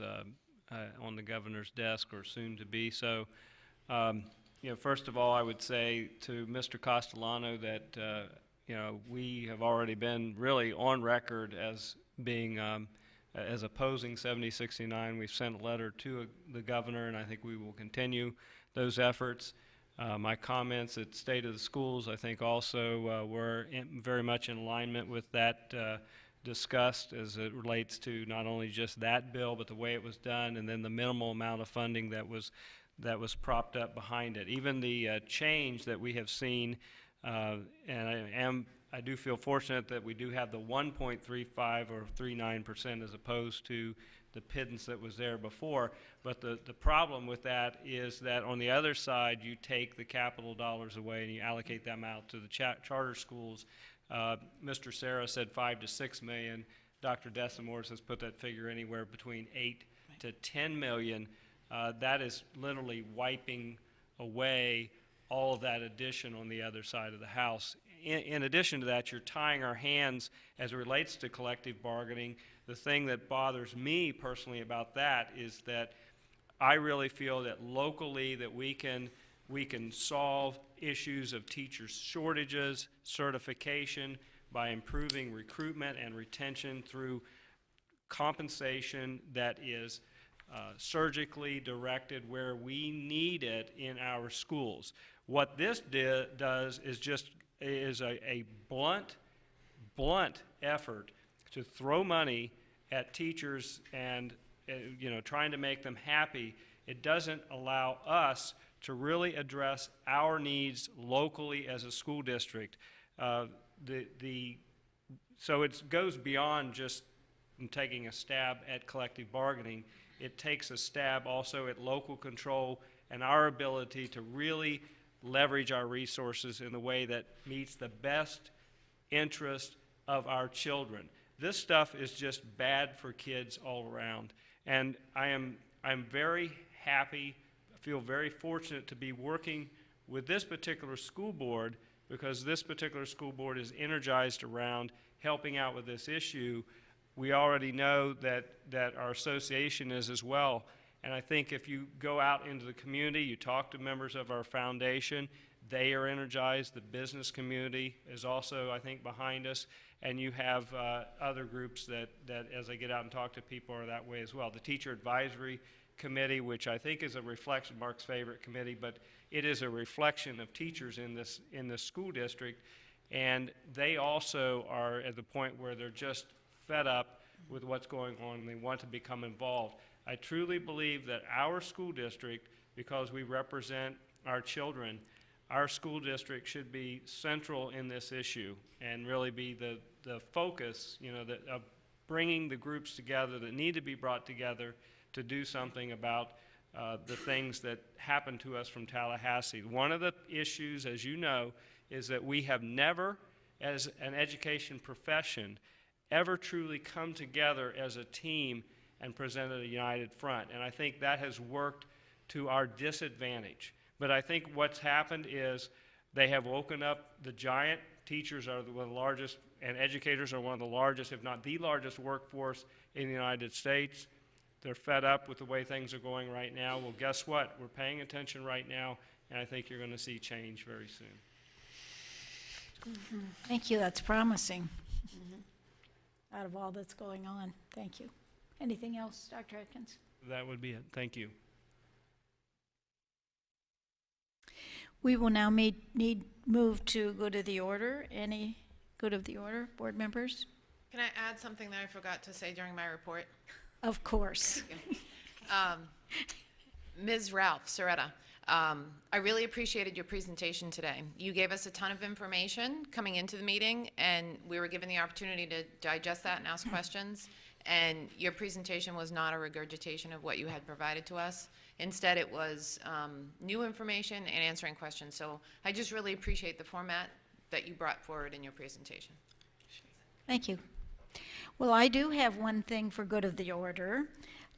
on the governor's desk or soon to be so. First of all, I would say to Mr. Castellano that we have already been really on record as being as opposing 7069. We've sent a letter to the governor, and I think we will continue those efforts. My comments at State of the Schools, I think, also were very much in alignment with that discussed as it relates to not only just that bill, but the way it was done, and then the minimal amount of funding that was propped up behind it. Even the change that we have seen, and I do feel fortunate that we do have the 1.35 or 39% as opposed to the pittance that was there before. But the problem with that is that on the other side, you take the capital dollars away and you allocate them out to the charter schools. Mr. Sarah said 5 to 6 million. Dr. Desamores has put that figure anywhere between 8 to 10 million. That is literally wiping away all of that addition on the other side of the house. In addition to that, you're tying our hands as it relates to collective bargaining. The thing that bothers me personally about that is that I really feel that locally that we can solve issues of teacher shortages, certification, by improving recruitment and retention through compensation that is surgically directed where we need it in our schools. What this does is a blunt effort to throw money at teachers and trying to make them happy. It doesn't allow us to really address our needs locally as a school district. So it goes beyond just taking a stab at collective bargaining. It takes a stab also at local control and our ability to really leverage our resources in a way that meets the best interest of our children. This stuff is just bad for kids all around. And I'm very happy, I feel very fortunate to be working with this particular school board because this particular school board is energized around helping out with this issue. We already know that our association is as well. And I think if you go out into the community, you talk to members of our foundation, they are energized. The business community is also, I think, behind us. and you have other groups that, as I get out and talk to people, are that way as well. The Teacher Advisory Committee, which I think is a reflection, Mark's favorite committee, but it is a reflection of teachers in this school district, and they also are at the point where they're just fed up with what's going on, and they want to become involved. I truly believe that our school district, because we represent our children, our school district should be central in this issue and really be the focus, of bringing the groups together that need to be brought together to do something about the things that happen to us from Tallahassee. One of the issues, as you know, is that we have never, as an education profession, ever truly come together as a team and presented a united front. And I think that has worked to our disadvantage. But I think what's happened is they have woken up the giant. Teachers are one of the largest, and educators are one of the largest, if not the largest workforce in the United States. They're fed up with the way things are going right now. Well, guess what? We're paying attention right now, and I think you're going to see change very soon. Thank you, that's promising. Out of all that's going on, thank you. Anything else, Dr. Atkins? That would be it. Thank you. We will now move to go to the order. Any good of the order, board members? Can I add something that I forgot to say during my report? Of course. Ms. Ralph Soretta, I really appreciated your presentation today. You gave us a ton of information coming into the meeting, and we were given the opportunity to digest that and ask questions. And your presentation was not a regurgitation of what you had provided to us. Instead, it was new information and answering questions. So I just really appreciate the format that you brought forward in your presentation. Thank you. Well, I do have one thing for good of the order.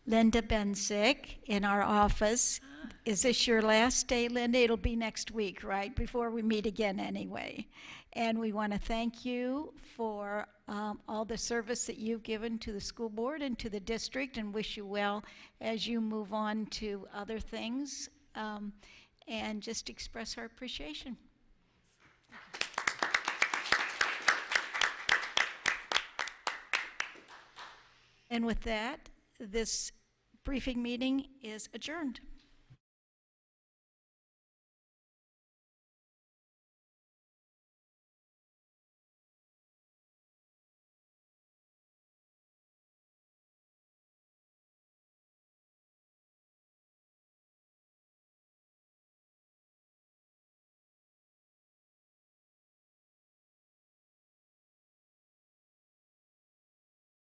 Linda Bensick in our office. Is this your last day, Linda? It'll be next week, right? Before we meet again anyway. And we want to thank you for all the service that you've given to the school board and to the district, and wish you well as you move on to other things, and just express our appreciation. And with that, this briefing meeting is adjourned.